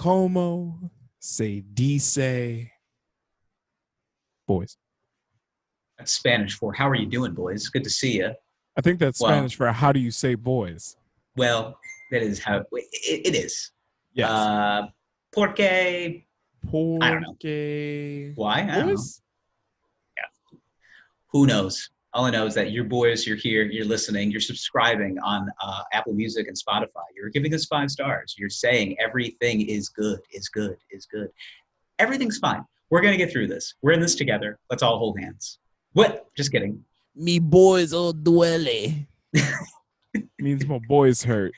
como se dice boys? That's Spanish for how are you doing, boys? Good to see you. I think that's Well, Spanish for how do you say boys? well, that is how it is. Yes. Porque I don't know Porque why. I don't know. boys? Yeah. Who knows? All I know is that you're boys, you're here, you're listening, you're subscribing on Apple Music and Spotify. You're giving us 5 stars. You're saying everything is good, is good, is good. Everything's fine. We're going to get through this. We're in this together. Let's all hold hands. What? Just kidding. Me boys all duele. Means my boys hurt.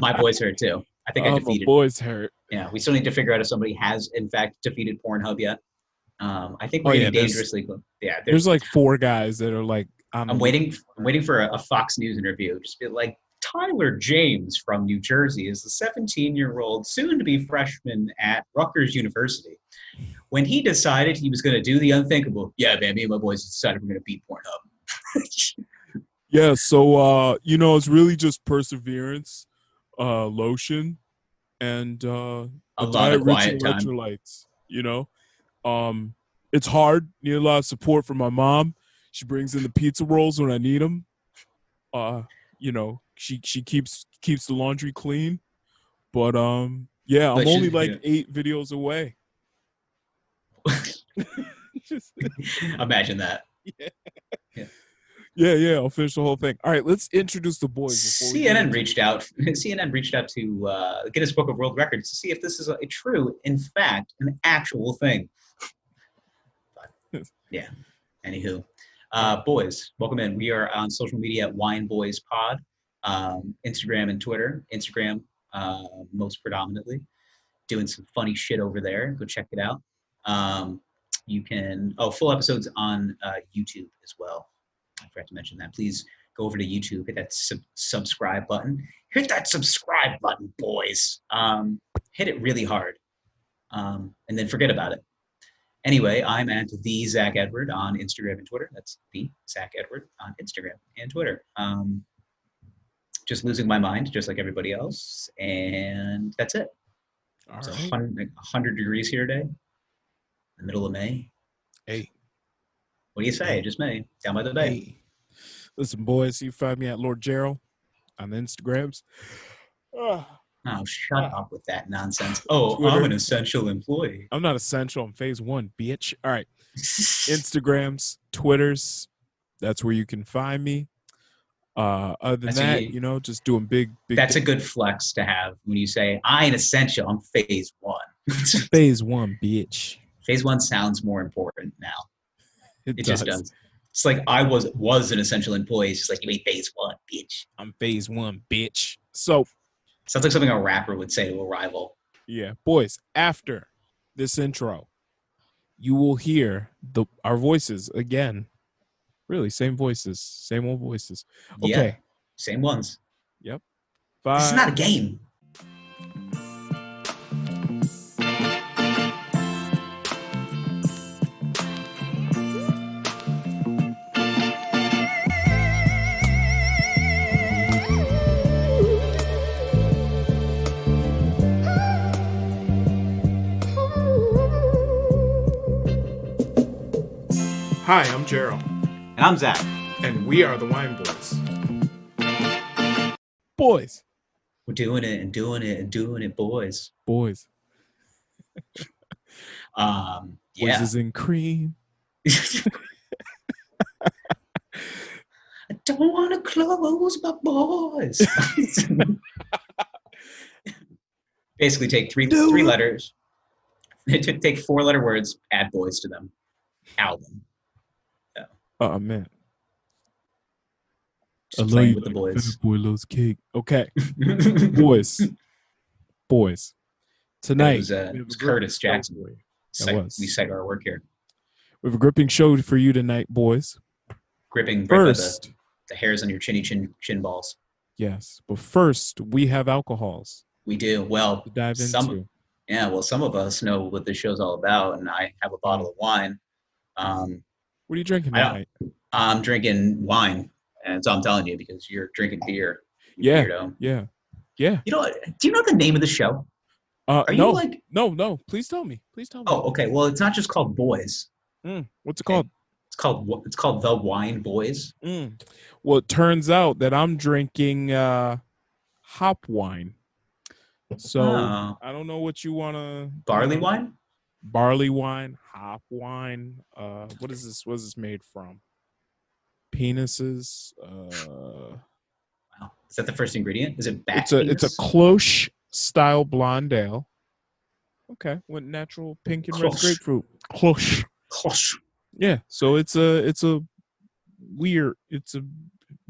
My boys hurt too. I think I defeated. My boys hurt. Yeah, we still need to figure out if somebody has, in fact, defeated Pornhub yet. I think we're getting dangerously close. Yeah, there's like 4 guys that are like. I'm waiting for a Fox News interview. Just be like, Tyler James from New Jersey is a 17-year-old, soon-to-be freshman at Rutgers University. When he decided he was going to do the unthinkable, yeah, man, me and my boys decided we're going to beat Pornhub. Yeah, so it's really just perseverance, lotion, and a lot of quiet time. Electrolytes. It's hard. Need a lot of support from my mom. She brings in the pizza rolls when I need them. She keeps the laundry clean. But yeah, I'm only like 8 videos away. Imagine that. Yeah. I'll finish the whole thing. All right, let's introduce the boys. CNN reached out to Guinness Book of World Records to see if this is a true, in fact, an actual thing. But, yeah. Anywho, boys, welcome in. We are on social media at Wine Boys Pod, Instagram and Twitter. Instagram, most predominantly, doing some funny shit over there. Go check it out. You can full episodes on YouTube as well. I forgot to mention that. Please go over to YouTube, hit that subscribe button. Hit that subscribe button, boys. Hit it really hard, and then forget about it. Anyway, I'm at the Zach Edward on Instagram and Twitter. That's the Zach Edward on Instagram and Twitter. Just losing my mind, just like everybody else, and that's it. It's 100 degrees here today. The middle of May. Hey. What do you say? Hey. Just May. Down by the bay. Hey. Listen, boys, you find me at Lord Gerald on the Instagrams. Oh, shut up with that nonsense. Oh, Twitter. I'm an essential employee. I'm not essential. I'm phase 1, bitch. All right. Instagrams, Twitters. That's where you can find me. Other than that, just doing big. That's a good flex to have when you say, I ain't essential. I'm phase 1. Phase 1, bitch. Phase 1 sounds more important now. It just does. It's like I was an essential employee. It's just like, you ain't phase 1, bitch. I'm phase 1, bitch. So sounds like something a rapper would say to a rival. Yeah, boys. After this intro, you will hear our voices again. Really, same voices, same old voices. Okay, yeah, same ones. Yep. This is not a game. Hi, I'm Gerald. And I'm Zach. And we are the Wine Boys. Boys. We're doing it and doing it and doing it, boys. Boys. Yeah. Voices in cream. I don't want to close my boys. Basically, take three letters. Take 4-letter words, add boys to them. Album. Oh man. Just playing with the boys. Boy loves cake. Okay. Boys. Tonight. It was Curtis Jackson. We cite our work here. We have a gripping show for you tonight, boys. Gripping first. The hairs on your chin balls. Yes. But first, we have alcohols. We do. Well, to dive into. Yeah, well, some of us know what this show's all about, and I have a bottle of wine. What are you drinking tonight? I'm drinking wine, and so I'm telling you because you're drinking beer. Yeah. Do you know the name of the show? Are you No, like? no. Please tell me. Please tell me. Oh, okay. Well, it's not just called Boyz. What's it Okay, called? it's called the Wine Boyz. Mm. Well, it turns out that I'm drinking hop wine. So Oh, I don't know what you want to, barley wine. barley wine, hop wine. What is this? What is this made from? Penises. Wow, is that the first ingredient? Is it It's bat a penis? cloche style blonde ale. Okay, with natural pink and red Cloche, grapefruit. Cloche. cloche. Yeah. So it's a weird. It's a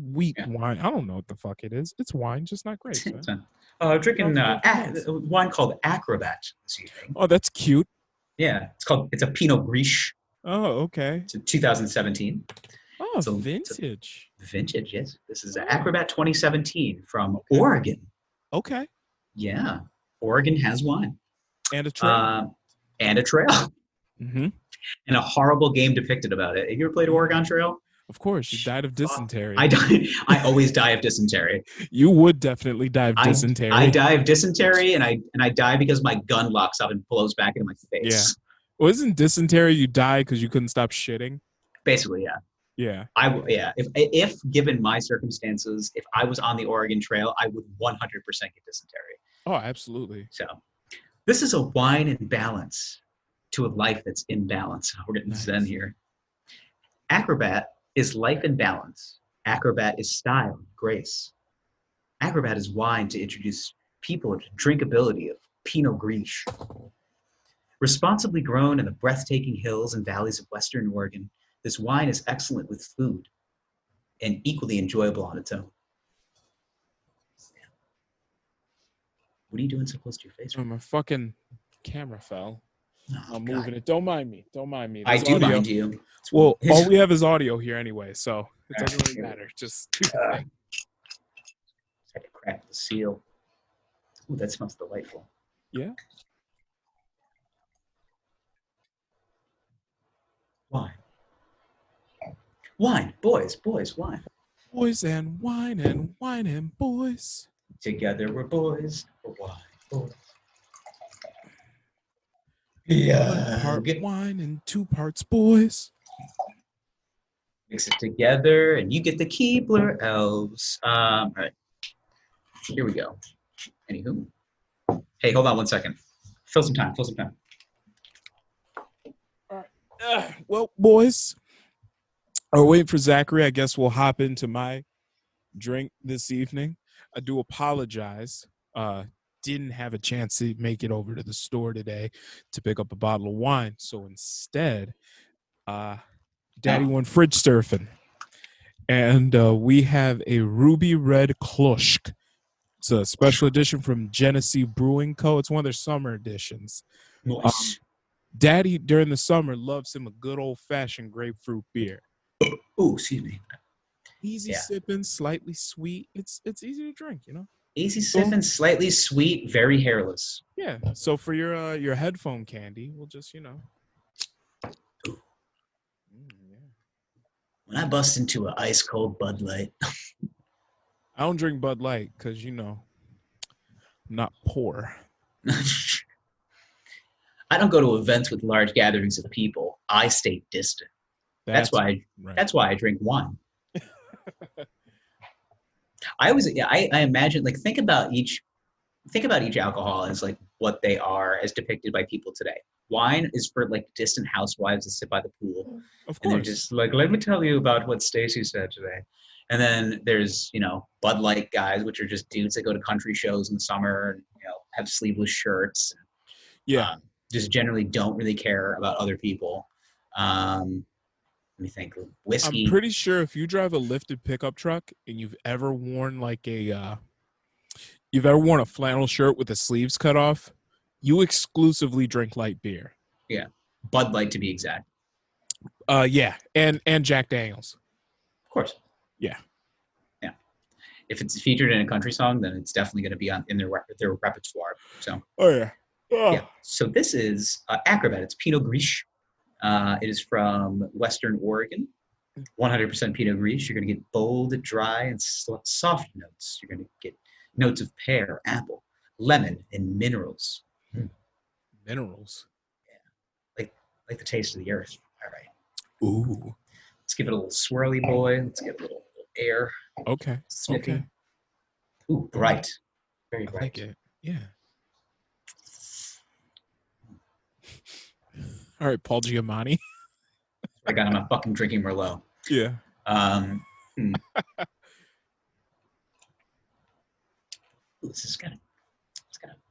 wheat Yeah, wine. I don't know what the fuck it is. It's wine, just not grapes. it's fun. I'm drinking Sounds good for nuts. a wine called Acrobat this evening. Oh, that's cute. Yeah, it's a Pinot Gris. Oh, okay. It's a 2017. Oh, It's a vintage. vintage. Yes, this is Oh, Acrobat 2017 from okay. Oregon. Okay. Yeah, Oregon has wine. And a trail. Uh, and a trail Mm-hmm. and a horrible game depicted about it. Have you ever played Yeah. Oregon Trail? Of course, you died of Fuck. I dysentery. die. I always die of dysentery. You would definitely die of I dysentery. die of dysentery, and I die because my gun locks up and blows back into my Yeah. face. Well, isn't dysentery you die because you couldn't stop shitting? Basically, yeah. Yeah. Yeah. If given my circumstances, if I was on the Oregon Trail, I would 100% get dysentery. Oh, absolutely. So this is a wine in balance to a life that's in balance. We're getting Nice. zen here. Acrobat is life in balance. Acrobat is style, grace. Acrobat is wine to introduce people to drinkability of Pinot Gris. Responsibly grown in the breathtaking hills and valleys of Western Oregon, this wine is excellent with food and equally enjoyable on its own. What are you doing so close to your face? Oh, my fucking camera fell. Oh, I'm God. moving it. Don't mind me. Don't mind me. I There's do audio. mind you. Well, all we have is audio here anyway, so it All doesn't right. really matter. Just do the thing. I had to crack the seal. Ooh, that smells delightful. Yeah. Wine. Wine. Boys, wine. Boys and wine and wine and boys. Together we're boys. We're wine. Boys. One part wine and 2 parts boys. Mix it together and you get the Keebler elves. All right. Here we go. Anywho. Hey, hold on 1 second. Fill some time. Well, boys, are waiting for Zachary. I guess we'll hop into my drink this evening. I do apologize. Didn't have a chance to make it over to the store today to pick up a bottle of wine. So instead, Daddy went fridge surfing. And we have a ruby red kloshk. It's a special edition from Genesee Brewing Co. It's one of their summer editions. Nice. Daddy, during the summer, loves him a good old-fashioned grapefruit beer. Ooh, excuse me. Easy sipping, slightly sweet. It's easy to drink, you know? Easy sipping, slightly sweet, very hairless. Yeah. So for your headphone candy, we'll just, you know. When I bust into an ice cold Bud Light. I don't drink Bud Light because, you know, I'm not poor. I don't go to events with large gatherings of people. I stay distant. That's why I drink wine. I imagine, like, think about each alcohol as like what they are as depicted by people today. Wine is for like distant housewives that sit by the pool. Of course. And they're just like, let me tell you about what Stacy said today. And then there's, you know, Bud Light guys, which are just dudes that go to country shows in the summer and, you know, have sleeveless shirts. Yeah. Just generally don't really care about other people. Let me think. Whiskey. I'm pretty sure if you drive a lifted pickup truck and you've ever worn a flannel shirt with the sleeves cut off, you exclusively drink light beer. Yeah. Bud Light to be exact. Yeah. And Jack Daniels. Of course. Yeah. Yeah. If it's featured in a country song, then it's definitely going to be in their repertoire. So. Oh yeah. Oh. Yeah. So this is Acrobat. It's Pinot Gris. It is from Western Oregon. 100% Pinot Gris. You're going to get bold, dry, and soft notes. You're going to get notes of pear, apple, lemon, and minerals. Minerals. Like the taste of the earth. All right. Ooh. Let's give it a little swirly, boy. Let's get a little air. Okay. Sniffy. Okay. Ooh, bright. Very I bright. like it. Yeah. All right, Paul Giamatti. I got on my fucking drinking Merlot. Yeah. Ooh, it's got a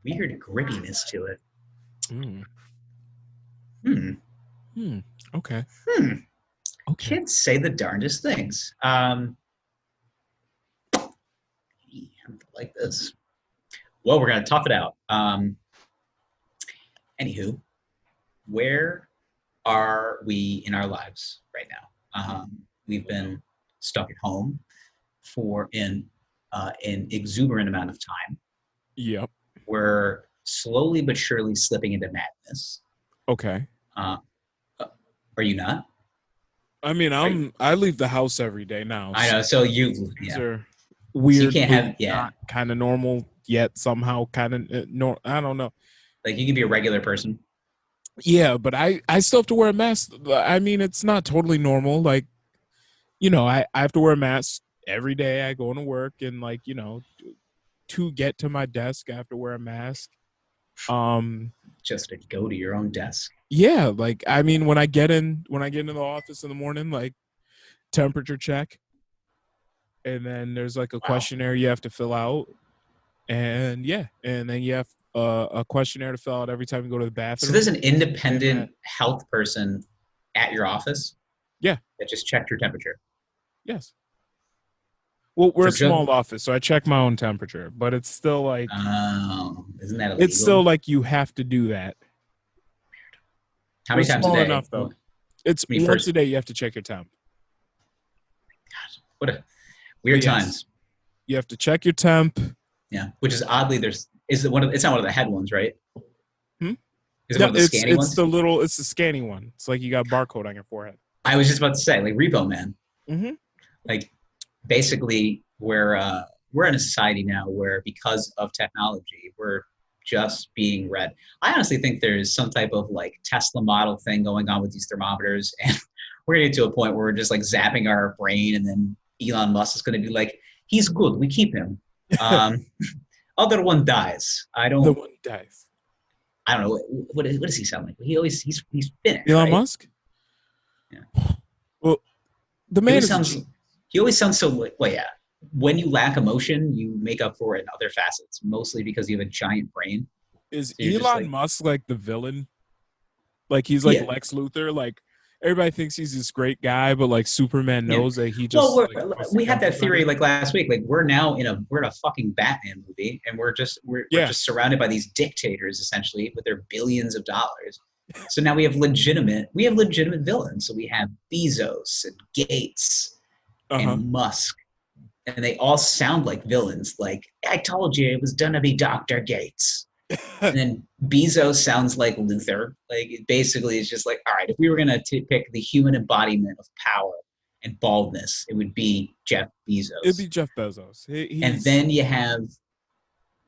weird grittiness to it. Mm. Hmm. Okay. Okay. Kids say the darndest things. Like this. Well, we're gonna tough it out. Anywho, where are we in our lives right now? We've been stuck at home for an exuberant amount of time. Yep. We're slowly but surely slipping into madness. Okay. Are you not? I mean, I leave the house every day now. I know. So you, These yeah. are weird. So you can't have, yeah. Kind of normal yet somehow kind of I don't know. Like you can be a regular person. Yeah, but I still have to wear a mask. I mean, it's not totally normal. Like, you know, I have to wear a mask every day. I go into work and like, you know, to get to my desk, I have to wear a mask. Just to go to your own desk. Yeah, like I mean, when I get into the office in the morning, like temperature check, and then there's like a questionnaire you have to fill out, and yeah, and then you have a questionnaire to fill out every time you go to the bathroom. So there's an independent health person at your office. Yeah, that just checked your temperature. Yes. Well, we're a small office, so I check my own temperature, but it's still like, isn't that illegal? It's still like you have to do that. How many times a day? Enough, though. It's once a day you have to check your temp. God, what a weird times. You have to check your temp. Yeah, which is oddly it's not one of the head ones, right? Is it no, one of the scanny ones? It's the scanning one. It's like you got a barcode on your forehead. I was just about to say, like Repo Man. Mm-hmm. Like basically we're in a society now where because of technology, we're just being read. I honestly think there's some type of like Tesla model thing going on with these thermometers, and we're gonna get to a point where we're just like zapping our brain, and then Elon Musk is gonna be like, he's good, we keep him. Other one dies. The one dies. I don't know what does he sound like? He's finished. Elon right? Musk. Yeah. Well, the man he always sounds so like, well, yeah. When you lack emotion, you make up for it in other facets, mostly because you have a giant brain. Is so Elon Musk like the villain? Like he's like Lex Luthor? Like everybody thinks he's this great guy, but like Superman knows that he just. Well, we had that theory like last week. Like we're in a fucking Batman movie, and we're just surrounded by these dictators essentially with their billions of dollars. So now we have legitimate villains. So we have Bezos and Gates and Musk. And they all sound like villains. Like, I told you it was gonna be Dr. Gates. And then Bezos sounds like Luthor. Like, it basically is just like, all right, if we were gonna pick the human embodiment of power and baldness, it would be Jeff Bezos. It'd be Jeff Bezos. And then you have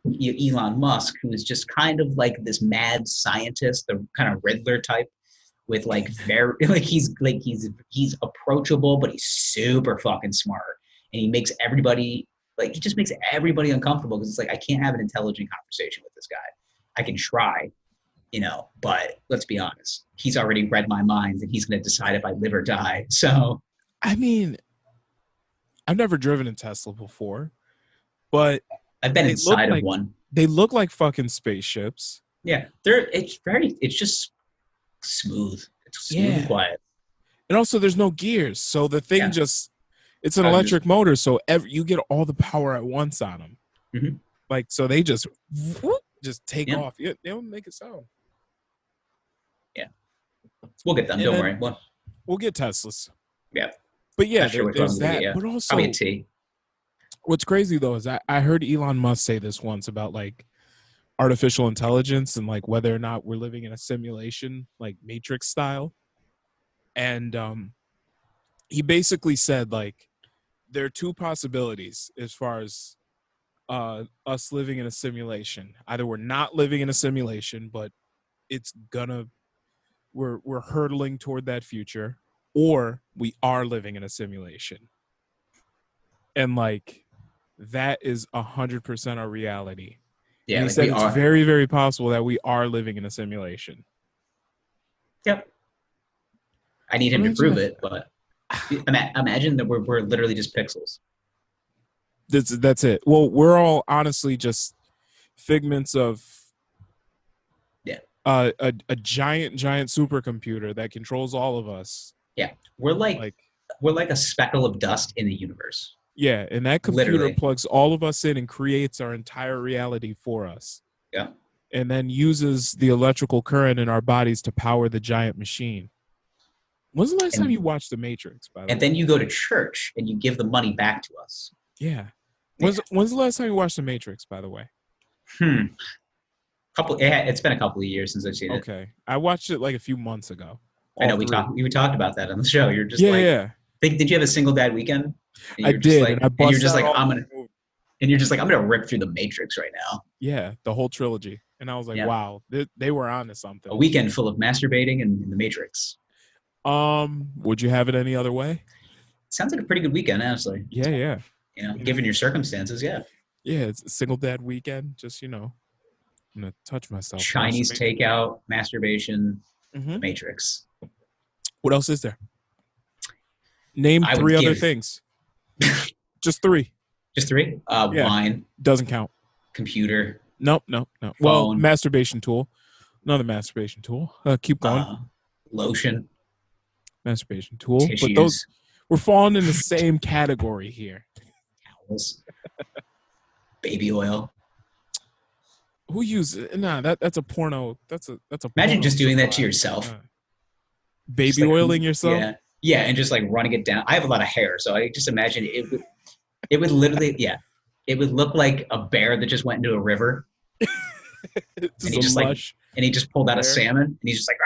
Elon Musk, who is just kind of like this mad scientist, the kind of Riddler type, with like very he's approachable, but he's super fucking smart. And he makes everybody uncomfortable because it's like, I can't have an intelligent conversation with this guy. I can try, but let's be honest. He's already read my mind and he's going to decide if I live or die. So, I mean, I've never driven a Tesla before, but I've been inside of one. They look like fucking spaceships. Yeah. It's just smooth. It's smooth and quiet. And also there's no gears. So the thing it's an electric motor, so you get all the power at once on them. Mm-hmm. Like, so they just take off. They don't make a sound. Yeah. We'll get them. Don't worry. We'll get Teslas. Yeah. But yeah, there's that. But also, probably a T. What's crazy, though, is I heard Elon Musk say this once about, like, artificial intelligence and, like, whether or not we're living in a simulation, like, Matrix style. And he basically said, like, there are two possibilities as far as us living in a simulation. Either we're not living in a simulation, but it's gonna we're hurtling toward that future, or we are living in a simulation. And like that is 100% our reality. And Yeah, he like said we it's are. very, very possible that we are living in a simulation. Yep. I need him to Imagine prove that. it, but imagine that we're literally just pixels. That's it. Well, we're all honestly just figments of Yeah. a giant supercomputer that controls all of us. Yeah. We're like Like, we're like a speckle of dust in the universe. yeah, and that computer Literally. plugs all of us in and creates our entire reality for us, Yeah. and then uses the electrical current in our bodies to power the giant machine. When's the last time you And watched The Matrix, by the and way? then you go to church and you give the money back to us. Yeah. Yeah. When's the last time you watched The Matrix, by the way? It's been a couple of years since I've seen it. Okay. I watched it like a few months ago. I All know three. we talked about that on the show. You're just Yeah, like, yeah. did you have a single dad weekend? And I you're just did, like, and I and you're bust just out like, all I'm the gonna, movies. and you're just like, I'm gonna rip through the Matrix right now. Yeah, the whole trilogy. And I was like, Yeah. wow, they were on to something. A weekend full of masturbating and the Matrix. Would you have it any other way? Sounds like a pretty good weekend, honestly. Yeah, yeah. You know, given your circumstances, yeah. Yeah, it's a single dad weekend. Just, I'm gonna touch myself. Chinese takeout, masturbation, Mm-hmm. the Matrix. What else is there? Name I would 3 other give- things. Just 3. Just 3? Yeah. Wine, Doesn't count. computer, Nope. Well, Phone. masturbation tool. Another masturbation tool. Keep going. lotion, Masturbation tool. tissues, But those we're falling in the same category here. towels, baby oil. Who uses nah, that's a porno. That's a Imagine porno just doing that to supply. yourself. Baby Just like, oiling yourself? Yeah. Yeah, and just like running it down. I have a lot of hair, so I just imagine it would literally, yeah. It would look like a bear that just went into a river. And he just and he just pulled out a salmon and he's just like,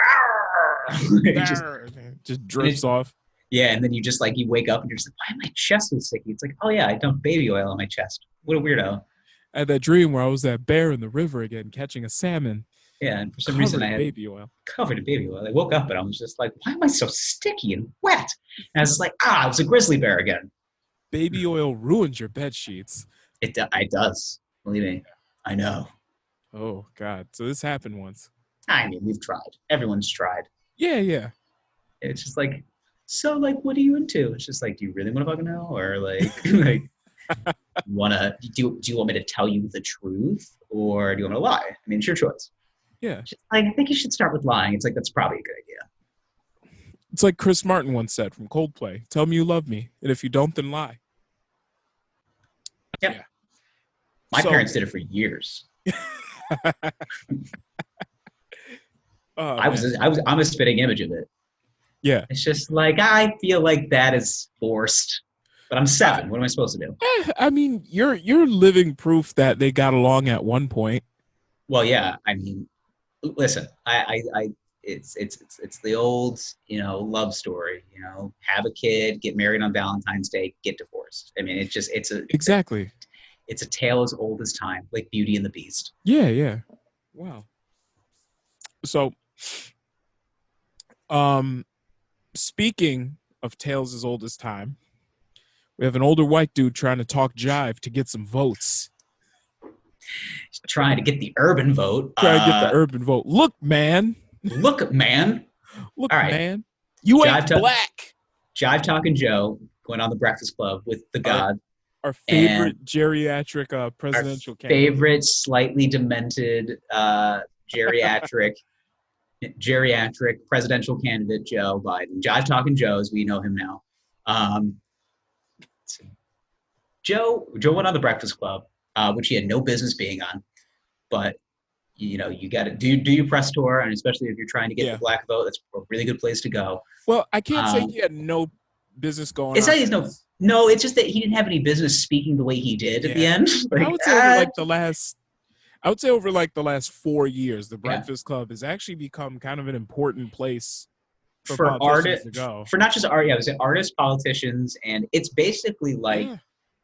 just drips off. Yeah, and then you just like, you wake up and you're just like, why my chest is sticky? It's like, oh yeah, I dumped baby oil on my chest. What a weirdo. I had that dream where I was that bear in the river again, catching a salmon. Yeah, and for some reason I had baby oil. covered in baby oil. I woke up and I was just like, why am I so sticky and wet? And I was like, it was a grizzly bear again. Baby oil ruins your bed sheets. It does. Believe me. I know. Oh, God. So this happened once. I mean, we've tried. Everyone's tried. Yeah. It's just like, so like, what are you into? It's just like, do you really want to fucking know? Or like, do you want me to tell you the truth? Or do you want me to lie? I mean, it's your choice. Yeah. I think you should start with lying. It's like, that's probably a good idea. It's like Chris Martin once said from Coldplay, tell me you love me. And if you don't, then lie. Yep. Yeah. My parents did it for years. I'm a spitting image of it. Yeah. It's just like, I feel like that is forced. But I'm 7. What am I supposed to do? I mean, you're living proof that they got along at one point. Well, yeah. I mean, listen, it's the old, love story. Have a kid, get married on Valentine's Day, get divorced. I mean, exactly. It's a tale as old as time, like Beauty and the Beast. Yeah. Wow. So, speaking of tales as old as time, we have an older white dude trying to talk jive to get some votes. He's trying to get the urban vote. Look, man. Look, man. Look, all right. man. You ain't black. Jive Talking Joe going on the Breakfast Club with the God. Our favorite geriatric presidential candidate. Favorite slightly demented geriatric presidential candidate, Joe Biden. Jive Talking Joe, as we know him now. Joe went on the Breakfast Club, which he had no business being on, but you got to do your press tour, and especially if you're trying to get the black vote, that's a really good place to go. Well, I can't say he had no business going it's on. It's not no, it's just that he didn't have any business speaking the way he did at the end. Like, I would say over the last 4 years, the Breakfast Club has actually become kind of an important place for artists to go. For not just artists, politicians, and it's basically like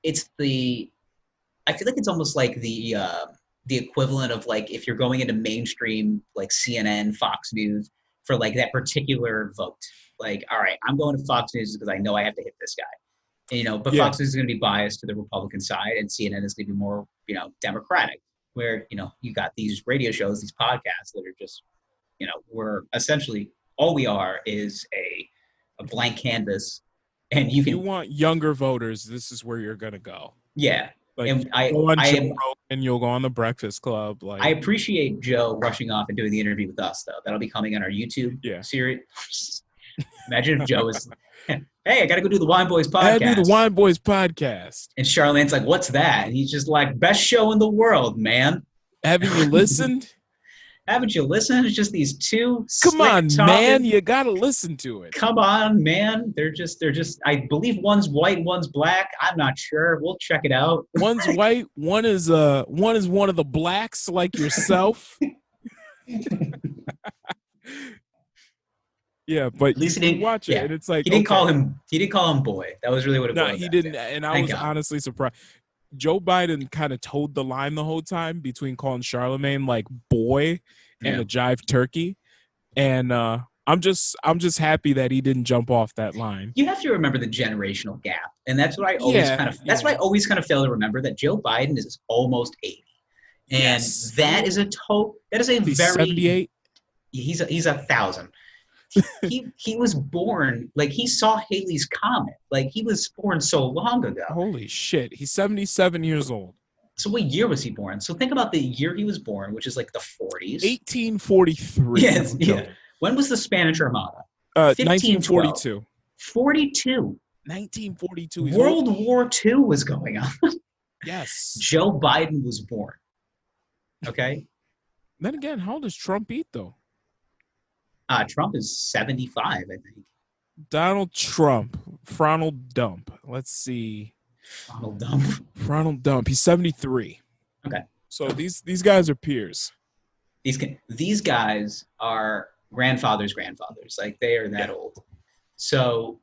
I feel like it's almost like the the equivalent of like if you're going into mainstream like CNN, Fox News for like that particular vote. Like, all right, I'm going to Fox News because I know I have to hit this guy. And, but Yeah. Fox News is going to be biased to the Republican side, and CNN is going to be more, Democratic. Where you got these radio shows, these podcasts that are just, we're essentially all we are is a blank canvas, and If you want younger voters, this is where you're gonna go. yeah. Like And go on Joe Rogan, you'll go on the Breakfast Club. Like I appreciate Joe rushing off and doing the interview with us, though. That'll be coming on our YouTube series. Imagine if Joe was, hey, I got to go do the Wine Boys podcast. I do the Wine Boys podcast. And Charlamagne's like, what's that? And he's just like, best show in the world, man. Haven't you listened? Haven't you listened? It's just these two. Come on, man. You got to listen to it. Come on, man. They're just, I believe one's white, one's black. I'm not sure. We'll check it out. One's white. One is one of the blacks like yourself. Yeah, but at least he didn't watch it, and it's like he didn't call him boy. That was really what it was. No, he didn't, and I was honestly surprised. Joe Biden kind of towed the line the whole time between calling Charlemagne like boy and a jive turkey, and I'm just happy that he didn't jump off that line. You have to remember the generational gap, and that's what I always that's what I always kind of fail to remember, that Joe Biden is almost 80, and that is a He's very 78. He's 1,000. He was born, like, he saw Haley's Comet. Like, he was born so long ago. Holy shit. He's 77 years old. So what year was he born? So think about the year he was born, which is like the 40s. 1843. Yes, yeah. When was the Spanish Armada? 1942. 42. 1942. World War II was going on. Yes. Joe Biden was born. Okay? Then again, how old does Trump eat, though? Trump is 75, I think. Donald Trump. Fronald Dump. Let's see. Fronald Dump. He's 73. Okay. So these guys are peers. These guys are grandfathers. Like, they are that old. So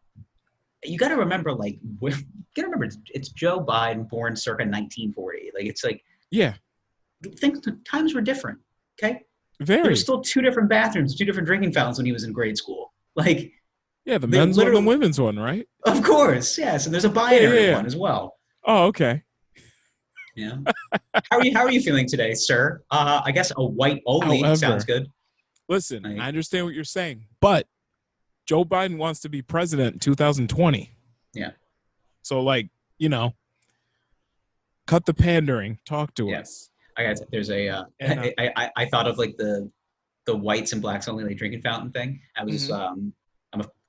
you got to remember, it's Joe Biden, born circa 1940. Like, it's like, times were different. Okay. Very. There were still two different bathrooms, two different drinking fountains when he was in grade school. Like, yeah, the men's one and the women's one, right? Of course, yes. And there's a binary one as well. Oh, okay. Yeah. How are you feeling today, sir? I guess a white only sounds good. Listen, I understand what you're saying, but Joe Biden wants to be president in 2020. Yeah. So, cut the pandering. Talk to us. There's I thought of like the whites and blacks only like drinking fountain thing. I'm a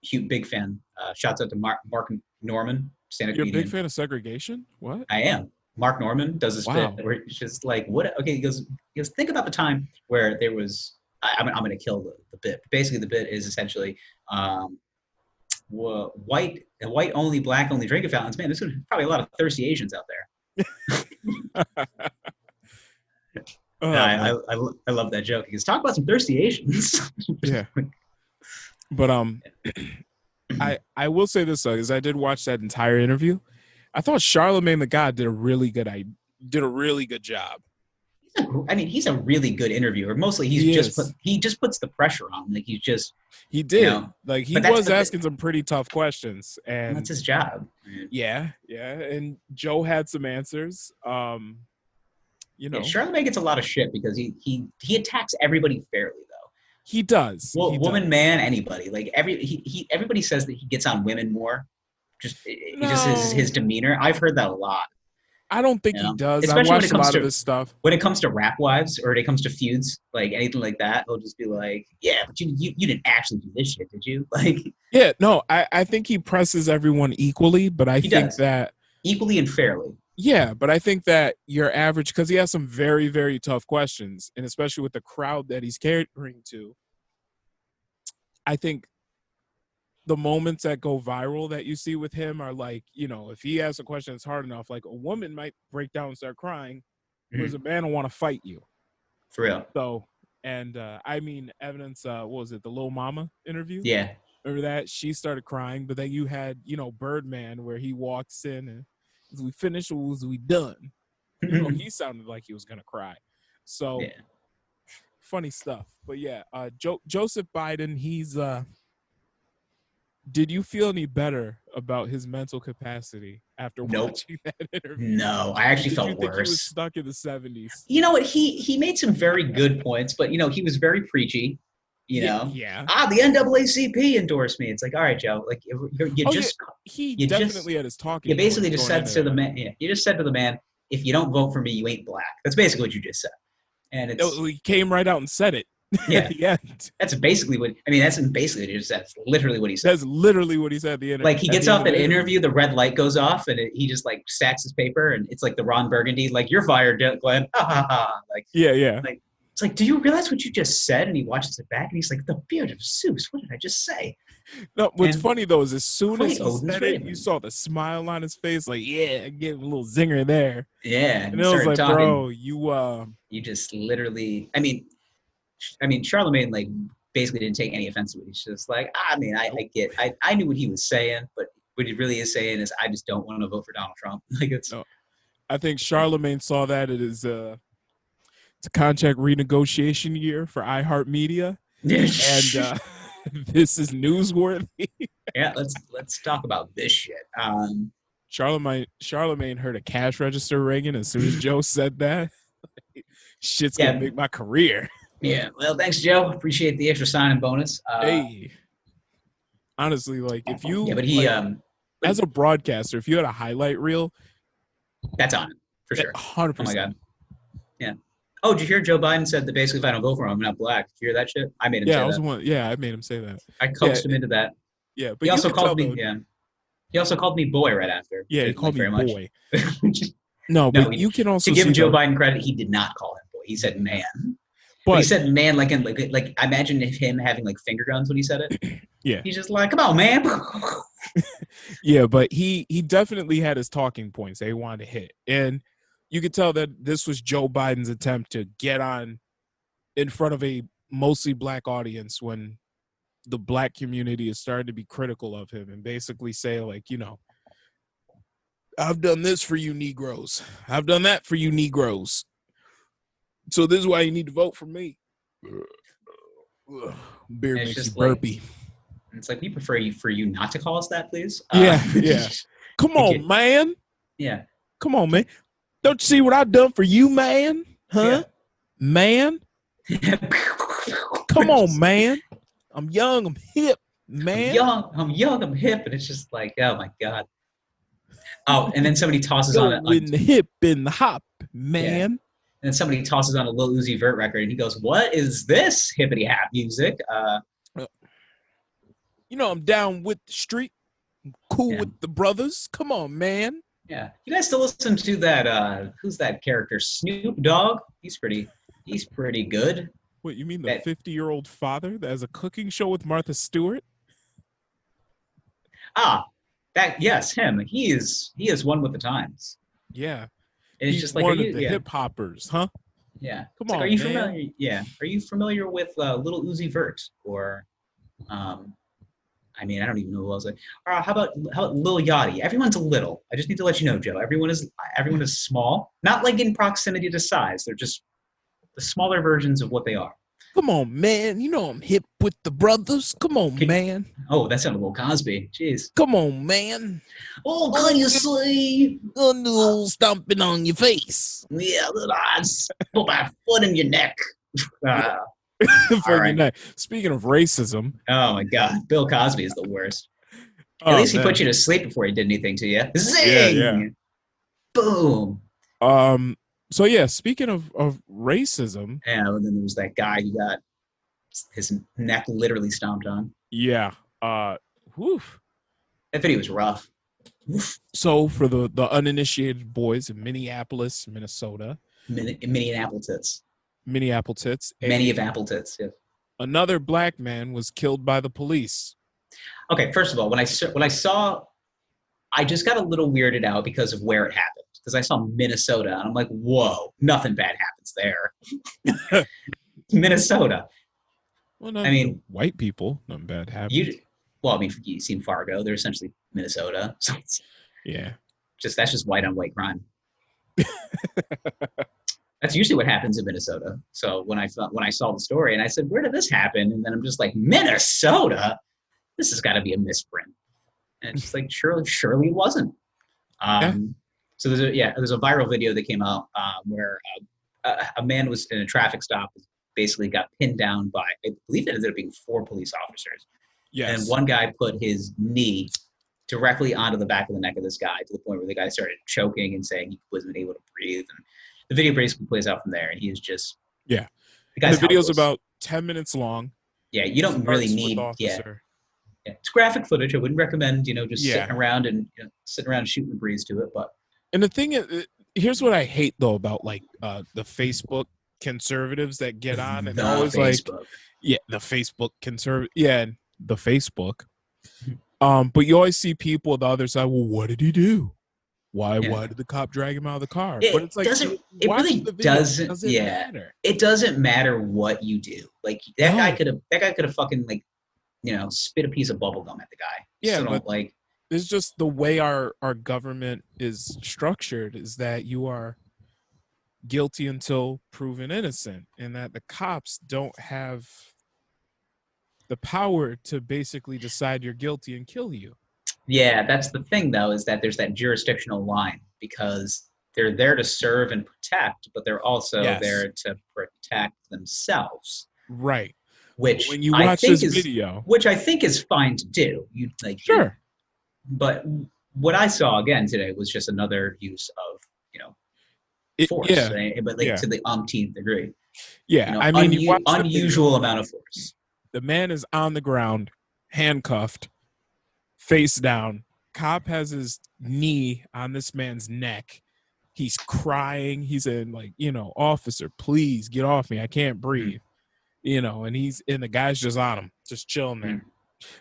huge big fan. Shouts out to Mark Norman, stand-up comedian. You're a big fan of segregation? What? I am. Mark Norman does this bit where it's just like, what? Okay, he goes, think about the time where there was. I'm going to kill the bit. Basically, the bit is essentially white only, black only drinking fountains. Man, there's probably a lot of thirsty Asians out there. I love that joke because talk about some thirsty Asians. Yeah. But I will say this though, because I did watch that entire interview. I thought Charlemagne the God did a really good job. I mean, he's a really good interviewer. Mostly, he just puts the pressure on. Like he did. Like he was asking some pretty tough questions, and that's his job. Yeah. And Joe had some answers. Charlemagne gets a lot of shit because he attacks everybody fairly though. He does. Well, woman, man, anybody. Like everybody says that he gets on women more. Just his demeanor. I've heard that a lot. I don't think he does. Especially I watched a lot of his stuff. When it comes to rap wives or when it comes to feuds, like anything like that, he'll just be like, "Yeah, but you didn't actually do this shit, did you?" Like, yeah, no, I think he presses everyone equally, but I think that equally and fairly. Yeah, but I think that your average, because he has some very, very tough questions, and especially with the crowd that he's catering to, I think the moments that go viral that you see with him are like, if he asks a question that's hard enough, like a woman might break down and start crying, whereas a man will want to fight you. For real. So, and I mean, evidence, what was it, the Lil Mama interview? Yeah. Remember that? She started crying, but then you had, Birdman, where he walks in and, "Is we finished or was we done?" He sounded like he was going to cry. So Yeah. funny stuff. But yeah, Joseph Biden, he's did you feel any better about his mental capacity after Nope. watching that interview? No, I Or actually did you felt think he was worse. stuck in the 70s? You know what? He made some very good points, but he was very preachy. Yeah. The NAACP endorsed me. It's like, all right, Joe, like you Oh yeah, just he you just definitely had his talking you basically points just going said into to the that. man, yeah, you just said to the man, if you don't vote for me, you ain't black. That's basically what you just said, and No, it's he came right out and said it at yeah, the end. that's basically what I mean. That's basically what he just said. That's literally what he said. That's literally what he said at the end. Like he At gets the end off of an the interview. interview, the red light goes off, and he just like stacks his paper, and it's like the Ron Burgundy, like you're fired, Glenn. Ha ha ha. Yeah. Like it's like, do you realize what you just said? And he watches it back, and he's like, the beard of Zeus. What did I just say? No, what's And funny though is as soon as quite he Odin's said it, you Raven. saw the smile on his face, like, yeah, I gave him a little zinger there. Yeah, and And he it was started like, talking. bro, You just literally, I mean, Charlemagne like basically didn't take any offense to it. He's just like, nope. I knew what he was saying, but what he really is saying is, I just don't want to vote for Donald Trump. Like it's No. I think Charlemagne saw that it is it's a contract renegotiation year for iHeartMedia. And this is newsworthy. yeah. Let's talk about this shit. Charlemagne heard a cash register ringing as soon as Joe said that. Shit's gonna Yeah, make my career. yeah. Well, thanks, Joe. Appreciate the extra signing bonus. Hey, honestly, like if Yeah, you but he like as a broadcaster, if you had a highlight reel, that's on it for sure. 100%. Oh my god. Yeah. Oh, did you hear Joe Biden said that basically if I don't go for him, I'm not black? Did you hear that shit? I made him Yeah, say I was that. one. Yeah, I made him say that. I Yeah, coaxed him into that. yeah, He but you also could tell called me. though. Yeah. He also called me boy right after. Yeah, he Didn't called like me very much. boy. No, No, but you can also to give see Joe though. Biden credit, he did not call him boy. He said man. But he But said man like I imagine him having like finger guns when he said it. yeah, He's just like, come on, man. yeah, but he definitely had his talking points that he wanted to hit, and you could tell that this was Joe Biden's attempt to get on in front of a mostly black audience when the black community is starting to be critical of him and basically say like, I've done this for you Negroes. I've done that for you Negroes. So this is why you need to vote for me. Beer And it's makes you just like burpy. it's like we prefer for you not to call us that, please. Yeah. Come Thank on, you. man. Yeah. Come on, man. Don't you see what I've done for you, man? Huh? Yeah. Man? Come on, man. I'm young, I'm hip, man. I'm young, I'm hip, and it's just like, oh my god. Oh, and then somebody tosses on Go in the hip in the hop, man. And then somebody tosses on a Lil Uzi Vert record, and he goes, "What is this hippity hap music?" I'm down with the street. I'm cool Yeah. with the brothers. Come on, man. Yeah, you guys still listen to that? Who's that character? Snoop Dogg. He's pretty good. What, you mean the 50-year-old father that has a cooking show with Martha Stewart? Yes, him. He is one with the times. Yeah. And it's He's just like, one of the hip hoppers, huh? Yeah. Come on, on, are you man. familiar? Yeah. Are you familiar with Little Uzi Vert or, I don't even know who else. How about Lil Yachty? Everyone's a little. I just need to let you know, Joe. Everyone is small. Not like in proximity to size. They're just the smaller versions of what they are. Come on, man. I'm hip with the brothers. Come on, man. Oh, that sounded a little Cosby. Jeez. Come on, man. Oh, can you see? A little stomping on your face. Yeah, put my foot in your neck. Right. Speaking of racism. Oh, my God. Bill Cosby is the worst. At least he put you to sleep before he did anything to you. Zing! Yeah. Boom. So, yeah, speaking of racism. Yeah, and then there was that guy who got his neck literally stomped on. Yeah. Woof. That video was rough. Woof. So, for the uninitiated boys in Minneapolis, Minnesota. Minneapolis tits. Many apple tits. Many of apple tits, yeah. Another black man was killed by the police. Okay, first of all, when I saw, I just got a little weirded out because of where it happened. Because I saw Minnesota, and I'm like, whoa, nothing bad happens there. Minnesota. Well, white people, nothing bad happens. You've seen Fargo. They're essentially Minnesota. So yeah. that's just white on white crime. That's usually what happens in Minnesota. So when I saw the story and I said, "Where did this happen?" And then I'm just like, Minnesota. This has got to be a misprint. And it's just like, surely it wasn't. Yeah. So there's a viral video that came out where a man was in a traffic stop, basically got pinned down by, I believe it ended up being 4 police officers. Yes. And one guy put his knee directly onto the back of the neck of this guy to the point where the guy started choking and saying he wasn't able to breathe. And the video basically plays out from there. And he is just, yeah. The guy's video's helpless. about 10 minutes long. Yeah, you don't really need. Yeah, it's graphic footage. I wouldn't recommend just sitting around and shooting the breeze to it. But and the thing is, here's what I hate though about like the Facebook conservatives that get on and they're always Facebook. Like, yeah, the Facebook conservative, yeah, the Facebook. But you always see people on the other side. Well, what did he do? Why did the cop drag him out of the car? But it's like it really doesn't matter. It doesn't matter what you do. Like that guy could have fucking like spit a piece of bubble gum at the guy. Yeah, so but like it's just the way our government is structured is that you are guilty until proven innocent, and that the cops don't have the power to basically decide you're guilty and kill you. Yeah, that's the thing, though, is that there's that jurisdictional line because they're there to serve and protect, but they're also there to protect themselves. Right. Which when you watch this video, which I think is fine to do. You like sure. But what I saw again today was just another use of force, but to the umpteenth degree. Yeah, I mean, unusual amount of force. The man is on the ground, handcuffed, face down. Cop has his knee on this man's neck. He's crying. He's in like, officer, please get off me. I can't breathe. And the guy's just on him, just chilling there.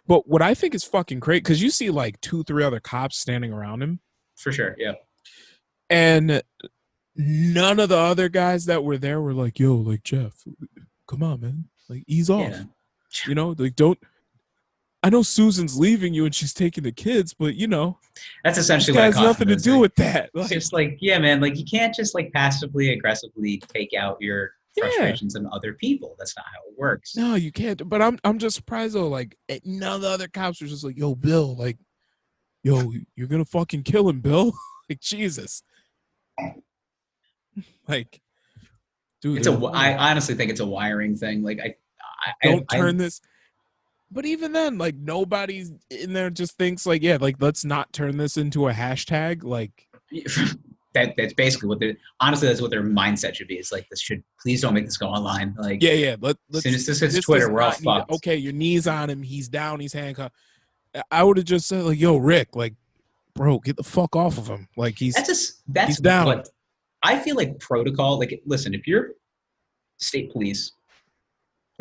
But what I think is fucking great, because you see like 2-3 other cops standing around him. For sure, yeah. And none of the other guys that were there were like, yo, like, Jeff, come on, man. Like, ease off. Like, don't. I know Susan's leaving you and she's taking the kids, but that's essentially what has nothing to do with that. Like, just like, yeah, man, like you can't just like passively aggressively take out your frustrations on other people. That's not how it works. No, you can't. But I'm just surprised though. Like none of the other cops were just like, yo, Bill, like, yo, you're gonna fucking kill him, Bill. Like Jesus. Like, dude, I honestly think it's a wiring thing. Like I don't turn this. But even then, like nobody's in there just thinks like, yeah, like let's not turn this into a hashtag. Like that's basically what that's what their mindset should be. It's like please don't make this go online. Like let's, as soon as this hits Twitter, we're all fucked. Okay, your knee's on him, he's down, he's handcuffed. I would have just said like, yo, Rick, like, bro, get the fuck off of him. Like he's down. What I feel like protocol. Like, listen, if you're state police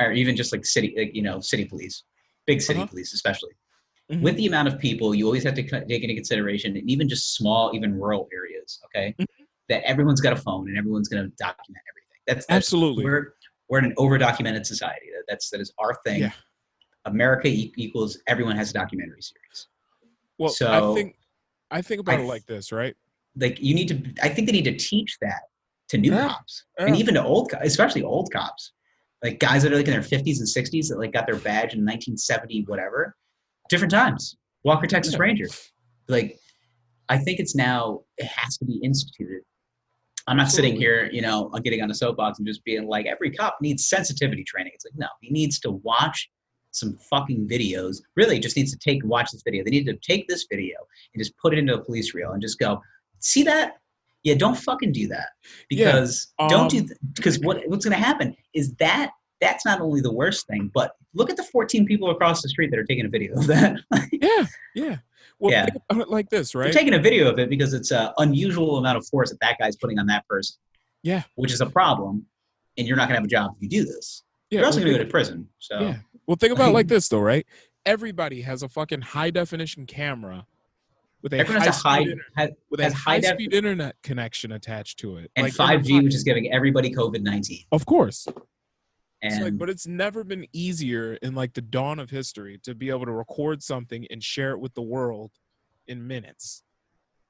or even just like city, like city police. Big city police, especially. Mm-hmm. With the amount of people, you always have to take into consideration, and even just small, even rural areas, okay, that everyone's got a phone and everyone's going to document everything. That's absolutely. We're in an over-documented society. That is our thing. Yeah. America equals everyone has a documentary series. Well, so I think about it like this, right? Like I think they need to teach that to new cops and even to old cops, especially old cops. Like guys that are like in their 50s and 60s that like got their badge in 1970, whatever, different times. Walker, Texas Ranger. Like, I think it has to be instituted. I'm not sitting here, getting on a soapbox and just being like, every cop needs sensitivity training. It's like, no, he needs to watch some fucking videos. Really just needs to watch this video. They need to take this video and just put it into a police reel and just go, see that? Yeah, don't fucking do that because because what's going to happen is that's not only the worst thing, but look at the 14 people across the street that are taking a video of that. Yeah. Well, think about it like this, right? They're taking a video of it because it's an unusual amount of force that guy's putting on that person. Yeah, which is a problem, and you're not going to have a job if you do this. Yeah, you're also going to go to prison. So yeah. Well, think about it like this, though, right? Everybody has a fucking high definition camera. With a high-speed internet connection attached to it. And like 5G, which is giving everybody COVID-19. Of course. And but it's never been easier in like the dawn of history to be able to record something and share it with the world in minutes.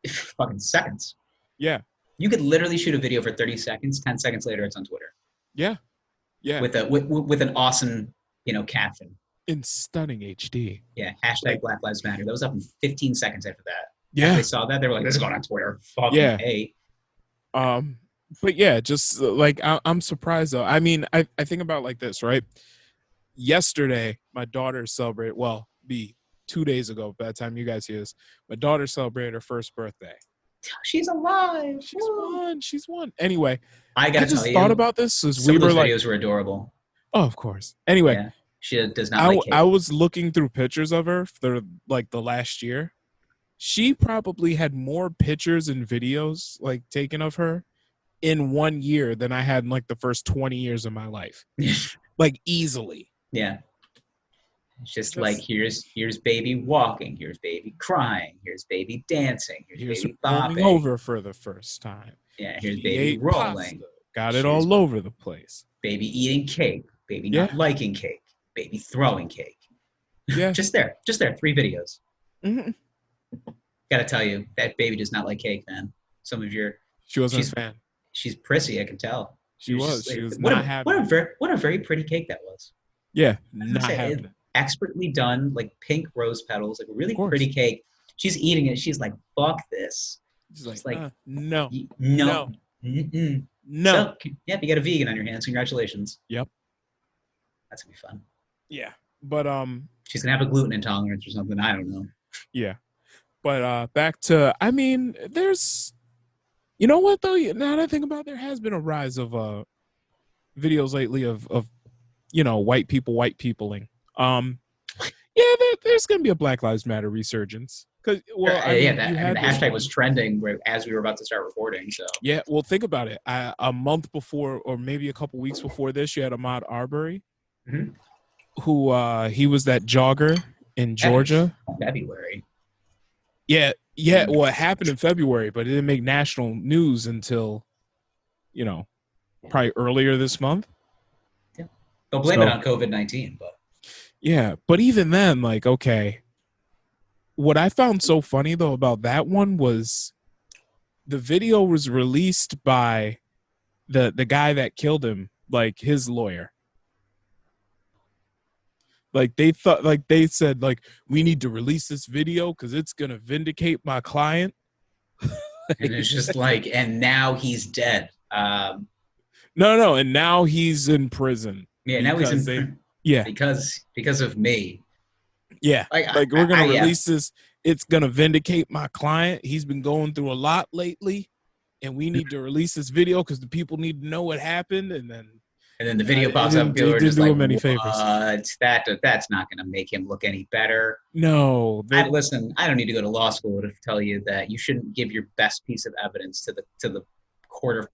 Fucking seconds. Yeah. You could literally shoot a video for 30 seconds. 10 seconds later, it's on Twitter Yeah. Yeah. with an awesome, caption. In stunning HD. Yeah. Hashtag Black Lives Matter. That was up in 15 seconds after that. Yeah. After they saw that, they were like, "This is going on Twitter." Fucking Yeah. A. But yeah, just like I'm surprised though. I mean, I think about like this, right? Yesterday, my daughter celebrated. Well, be 2 days ago. By the time you guys hear this, my daughter celebrated her first birthday. She's alive. She's won. Anyway, I I just thought about this as some we of those were like, videos were adorable. oh, of course. Anyway, Yeah. She does not like cake. I was looking through pictures of her for like the last year. She probably had more pictures and videos like taken of her in 1 year than I had in like the first 20 years of my life. Like easily. Yeah. It's just like here's baby walking, here's baby crying, here's baby dancing, here's baby bopping over for the first time. Yeah, here's baby rolling. Pasta. Got it all over the place. Baby eating cake, baby not liking cake, baby throwing cake. Yeah. just there. 3 videos. Mm-hmm. Gotta tell you, that baby does not like cake, man. She wasn't a fan. She's prissy, I can tell. She was not happy. What a very pretty cake that was. Yeah, not happy. Expertly done, like pink rose petals, like a really pretty cake. She's eating it. She's like, "Fuck this." She's like, no. No. So, you got a vegan on your hands. Congratulations. Yep. That's gonna be fun. Yeah, but she's gonna have a gluten intolerance or something. I don't know. Yeah, but back to, I mean, there's, you know what though? Now that I think about it, there has been a rise of videos lately of white peopling. There's gonna be a Black Lives Matter resurgence because the hashtag was trending as we were about to start recording. So yeah, well, think about it. A month before, or maybe a couple weeks before this, you had Ahmaud Arbery, who he was that jogger in Georgia. February. Yeah. Well, it happened in February, but it didn't make national news until, probably earlier this month. Yeah, they'll blame it on COVID-19, but. Yeah, but even then, like, okay. What I found so funny, though, about that one was the video was released by the guy that killed him, like, his lawyer. Like, they said, like, we need to release this video because it's going to vindicate my client. And it's just like, and now he's dead. No, and now he's in prison. Yeah, now he's in prison. Yeah, because of me. Yeah, like we're gonna release this. It's gonna vindicate my client. He's been going through a lot lately, and we need to release this video because the people need to know what happened. And then the video pops up. People are just like, many favors. That's not gonna make him look any better. No, listen. I don't need to go to law school to tell you that you shouldn't give your best piece of evidence to the court of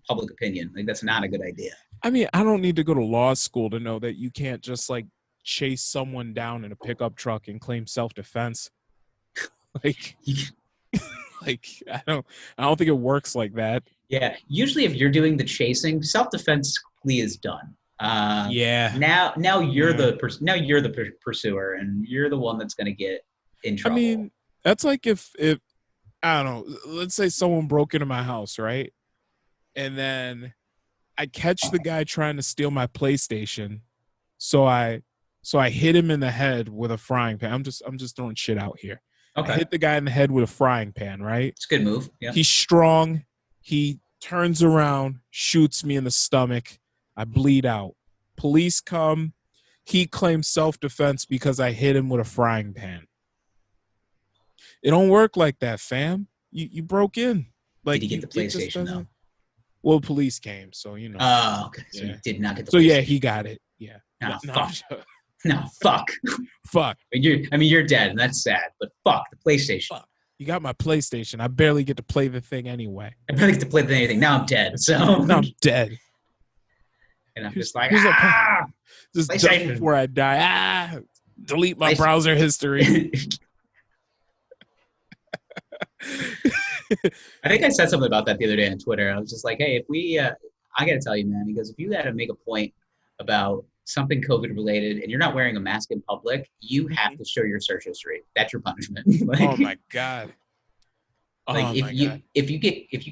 public opinion. Like, that's not a good idea. I mean, I don't need to go to law school to know that you can't just like chase someone down in a pickup truck and claim self-defense. like I don't think it works like that. Yeah, usually if you're doing the chasing, self-defense plea is done. Yeah. Now you're the pursuer, and you're the one that's going to get in trouble. I mean, that's like if I don't know, let's say someone broke into my house, right? And then I catch the guy trying to steal my PlayStation, so I hit him in the head with a frying pan. I'm just throwing shit out here. Okay. I hit the guy in the head with a frying pan, right? It's a good move. Yeah. He's strong. He turns around, shoots me in the stomach. I bleed out. Police come. He claims self-defense because I hit him with a frying pan. It don't work like that, fam. You broke in. Like, did he get the PlayStation though? Well, police came, so Oh, okay. So he did not get the PlayStation. So yeah, he got it. Yeah. Fuck. No, fuck. Fuck. You're dead, and that's sad. But fuck the PlayStation. Fuck. You got my PlayStation. I barely get to play the thing anyway. I barely get to play anything. Now I'm dead. So now I'm dead. And I'm just like, just before I die. Delete my browser history. I think I said something about that the other day on Twitter. I was just like, hey, if we, I got to tell you, man, because if you had to make a point about something COVID related and you're not wearing a mask in public, you have to show your search history. That's your punishment. Oh my God. Like Oh my god. if you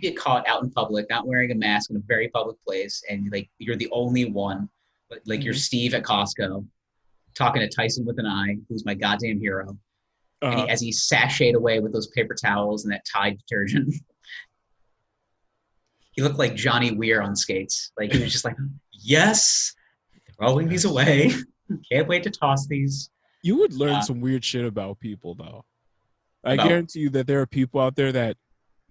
get caught out in public, not wearing a mask in a very public place, and like you're the only one, like you're Mhm. Steve at Costco, talking to Tyson with an eye, who's my goddamn hero, and Uh, as he sashayed away with those paper towels and that Tide detergent, he looked like Johnny Weir on skates. Like he was just like, yes, throwing these yes. away. Can't wait to toss these. You would learn Uh, some weird shit about people, though. I about guarantee you that there are people out there that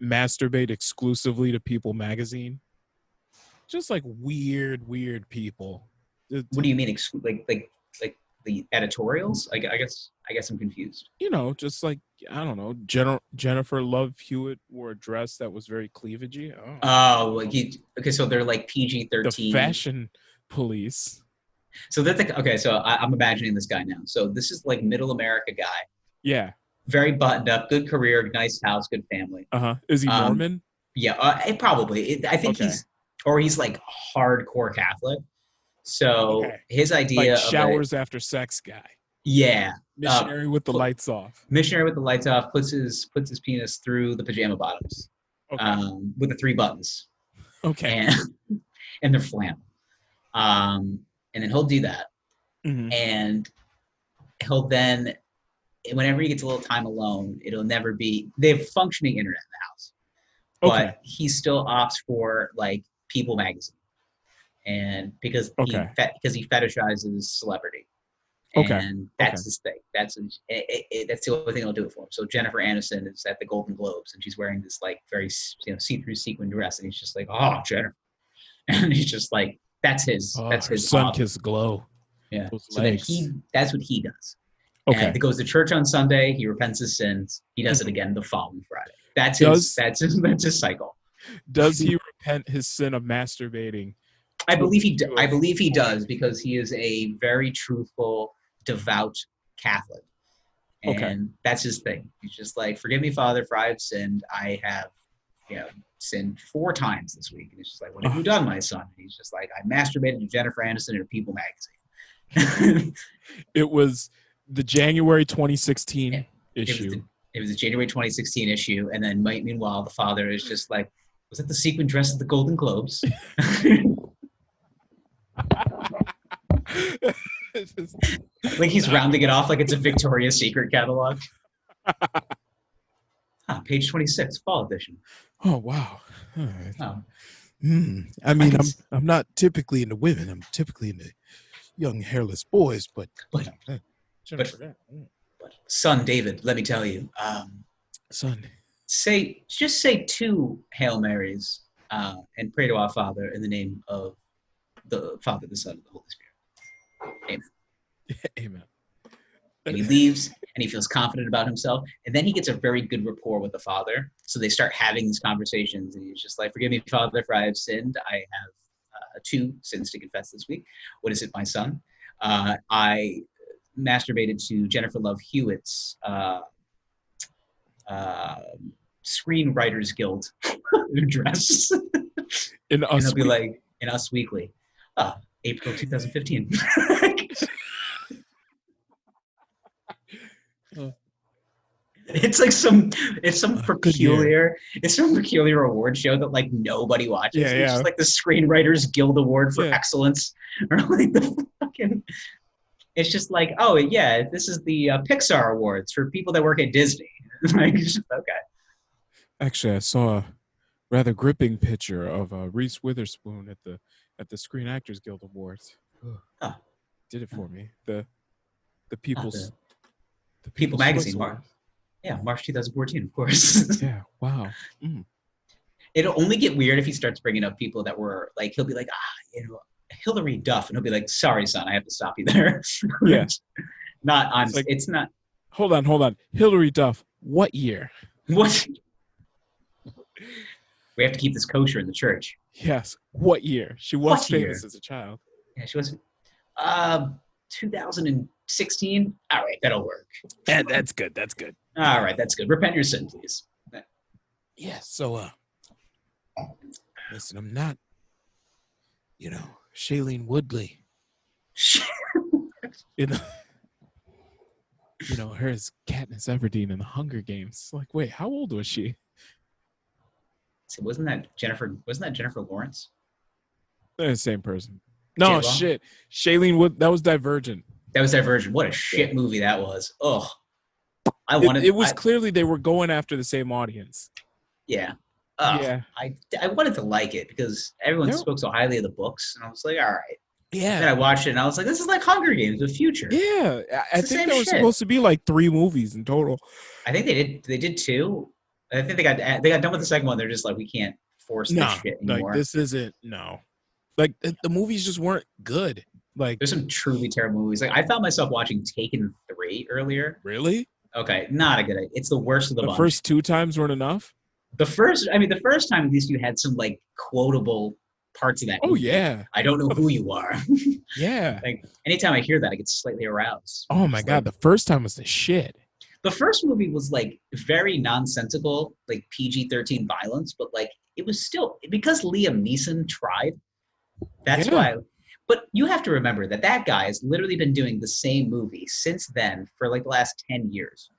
masturbate exclusively to People magazine. Just like weird people. what do you mean? Like the editorials? I guess I'm confused. You know, just like I don't know, Jennifer Love Hewitt wore a dress that was very cleavagey. Oh, Oh, okay. So they're like the PG-13. fashion police. So they're the, okay. So I'm imagining this guy now. So this is like middle America guy, Yeah. very buttoned up, good career, nice house, good family. Uh huh. Is he Um, Mormon? yeah, I think Okay. he's like hardcore Catholic. So Okay. his Like idea of a showers after sex guy. yeah, uh, Missionary with the lights off. missionary with the lights off puts his penis through the pajama bottoms, Okay. with the three buttons, Okay. and and they're flannel. And then he'll do that, Hmm. and he'll then, whenever he gets a little time alone, it'll never be they have functioning internet in the house, Okay. but he still opts for like People magazine, and because Okay. he fetishizes celebrity. Okay. And Okay. that's his thing. That's the only thing that'll do it for him. So Jennifer Aniston is at the Golden Globes, and she's wearing this like very see-through sequin dress, and he's just like, "Oh, Jennifer," and he's just like, Oh, that's her his sun hobby. kissed glow. Yeah. Those So then legs. that's what he does. And Okay. he goes to church on Sunday. He repents his sins. He does it again the following Friday. Does That's his cycle. does he repent his sin of masturbating I to believe a I believe he People does magazine? because he is a very truthful, devout Catholic. Okay. And that's his thing. He's just like, forgive me, Father, for I've sinned. I have, sinned 4 times this week. And he's just like, what have you done, my son? And he's just like, I masturbated to Jennifer Aniston in a People magazine. It was the January 2016 issue. It was the January 2016 issue. And then meanwhile, the father is just like, was that the sequin dress at the Golden Globes? Like he's rounding it off like it's a Victoria's Secret catalog. Page 26, fall edition. Oh wow. All right. Oh, I mean, can I'm not typically into women. I'm typically into young hairless boys, but But- Jennifer, that- but son David, let me tell you, son. just say 2 Hail Marys and pray to our Father in the name of the Father, the Son, and the Holy Spirit. Amen. Amen. And he leaves, and he feels confident about himself, and then he gets a very good rapport with the Father. So they start having these conversations, and he's just like, "Forgive me, Father, for I have sinned. I have 2 sins to confess this week. What is it, my son? I masturbated to Jennifer Love Hewitt's Screenwriters Guild dress." In And us, he'll be like, in Us Weekly, April 2015. It's like some peculiar award show that like nobody watches. Yeah, It's yeah. just like the Screenwriters Guild Award for Yeah. Excellence, or like the fucking. It's just like, oh yeah, this is the Pixar Awards for people that work at Disney. Like, okay. Actually, I saw a rather gripping picture of Reese Witherspoon at the Screen Actors Guild Awards. Oh. Did it for me. The people's the People People's Magazine, Choice March. Awards. Yeah, March 2014, of course. Yeah. Wow. Mm. It'll only get weird if he starts bringing up people that were like, he'll be like, Hillary Duff, and he'll be like, sorry, son, I have to stop you there. Yeah. It's not. Hold on. Hillary Duff. What year? What? We have to keep this kosher in the church. Yes. What year? She was What famous year? as a child. Yeah, she was. 2016. All right, that'll work. And that's good. That's good. All right, that's good. Repent your sin, please. Yeah. So, listen, I'm not, Shailene Woodley. In the, her as Katniss Everdeen in the Hunger Games. Like, wait, how old was she? So wasn't that Jennifer Lawrence? They're the same person. No, J-Lo? shit. Shailene Wood, that was Divergent. That was Divergent. What a shit Yeah. movie that was. Oh, It was clearly they were going after the same audience. Yeah. Yeah. I wanted to like it because everyone They're- spoke so highly of the books, and I was like, all right. Yeah. Then I watched it, and I was like, this is like Hunger Games with future. Yeah. I the think same there was shit. supposed to be like 3 movies in total. I think they did two. I think they got done with the second one. They're just like, we can't force this shit anymore. Like this isn't Like the movies just weren't good. Like there's some truly terrible movies. Like I found myself watching Taken 3 earlier. Really? Okay, not a good idea. It's the worst of the bunch. The first 2 times weren't enough? The first time at least you had some like quotable parts of that movie. Yeah. I don't know who you are. Yeah. Like anytime I hear that, I get slightly aroused. Oh my God, the first time was the shit. The first movie was like very nonsensical, like PG-13 violence, but like it was still because Liam Neeson tried. That's why. But you have to remember that guy has literally been doing the same movie since then for like the last 10 years.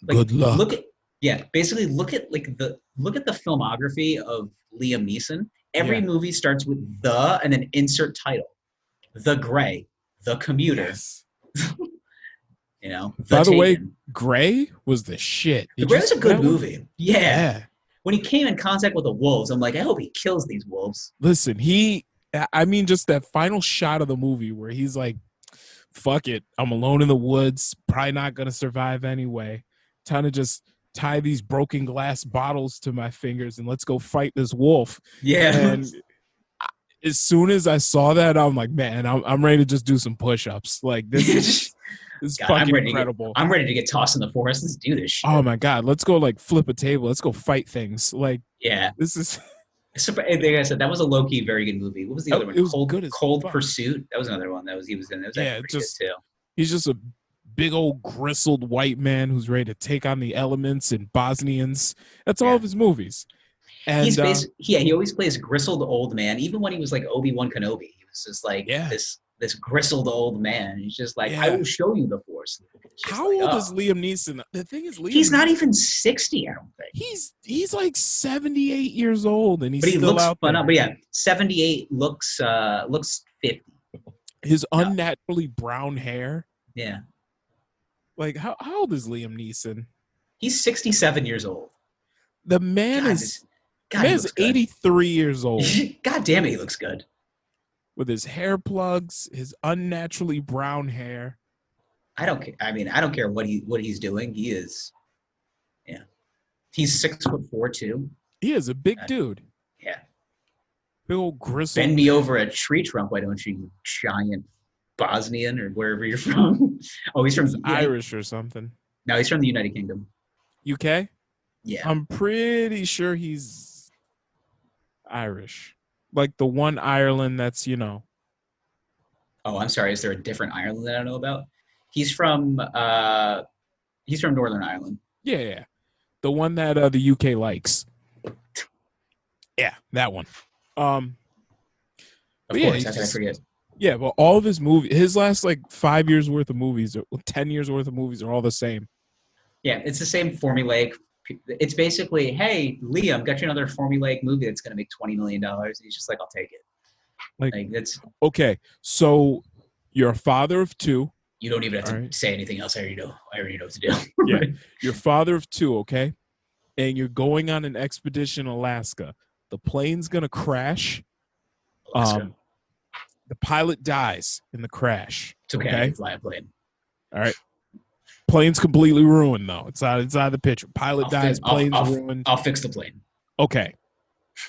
Like, good luck. Look at the filmography of Liam Neeson. Every movie starts with the and then insert title. The Gray, The Commuter. Yes. You know. By the way, Gray was the shit. The Gray was a good movie. Yeah. When he came in contact with the wolves, I'm like, I hope he kills these wolves. Listen, just that final shot of the movie where he's like, fuck it, I'm alone in the woods, probably not going to survive anyway. Time to just tie these broken glass bottles to my fingers and let's go fight this wolf. Yeah. And as soon as I saw that, I'm like, man, I'm ready to just do some push-ups. Like, this is fucking incredible. I'm ready to get tossed in the forest. Let's do this shit. Oh, my God. Let's go, like, flip a table. Let's go fight things. Like, yeah. This is... Like I said, that was a low-key very good movie. What was the other one? It was Cold Pursuit. That was another one he was in. That was yeah, just good too. He's just a big old gristled white man who's ready to take on the elements and Bosnians. That's all of his movies. And he always plays gristled old man. Even when he was like Obi-Wan Kenobi, he was just like this gristled old man. He's just like, I will show you the Force. How old is Liam Neeson? The thing is, he's not even 60. I don't think he's like 78 years old, and he looks out there. But yeah, 78 looks 50. His unnaturally brown hair. Yeah. Like how old is Liam Neeson? He's 67 years old. The man is 83 years old. God damn it, he looks good. With his hair plugs, his unnaturally brown hair. I don't care. I mean, I don't care what he's doing. He is, yeah. He's 6'4" too. He is a big dude. Yeah. Big old gristle. Bend me over a tree trunk, why don't you, giant Bosnian or wherever you're from? Oh, he's from Irish or something. No, he's from the United Kingdom. UK? Yeah. I'm pretty sure he's Irish. Like the one Ireland that's, Oh, I'm sorry. Is there a different Ireland that I don't know about? He's from Northern Ireland. Yeah. The one that the UK likes. Yeah, that one. Of course, how can I forget? Yeah, but all of his movies, his last like 5 years worth of movies, or 10 years worth of movies are all the same. Yeah, it's the same formulaic. It's basically, hey, Liam, got you another formulaic movie that's going to make $20 million. And he's just like, I'll take it. Like that's okay. So you're a father of 2. You don't even have to say anything else. I already know what to do. Yeah, you're father of 2, okay? And you're going on an expedition in Alaska. The plane's going to crash. The pilot dies in the crash. It's okay. I can fly a plane. All right. Plane's completely ruined, though. It's out of the picture. Pilot dies, plane's ruined. I'll fix the plane. Okay.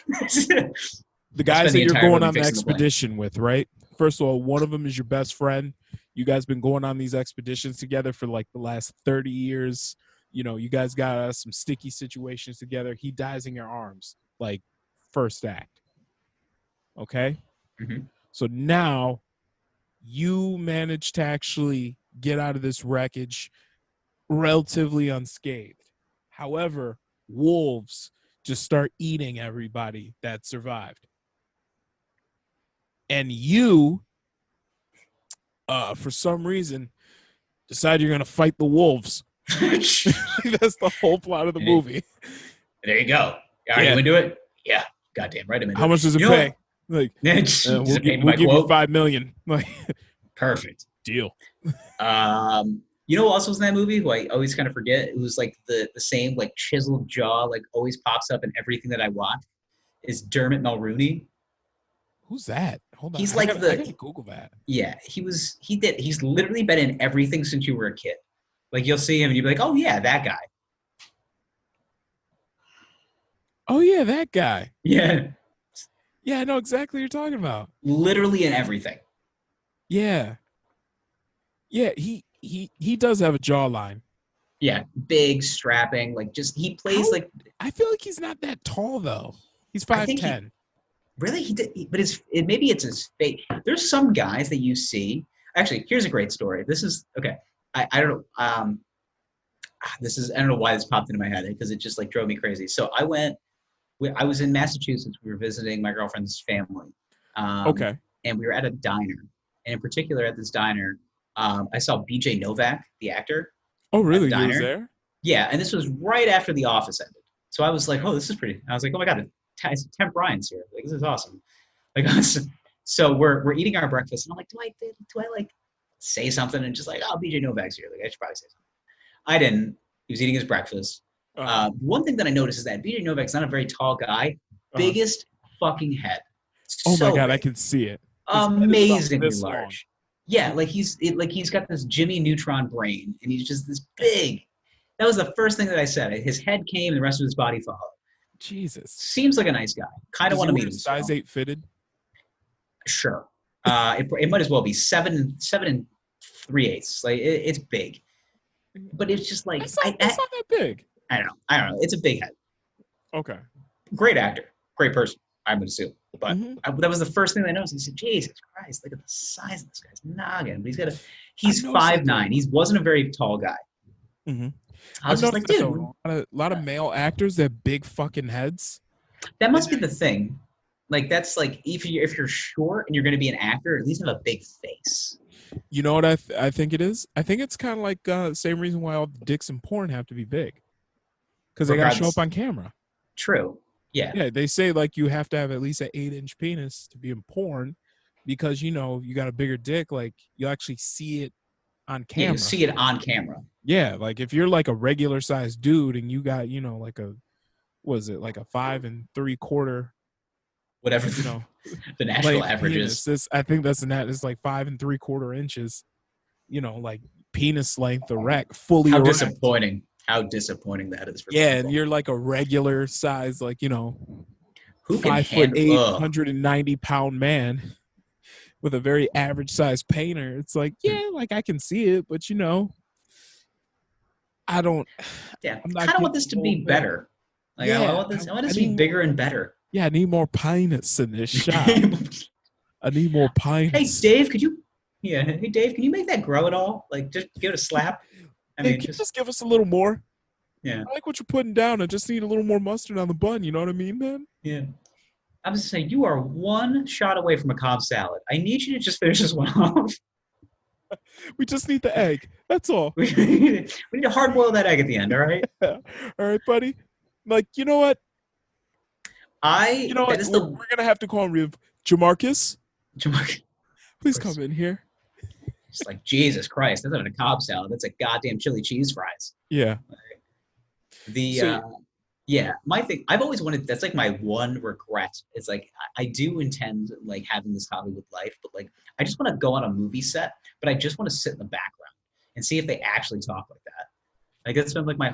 The guys that you're going on the expedition with, right? First of all, one of them is your best friend. You guys been going on these expeditions together for like the last 30 years. You know, you guys got some sticky situations together. He dies in your arms, like first act. Okay? Mm-hmm. So now you manage to actually get out of this wreckage relatively unscathed. However, wolves just start eating everybody that survived. And you, for some reason, decide you're going to fight the wolves. That's the whole plot of the movie. There you go. All right, you want to do it? Yeah, goddamn right I'm into How it. much does it You know pay? Like, what? Does we'll it pay give, me we'll my give you quote? $5 million. Like, Perfect. deal. You know who else was in that movie? Who I always kind of forget. It was like the same like chiseled jaw, like always pops up in everything that I watch. Is Dermot Mulroney? Who's that? Hold on. He's I like gotta Google that. yeah. He's literally been in everything since you were a kid. Like you'll see him and you'll be like, oh yeah, that guy. Oh yeah, that guy. Yeah, Yeah, I know exactly what you're talking about. literally in everything. Yeah. Yeah, he does have a jawline. Yeah, big, strapping, like just he plays How like I feel like he's not that tall though. He's I think he 5'10". really but maybe it's his face. There's some guys that you see. Actually, here's a great story. This is okay. I don't know. I don't know why this popped into my head because it just like drove me crazy. So I was in Massachusetts. We were visiting my girlfriend's family, Okay. and we were at a diner. And in particular, at this diner, I saw B.J. Novak, the actor, Oh at the really? He was diner. there? Yeah, and this was right after The Office ended. So I was like, oh, this is pretty. I was like, oh my god, it's Temp Ryan's here. Like this is awesome. Like so we're eating our breakfast, and I'm like, do I like say something and just like, oh, B.J. Novak's here. Like I should probably say something. I didn't. He was eating his breakfast. One thing that I noticed is that B.J. Novak's not a very tall guy. Biggest fucking head. Oh So my god, big. I can see it. His head is about Amazingly this long. large. Yeah, like he's got this Jimmy Neutron brain, and he's just this big. That was the first thing that I said. His head came, and the rest of his body followed. Jesus. Seems like a nice guy. Kind of want to meet him. Size 8 fitted? Sure. It might as well be 7 3/8. Like it's big, but it's just like That's not that big. I don't know. It's a big head. Okay. Great actor, great person. I would assume, but that was the first thing I noticed. I said, "Jesus Christ, look at the size of this guy's noggin." But he's 5'9". He wasn't a very tall guy. Mm-hmm. I was just like, dude, a lot of male actors that have big fucking heads. that must be the thing. Like that's like if you're short and you're going to be an actor, at least have a big face. You know what I think it is? I think it's kind of like the same reason why all the dicks in porn have to be big, because they got to show up on camera. True. Yeah. Yeah, they say like you have to have at least an 8-inch penis to be in porn, because you got a bigger dick. Like you actually see it on camera. Yeah, you see it on camera. Yeah, like if you're like a regular sized dude and you got like a, like a 5 3/4, whatever the national average is. I think that's it's like 5 3/4 inches. Like penis length erect, fully. How erect. disappointing! How disappointing that is for people. And you're like a regular size, like who 5'8", 190-pound man with a very average size painter. It's like, yeah, like I can see it, but I don't. Yeah, I kind of want this to be better. Like I want this to be bigger and better. Yeah, I need more penis in this shot. I need more penis. Hey Dave, could you? Yeah, hey Dave, can you make that grow at all? Like just give it a slap. I mean, just give us a little more. Yeah. I like what you're putting down. I just need a little more mustard on the bun. You know what I mean, man? Yeah. I'm just saying, you are one shot away from a Cobb salad. I need you to just finish this one off. We just need the egg. That's all. We need to hard boil that egg at the end, all right? All right, buddy. Like, you know what? We're going to have to call him Jamarcus. Please come in here. It's like, Jesus Christ, that's not a Cobb salad. That's a goddamn chili cheese fries. Yeah. My thing, I've always wanted, that's like my one regret. It's like, I do intend like having this Hollywood life, but like, I just want to go on a movie set, but I just want to sit in the background and see if they actually talk like that. Like, that's been like my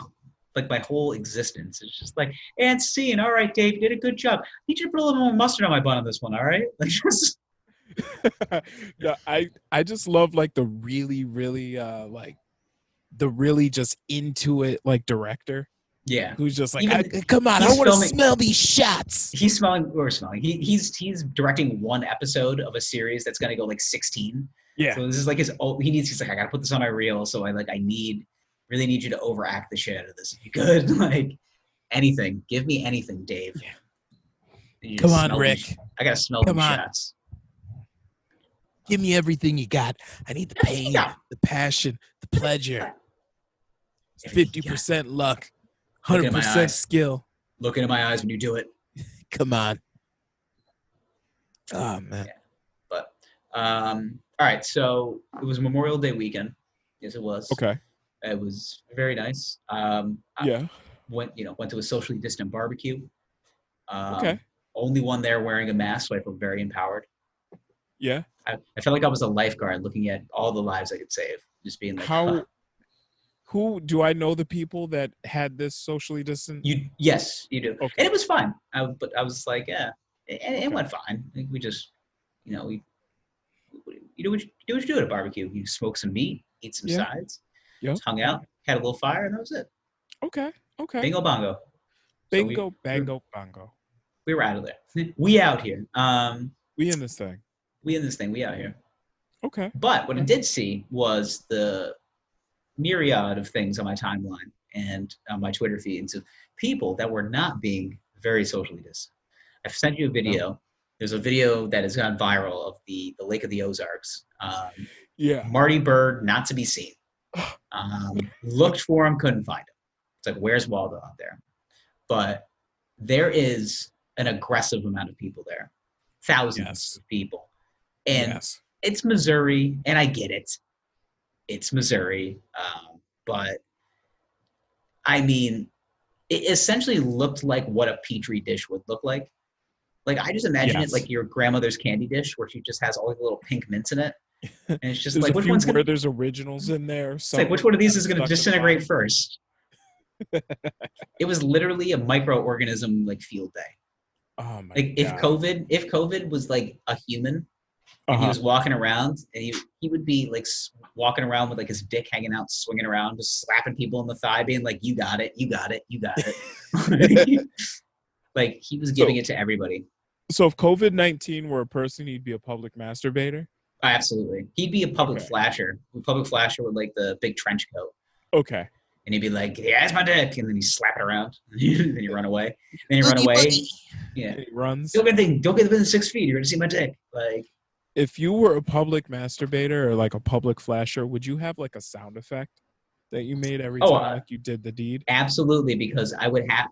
whole existence. It's just like, and scene, all right, Dave, you did a good job. I need you to put a little more mustard on my bun on this one, all right? Like, just... Yeah, I just love like the really, really like the really just into it like director. Yeah, who's just like, come on, I want to smell these shots. He's smelling. He's directing one episode of a series that's gonna go like 16. Yeah. So this is like he's like, I gotta put this on my reel. So I really need you to overact the shit out of this. If you could, like anything, give me anything, Dave. Yeah. Come on, Rick. I gotta smell these shots. Give me everything you got. I need the pain, the passion, the pleasure. 50% luck, 100% skill. Look into my eyes when you do it. Come on. Oh man. Yeah. But all right. So it was Memorial Day weekend. Yes, it was. Okay. It was very nice. I Yeah. went to a socially distant barbecue. Okay. Only one there wearing a mask, so I felt very empowered. Yeah. I felt like I was a lifeguard looking at all the lives I could save, just being like, huh. How? Who do I know? The people that had this socially distant. Yes, you do, and Okay. it was fine. But I was like, yeah, and it Okay. went fine. Like, we just, we you do what you do at a barbecue. You smoke some meat, eat some Yeah. sides, Yep. just hung out, had a little fire, and that was it. Okay. Okay. Bingo bongo. So Bingo, we, bango, bongo. we were out of there. We out here. We in this thing. We in this thing. We out here. Okay. But what I Okay. did see was the myriad of things on my timeline and on my Twitter feeds of people that were not being very socially distant. I've sent you a No. video. There's a video that has gone viral of the Lake of the Ozarks. Yeah. Marty Bird, not to be seen. Looked for him, couldn't find him. It's like, where's Waldo out there? But there is an aggressive amount of people there. Thousands Yes. of people. And Yes. it's Missouri, and I get it. It's Missouri. But, I mean, it essentially looked like what a Petri dish would look like. Like, I just imagine it Yes. like your grandmother's candy dish where she just has all the little pink mints in it. And it's just There's like, a which few one's going where to... there's originals in there. It's like, which one of these is going to disintegrate first? It was literally a microorganism like field day. Oh my Like god. if COVID was like a human and he was walking around and he would be like walking around with like his dick hanging out, swinging around, just slapping people in the thigh, being like, "You got it, you got it, you got it." Like he was giving it to everybody. So if COVID-19 were a person, he'd be a public masturbator. Absolutely, he'd be a public Okay. flasher. A public flasher with like the big trench coat. Okay. And he'd be like, "Yeah, that's my dick," and then he'd slap it around, and then you run away. Then you run away. Yeah, And he runs. don't get within 6 feet. You're gonna see my dick. Like, If you were a public masturbator or like a public flasher, would you have like a sound effect that you made every time like you did the deed? Absolutely, because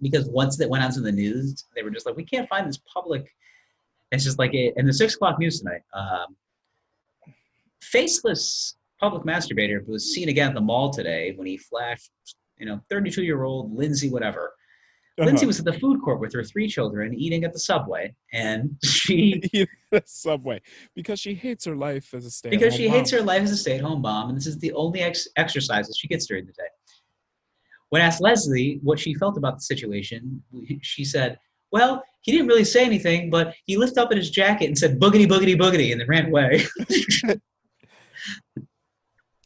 because once that went onto the news, they were just like, we can't find this public. It's just like in the 6 o'clock news tonight. Faceless public masturbator was seen again at the mall today when he flashed, 32-year-old Lindsay, whatever. Lindsay was at the food court with her 3 children eating at the Subway, and she Subway because she hates her life as a stay-at-home because she mom. hates her life as a stay-at-home mom, and this is the only exercises she gets during the day. When asked Leslie what she felt about the situation, she said, "Well, he didn't really say anything, but he lifted up in his jacket and said boogity boogity boogity, and then ran away."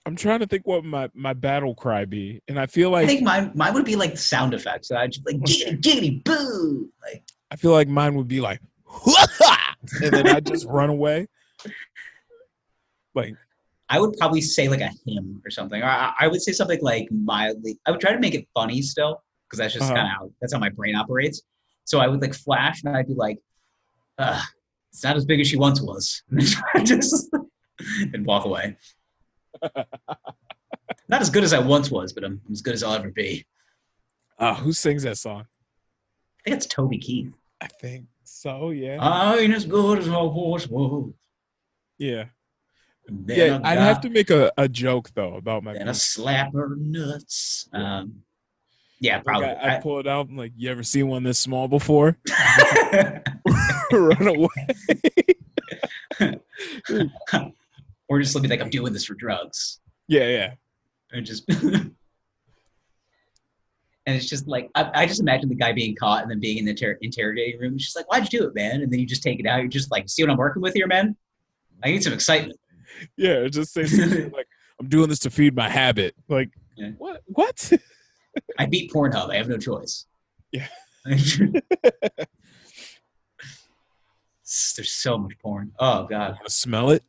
I'm trying to think what my battle cry be, and I feel like I think mine would be like sound effects. So I'd just like giggity giggity boo. Like, I feel like mine would be like, and then I just run away. Like, I would probably say like a hymn or something. Or I would say something like mildly. I would try to make it funny still, because that's just kind of that's how my brain operates. So I would like flash, and I'd be like, "It's not as big as she once was," and walk away. Not as good as I once was, but I'm as good as I'll ever be. Who sings that song? I think it's Toby Keith. I think so. Yeah. I ain't as good as I once was. Yeah. Then I'd have to make a joke though about my. And I slap her nuts. Yeah, probably. Like I pull it out. I'm like, you ever seen one this small before? Run away. Or just be like, I'm doing this for drugs. Yeah. And just and it's just like I just imagine the guy being caught and then being in the interrogating room. It's just like, why'd you do it, man? And then you just take it out. You're just like, see what I'm working with here, man? I need some excitement. Yeah, just say something like, I'm doing this to feed my habit. Like, yeah. What? I beat Pornhub. I have no choice. Yeah. There's so much porn. Oh God. Want to smell it?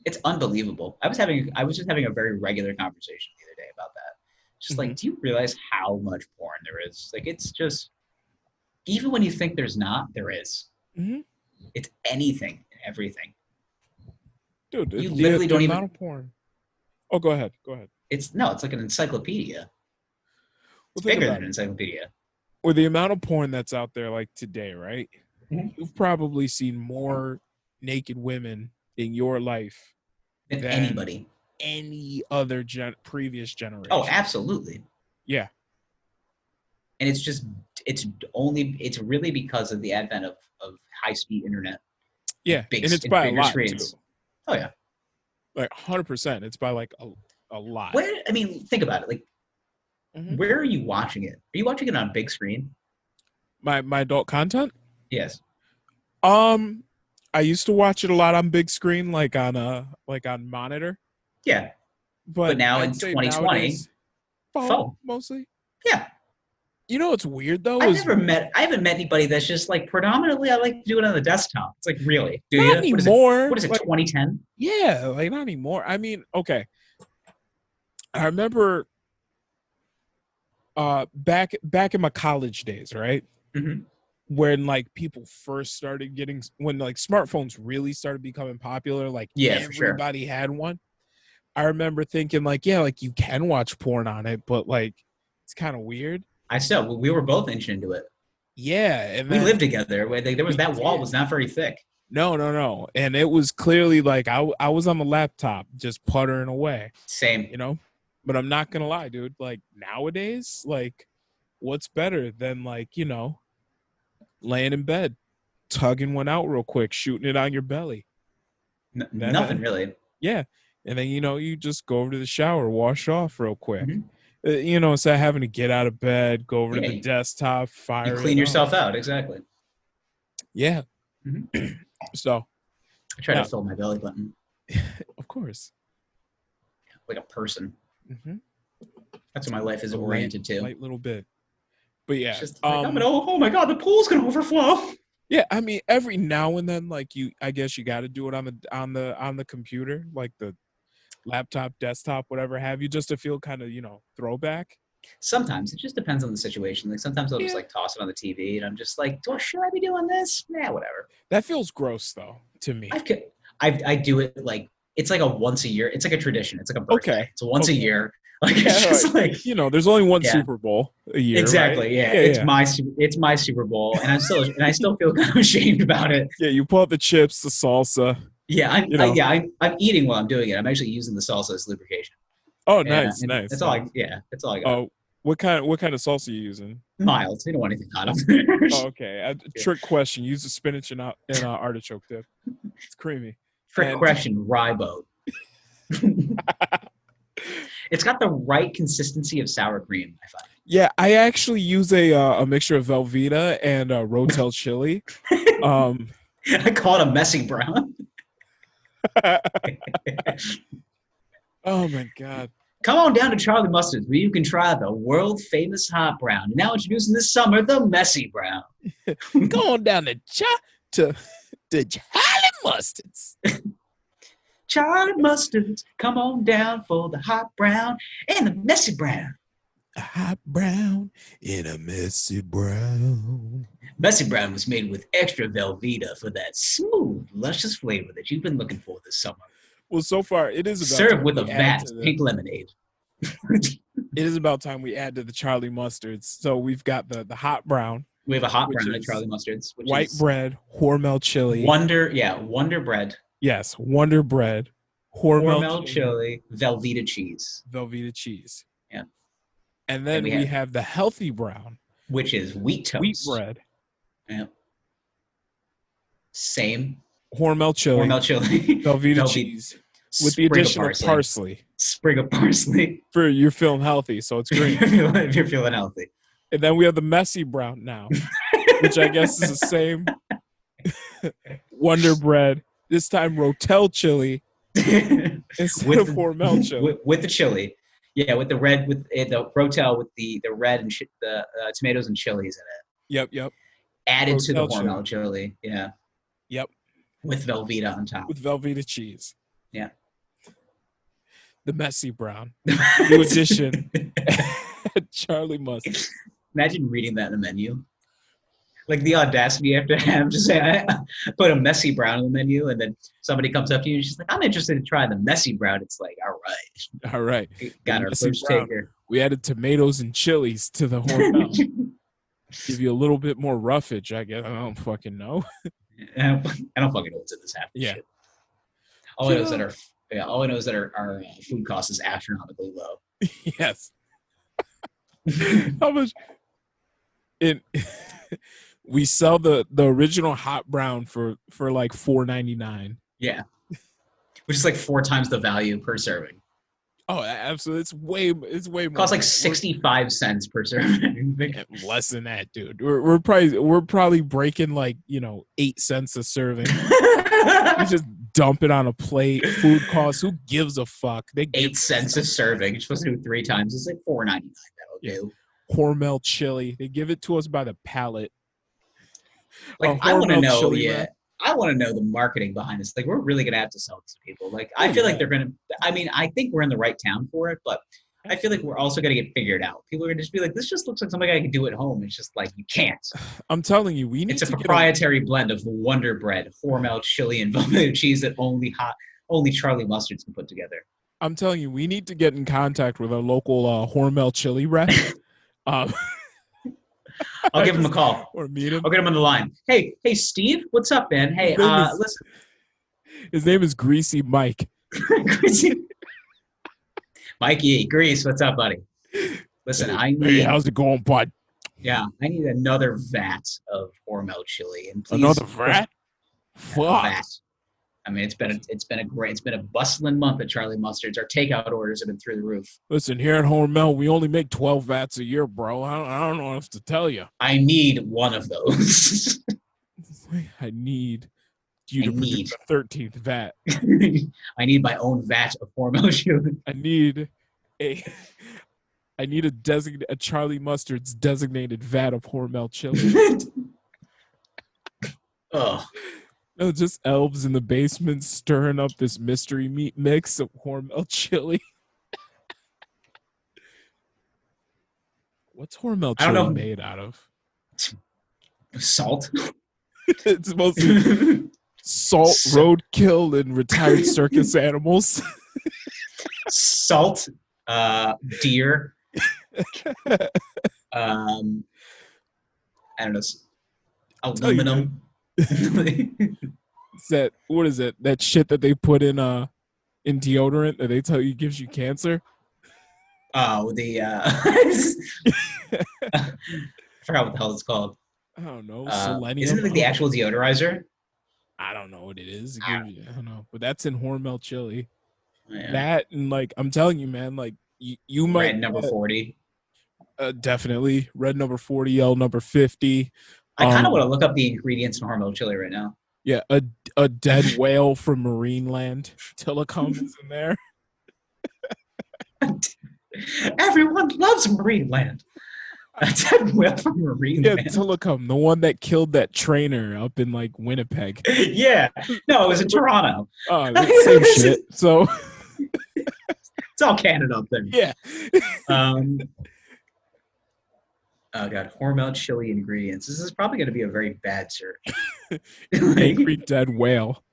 It's unbelievable. I was just having a very regular conversation the other day about that. Just like, do you realize how much porn there is? Like, it's just, even when you think there's not, there is. Mm-hmm. It's anything and everything. Dude, you literally don't even. Porn. Oh, go ahead. It's like an encyclopedia. It's bigger than an encyclopedia. with the amount of porn that's out there like today, right? Mhm. You've probably seen more naked women in your life Than than anybody. any other previous Oh, generation. absolutely. Yeah. And it's really because of the advent of high-speed internet Yeah. And it's and by a bigger lot too. screens. Oh yeah. Like 100%. It's by like a lot. I mean, think about it. Like, Mhm. where are you watching it? Are you watching it on big screen? My adult content? Yes. I used to watch it a lot on big screen, like on monitor. Yeah. But But now I'd in say 2020, nowadays, phone phone. mostly. Yeah. You know what's weird though is I haven't met anybody that's just like predominantly I like to do it on the desktop. It's like, really? Do not you? anymore. What is it, Like 2010? yeah, like not anymore. I mean, okay. I remember back in my college days, right? Mm-hmm. When like people first started getting when like smartphones really started becoming popular, like Yeah, for sure. everybody had one. I remember thinking like, yeah, like you can watch porn on it, but like it's kind of weird. We were both inching into it. Yeah, and We then lived together. Where there was we that wall did. was not very thick. No, no, no. And it was clearly like I was on the laptop just puttering away, Same. you know? But I'm not gonna lie, dude. Like nowadays, like what's better than like, laying in bed, tugging one out real quick, shooting it on your belly. Nothing Then really. yeah. And then you just go over to the shower, wash off real quick. Mm-hmm. Instead of having to get out of bed, go over to Yeah, the desktop, you fire clean it up. yourself out. Exactly. Yeah. Mm-hmm. So I try to now, fill my belly button of course. like a person. Mm-hmm. That's what my life is oriented to. Light little bit. But yeah, It's just like, oh my god, the pool's gonna overflow. yeah. I mean, every now and then, like I guess you got to do it on the computer, like the laptop, desktop, whatever have you, just to feel kind of throwback. Sometimes it just depends on the situation. Like sometimes I'll just Yeah, like toss it on the TV, and I'm just like, should I be doing this? Nah, whatever. that feels gross though to me. I do it like it's like a once a year. It's like a tradition. It's like a birthday. Okay, It's a once a okay. year. Like Yeah, it's just like there's only one yeah, Super Bowl a year, exactly. right? Yeah, Yeah. it's my Super Bowl, and I still feel kind of ashamed about it. Yeah, you pull out the chips, the salsa. Yeah, I'm eating while I'm doing it. I'm actually using the salsa as lubrication. Oh, Yeah, nice, and nice. that's all I got. Oh, what kind of salsa are you using? Mild. We don't want anything hot up there. Oh, okay. Trick question. Use the spinach and artichoke dip. It's creamy. Trick question, rye boat. It's got the right consistency of sour cream, I find. Yeah, I actually use a mixture of Velveeta and Rotel chili. I call it a messy brown. Oh my god. Come on down to Charlie Mustard's where you can try the world famous hot brown. Now introducing this summer the messy brown. Go on down to Charlie Mustard's. Charlie Mustard's, come on down for the hot brown and the messy brown. A hot brown and a messy brown. Messy brown was made with extra Velveeta for that smooth, luscious flavor that you've been looking for this summer. Well, so far it is about served with a vat pink lemonade. It is about time we add to the Charlie Mustards. So we've got the hot brown. We have a hot brown at Charlie Mustard's. Which white is bread, Hormel chili. Wonder bread. Yes, Wonder bread, Hormel chili, Velveeta cheese. Velveeta cheese. Yeah. And then we have the healthy brown, which is wheat toast. Wheat bread. Yeah. Same. Hormel chili. Velveeta cheese. With the addition of parsley. Sprig of parsley. For you're feeling healthy, so it's green. If you're feeling healthy. And then we have the messy brown now, which I guess is the same. Wonder bread. This time Rotel chili instead of Hormel chili. With the chili. Yeah, with the red, with the Rotel, with the red and the tomatoes and chilies in it. Yep. Added Rotel to the Hormel chili. Yeah. Yep. With Velveeta on top. With Velveeta cheese. Yeah. The messy brown. New addition. Charlie Mustard. Imagine reading that in the menu. Like the audacity you have to have to say, I put a messy brown in the menu, and then somebody comes up to you and she's like, I'm interested in trying the messy brown. It's like, all right. Got our first taker. We added tomatoes and chilies to the Hormel. Give you a little bit more roughage, I guess. I don't fucking know. I don't fucking know what's in this half of Yeah. shit. All I know is that our food cost is astronomically low. Yes. How much? We sell the original hot brown for like $4.99. Yeah, which is like 4 times the value per serving. Oh, absolutely! It's way more. Costs like 65 cents per serving. Less than that, dude. We're probably breaking like 8 cents a serving. You just dump it on a plate. Food costs. Who gives a fuck? They 8 cents a serving. You're supposed to do 3 times. It's like $4.99. That'll do. Hormel chili. They give it to us by the pallet. Like I want to know. Yeah. I want to know the marketing behind this. Like, we're really gonna have to sell this to people. Like, I feel like they're gonna. I mean, I think we're in the right town for it, but I feel like we're also gonna get figured out. People are gonna just be like, "This just looks like something I can do at home." It's just like you can't. I'm telling you, we need. It's a proprietary blend of Wonder Bread, Hormel chili, and Velveeta cheese that only Charlie Mustards can put together. I'm telling you, we need to get in contact with our local Hormel chili rep. I'll give him a call. Or meet him. I'll get him on the line. Hey, Steve, what's up, man? Hey, listen. His name is Greasy Mike. Greasy. Mikey, Grease, what's up, buddy? Listen, Hey, how's it going, bud? Yeah, I need another vat of Hormel chili, and please. Another vat? Fuck. Vat. I mean, it's been a bustling month at Charlie Mustard's. Our takeout orders have been through the roof. Listen, here at Hormel, we only make 12 vats a year, bro. I don't know what else to tell you. I need one of those. I need you to produce a 13th vat. I need my own vat of Hormel chili. I need a Charlie Mustard's designated vat of Hormel chili. Oh. No, just elves in the basement stirring up this mystery meat mix of Hormel chili. What's Hormel chili made out of? Salt. It's mostly salt, roadkill, and retired circus animals. Salt, deer. I don't know. Aluminum. What is it? That shit that they put in deodorant that they tell you gives you cancer? Oh, I forgot what the hell it's called. I don't know. Selenium. Isn't it like the actual deodorizer? I don't know what it is. I don't know. But that's in Hormel chili. Yeah. That and like I'm telling you, man, like you might Red number 40. Definitely. Red number 40, L number 50. I kind of want to look up the ingredients in Hormel chili right now. Yeah, a dead whale from Marine Land. Telecom is in there. Everyone loves Marine Land. A dead whale from Marine Land. Yeah, Telecom, the one that killed that trainer up in like Winnipeg. Yeah. No, it was in Toronto. Oh, same shit. So it's all Canada up there. Yeah. Oh god, Hormel chili ingredients. This is probably going to be a very bad search. Angry dead whale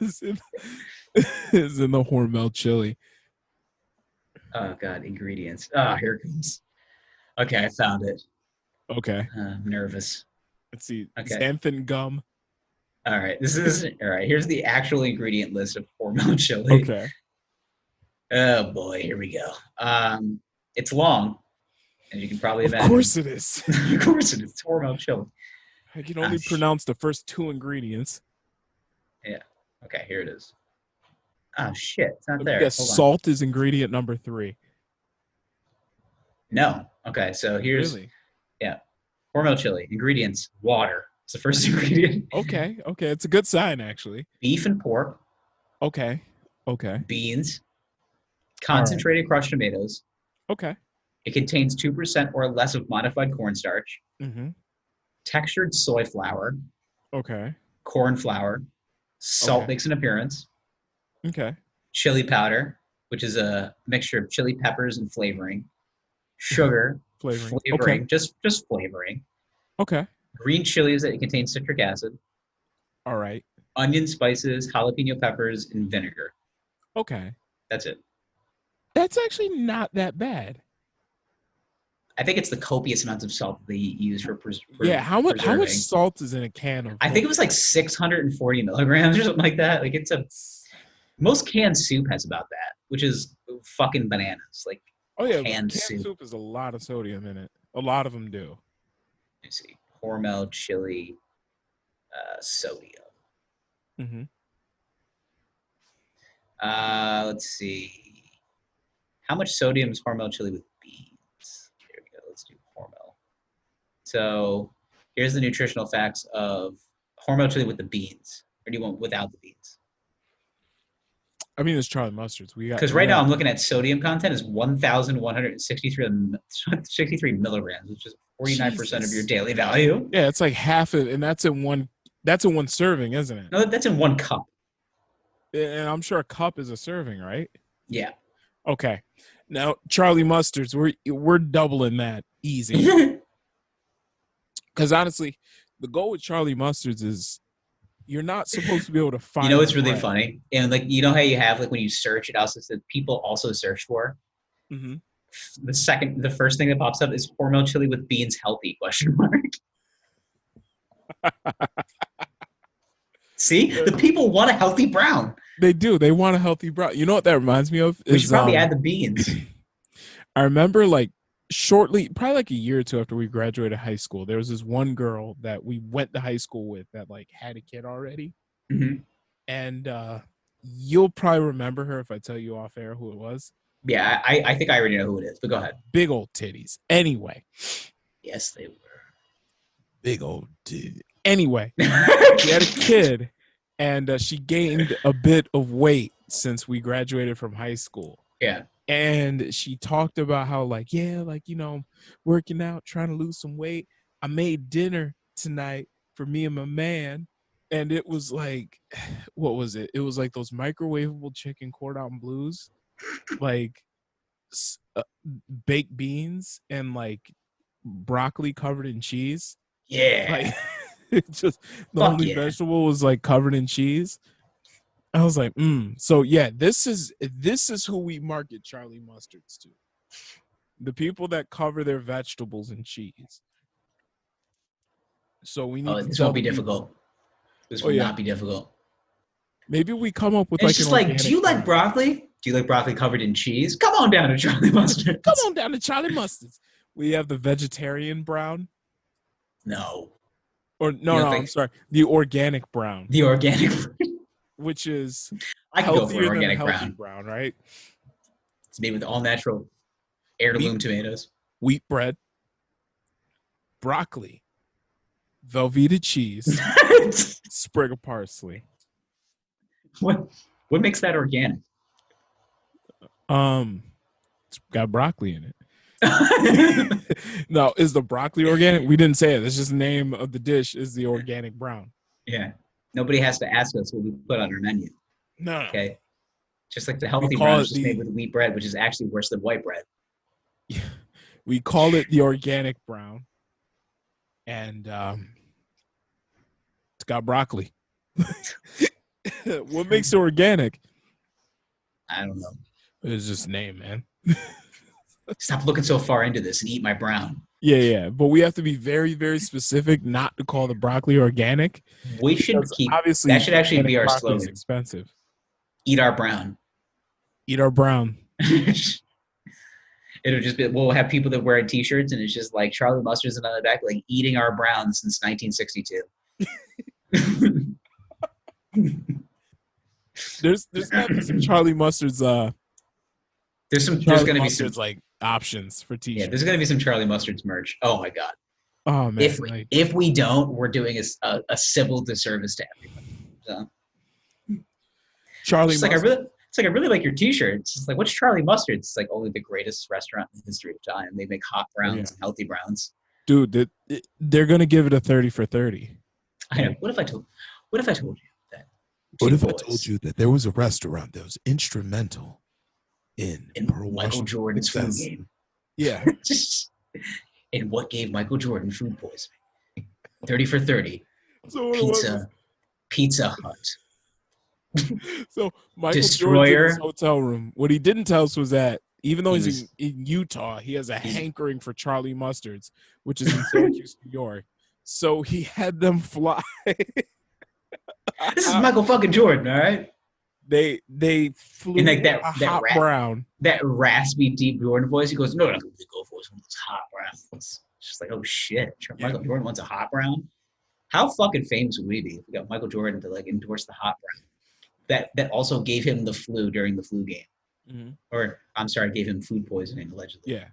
is in the Hormel chili. Oh god, ingredients. Ah, here it comes. Okay, I found it. Okay. I'm nervous. Let's see. Okay. Xanthan gum. All right. All right. Here's the actual ingredient list of Hormel chili. Okay. Oh boy, here we go. It's long. As you can probably imagine. Of course it is. Of course it is. It's Hormel chili. I can only pronounce the first 2 ingredients. Yeah. Okay, here it is. Oh, shit. It's not there. Yes, salt is ingredient number 3. No. Okay, so here's... Really? Yeah. Hormel chili. Ingredients. Water. It's the first ingredient. Okay. It's a good sign, actually. Beef and pork. Okay. Beans. Concentrated crushed tomatoes. Okay. It contains 2% or less of modified cornstarch. Mm-hmm. Textured soy flour. Okay. Corn flour. Salt makes an appearance. Okay. Chili powder, which is a mixture of chili peppers and flavoring. Sugar. Flavoring. Okay. Just flavoring. Okay. Green chilies that contain citric acid. All right. Onion, spices, jalapeno peppers, and vinegar. Okay. That's it. That's actually not that bad. I think it's the copious amounts of salt they use for Yeah, how much preserving. salt is in a can of? I think it was like 640 milligrams or something like that. Like most canned soup has about that, which is fucking bananas. Like Oh yeah, canned canned soup. soup is a lot of sodium in it. A lot of them do. Let me see. Hormel chili, sodium. Mm-hmm. Let's see. How much sodium is Hormel chili with beans? There we go. Let's do Hormel. So here's the nutritional facts of Hormel chili with the beans. Or do you want without the beans? I mean, it's Charlie Mustards. Because right now I'm looking at sodium content is 1,163 milligrams, which is 49% of your daily value. Yeah, it's like half it, and that's in one serving, isn't it? No, that's in one cup. And I'm sure a cup is a serving, right? Yeah. Okay. Now, Charlie Mustards, we're doubling that easy. Because honestly, the goal with Charlie Mustards is you're not supposed to be able to find. You know, it's really funny, and like you know how you have like when you search, it also says people also search for. Mm-hmm. The first thing that pops up is Hormel chili with beans healthy ? See, the people want a healthy brown. They do. They want a healthy brown. You know what that reminds me of? We should probably add the beans. I remember like shortly, probably like a year or two after we graduated high school, there was this one girl that we went to high school with that like had a kid already. Mm-hmm. And you'll probably remember her if I tell you off air who it was. Yeah, I think I already know who it is, but go ahead. Big old titties. Anyway. Yes, they were. Big old titties. Anyway, she had a kid, and she gained a bit of weight since we graduated from high school. Yeah. And she talked about how, like, yeah, like, you know, working out, trying to lose some weight. I made dinner tonight for me and my man. And it was like, what was it? It was like those microwavable chicken cordon blues, like baked beans and like broccoli covered in cheese. Yeah. Like, just the only vegetable was like covered in cheese. I was like, So yeah, this is who we market Charlie Mustards to. The people that cover their vegetables in cheese. So we need. This won't be difficult. This will not be difficult. Maybe we come up with it's just like, do you like broccoli? Do you like broccoli covered in cheese? Come on down to Charlie Mustards. Come on down to Charlie Mustards. We have the vegetarian brown. No. Or no, I'm sorry. The organic brown. The organic which is I can go for organic brown, right? It's made with all natural heirloom tomatoes, wheat bread, broccoli, Velveeta cheese, sprig of parsley. What makes that organic? It's got broccoli in it. No, is the broccoli organic? We didn't say it. It's just the name of the dish is the organic brown. Yeah. Nobody has to ask us what we put on our menu. No. Okay. Just like the healthy brown is just made with wheat bread, which is actually worse than white bread. Yeah. We call it the organic brown. And it's got broccoli. What makes it organic? I don't know. It's just name, man. Stop looking so far into this and eat my brown. Yeah. But we have to be very, very specific not to call the broccoli organic. We should keep obviously that should actually be our slogan. Expensive. Eat our brown. Eat our brown. It'll just be we'll have people that wear t-shirts and it's just like Charlie Mustards and on the back like eating our brown since 1962. There's gotta be some Charlie Mustards there's gonna be some like options for t-shirts. Yeah, there's gonna be some Charlie Mustards merch. Oh my god. Oh man. If we don't, we're doing a civil disservice to everybody. So Charlie Mustards. I really like your t-shirt. It's just like, what's Charlie Mustards? It's like only the greatest restaurant in the history of time. They make hot browns and healthy browns. Dude, they're gonna give it a 30 for 30. I know. What if I told you that? What if I told you that there was a restaurant that was instrumental in Michael Jordan's food game? Yeah. And what gave Michael Jordan food poisoning? 30 for 30. So Pizza Hut. So Michael Destroyer. Jordan's in his hotel room. What he didn't tell us was that Even though He he's was in Utah, he has a he's hankering for Charlie Mustards, which is in Syracuse, New York. So he had them fly. this is Michael fucking Jordan, all right? They And flew like that a that hot rat brown. that raspy deep Jordan voice. He goes, no, not gonna go for one of those hot browns. It's just like, oh shit, Yeah. Michael Jordan wants a hot brown. How fucking famous would we be if we got Michael Jordan to like endorse the hot brown? That also gave him the flu during the flu game. Mm-hmm. Or I'm sorry, gave him food poisoning allegedly. Yeah.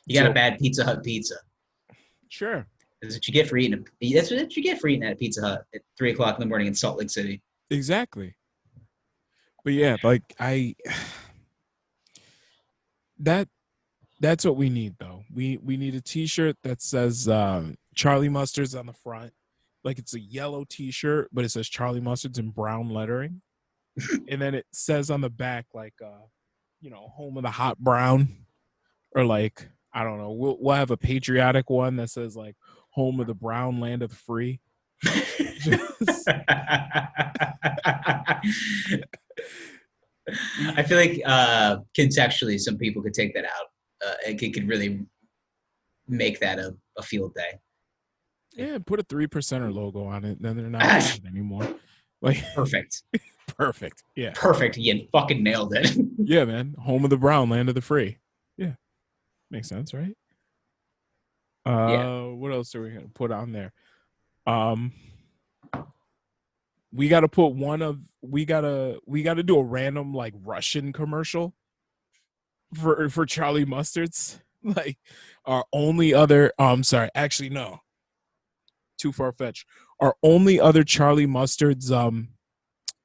You got a bad Pizza Hut pizza. Sure. That's what you get for eating. That's what you get for eating at a Pizza Hut at 3:00 in the morning in Salt Lake City. Exactly. But yeah, like that's what we need though. We need a T-shirt that says Charlie Mustard's on the front, like it's a yellow T-shirt, but it says Charlie Mustard's in brown lettering, and then it says on the back like home of the hot brown, or like I don't know. We'll have a patriotic one that says like home of the brown, land of the free. Just, I feel like contextually, some people could take that out. It could really make that a field day. yeah, put a 3%er logo on it. Then they're not anymore. Like perfect. Perfect. Yeah. Perfect. You fucking nailed it. Yeah, man. Home of the brown, land of the free. Yeah. Makes sense, right? Yeah. What else are we gonna put on there? We gotta put we gotta do a random like Russian commercial for Charlie Mustards. Like our only other sorry, actually no. Too far fetched. Our only other Charlie Mustards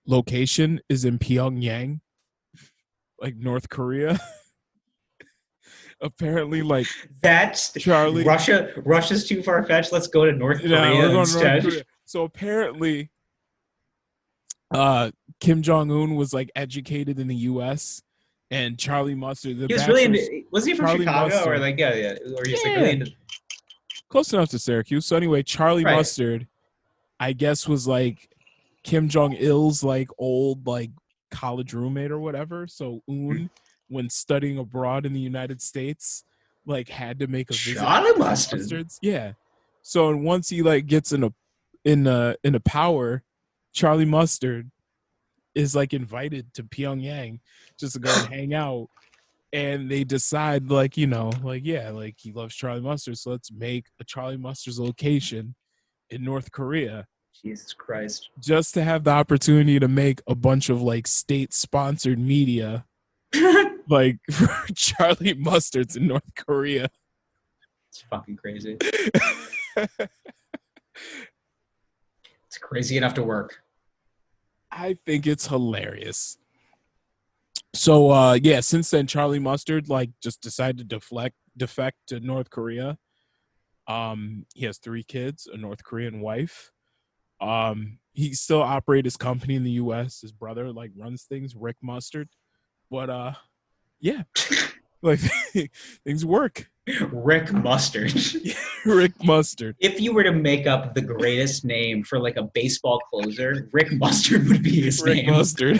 location is in Pyongyang, like North Korea. Apparently, like that's Charlie. Russia's too far fetched. Let's go to North Korea we're going instead. to North Korea. So apparently, Kim Jong-un was like educated in the U.S. and Charlie Mustard. He was really was he from Charlie Chicago Mustard, or like yeah, or he's like really into close enough to Syracuse. So anyway, Charlie Mustard, I guess, was like Kim Jong-il's like old like college roommate or whatever. So Un, when studying abroad in the United States, like had to make a visit. Charlie Mustard. Yeah. So once he like gets in a power, Charlie Mustard is like invited to Pyongyang just to go and hang out. And they decide like, like he loves Charlie Mustard, so let's make a Charlie Mustard's location in North Korea. Jesus Christ. Just to have the opportunity to make a bunch of like state-sponsored media like for Charlie Mustards in North Korea. It's fucking crazy. It's crazy enough to work. I think it's hilarious. So since then Charlie Mustard like just decided to defect to North Korea. He has 3 kids, a North Korean wife. He still operates his company in the US. His brother like runs things, Rick Mustard. But yeah. Like things work. Rick Mustard. Rick Mustard. If you were to make up the greatest name for like a baseball closer, Rick Mustard would be his name. Rick Mustard.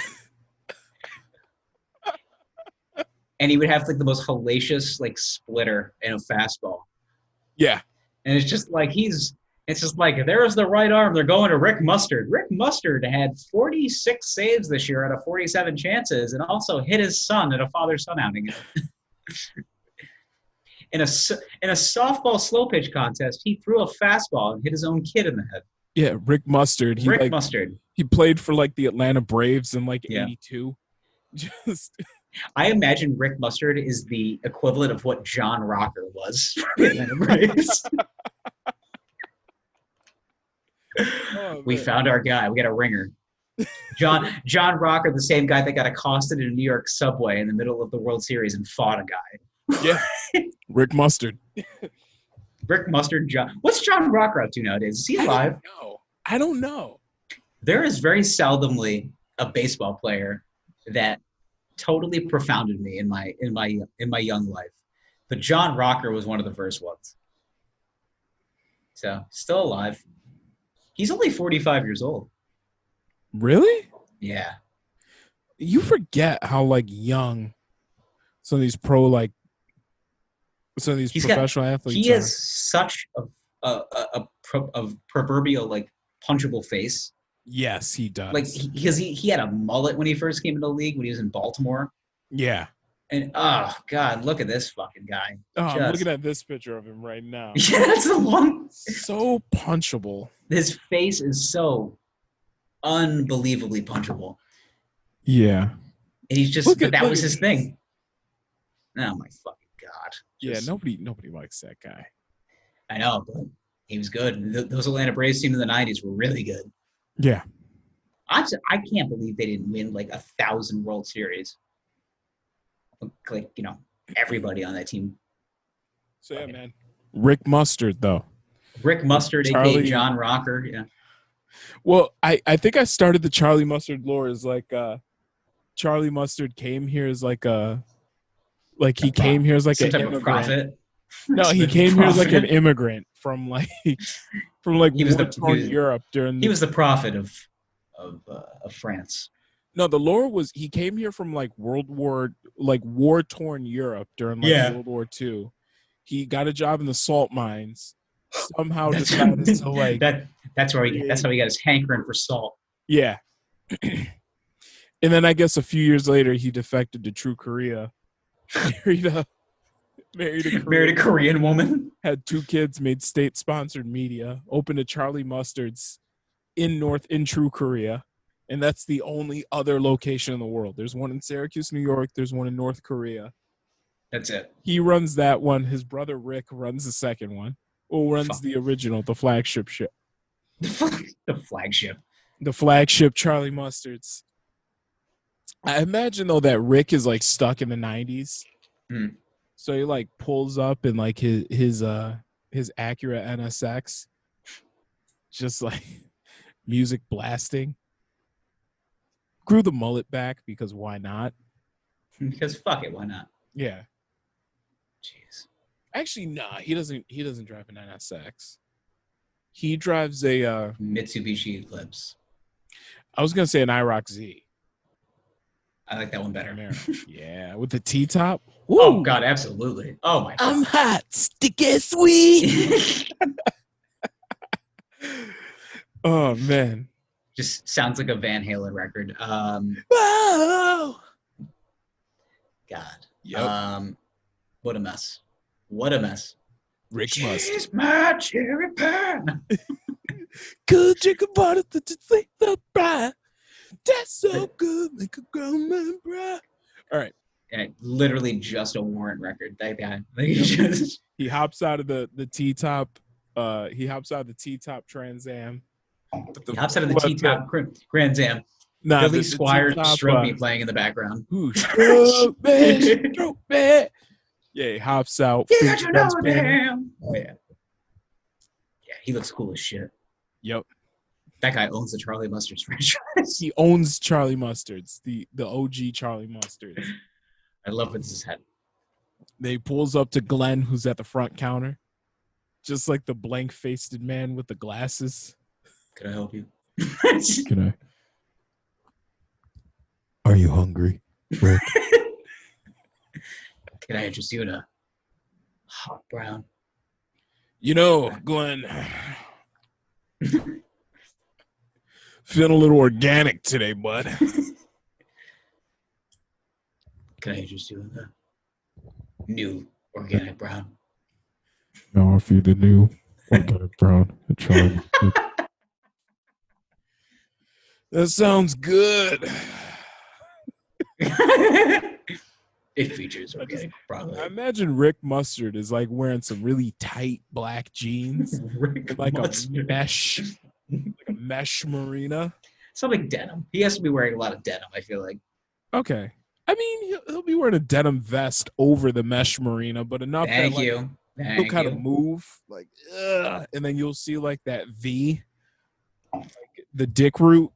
And he would have like the most hellacious like splitter in a fastball. Yeah. And it's just like there's the right arm. They're going to Rick Mustard. Rick Mustard had 46 saves this year out of 47 chances and also hit his son at a father-son outing. In a softball slow pitch contest, he threw a fastball and hit his own kid in the head. Yeah, Rick Mustard. Mustard. He played for like the Atlanta Braves in like 82. Just I imagine Rick Mustard is the equivalent of what John Rocker was for the Atlanta Braves. We found our guy. We got a ringer. John Rocker, the same guy that got accosted in a New York subway in the middle of the World Series and fought a guy. Yeah. Rick Mustard. Rick Mustard. What's John Rocker up to nowadays? Is he alive? I don't know. There is very seldomly a baseball player that totally profounded me in my young life. But John Rocker was one of the first ones. So still alive. He's only 45 years old. Really? Yeah. You forget how like young some of these professional athletes he are. has such a proverbial like punchable face. Yes, he Like does. he had a mullet when he first came into the league when he was in Baltimore. Yeah. And oh god, look at this fucking guy. Oh, I'm looking Just at this picture of him right now. yeah, that's the one. So punchable. His face is so unbelievably punchable. Yeah. And he's just but that was his thing. Oh my fucking god. Yeah, nobody likes that guy. I know, but he was good. Those Atlanta Braves team in the '90s were really good. Yeah. I can't believe they didn't win like 1,000 World Series. Like, you know, everybody on that team. So yeah, man. Rick Mustard, though. Rick Mustard, aka John Rocker. Yeah. Well, I think I started the Charlie Mustard lore as like Charlie Mustard came here as like he came here as like some an type immigrant. Of prophet. No, he came here as like an immigrant from like war-torn Europe during. He was the prophet of France. No, the lore was he came here from like war-torn Europe during World War II. He got a job in the salt mines. Somehow decided to like that's how he got his hankering for salt. Yeah. And then I guess a few years later he defected to True Korea. Married a Korean woman. Had 2 kids, made state-sponsored media, opened a Charlie Mustard's in True Korea. And that's the only other location in the world. There's one in Syracuse, New York. There's one in North Korea. That's it. He runs that one. His brother Rick runs the second one. Or runs the original, the flagship ship. The flagship. The flagship Charlie Mustards. I imagine, though, that Rick is, like, stuck in the 90s. Mm. So he, like, pulls up in, like, his Acura NSX. Just, like, music blasting. Grew the mullet back because why not? Because fuck it, why not? Yeah. Jeez. Actually, nah, he doesn't drive an NSX. He drives a Mitsubishi Eclipse. I was gonna say an IROC Z. I like that one better. Yeah, with the T-top. Woo. Oh god, absolutely. Oh my god. I'm hot, sticky, sweet. Oh man. Just sounds like a Van Halen record. Whoa. God. Yep. What a mess. What a mess. Rick Mustard. She's my cherry pie. Good chicken butter to take the bride. That's so good, make a grown man proud. All right. And literally just a Warrant record. That guy. He hops out of the T-top. He hops out of the T-top Trans Am. He hops out of the T-top Grand Am. Billy Squire Stroke Me playing in the background. Stroke me. Yeah, he hops out. You got your nose down. Oh, yeah. Yeah, he looks cool as shit. Yep. That guy owns the Charlie Mustards franchise. He owns Charlie Mustards, the OG Charlie Mustards. I love what's his head. They pulls up to Glenn, who's at the front counter. Just like the blank-faced man with the glasses. Can I help you? Can I? Are you hungry, Rick? Can I interest you in a hot brown? You know, Glenn, feeling a little organic today, bud. Can I interest you in the new organic brown? No, I'll feed the new organic brown. That sounds good. It features organic brown. I imagine Rick Mustard is like wearing some really tight black jeans, like a mesh marina. Something denim. He has to be wearing a lot of denim, I feel like. Okay. I mean, he'll be wearing a denim vest over the mesh marina, but enough Thank that you. He'll kind of move, like, and then you'll see like that V, like the dick root.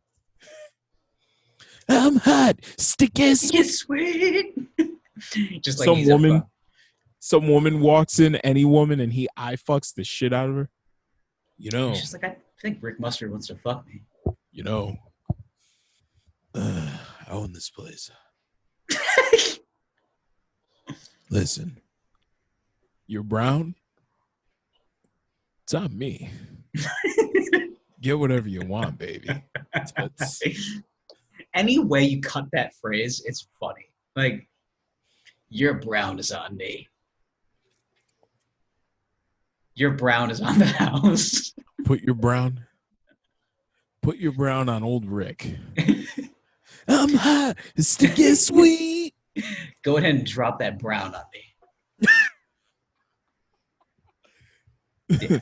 I'm hot, sticky, sweet. Just like some woman walks in, any woman, and he eye fucks the shit out of her. You know, she's like, I think Rick Mustard wants to fuck me. You know, I own this place. Listen, you're brown. It's on me. Get whatever you want, baby. That's Any way you cut that phrase, it's funny. Like, your brown is on me. Your brown is on the house. put your brown on old Rick. I'm hot, sticky, sweet. Go ahead and drop that brown on me. Yeah.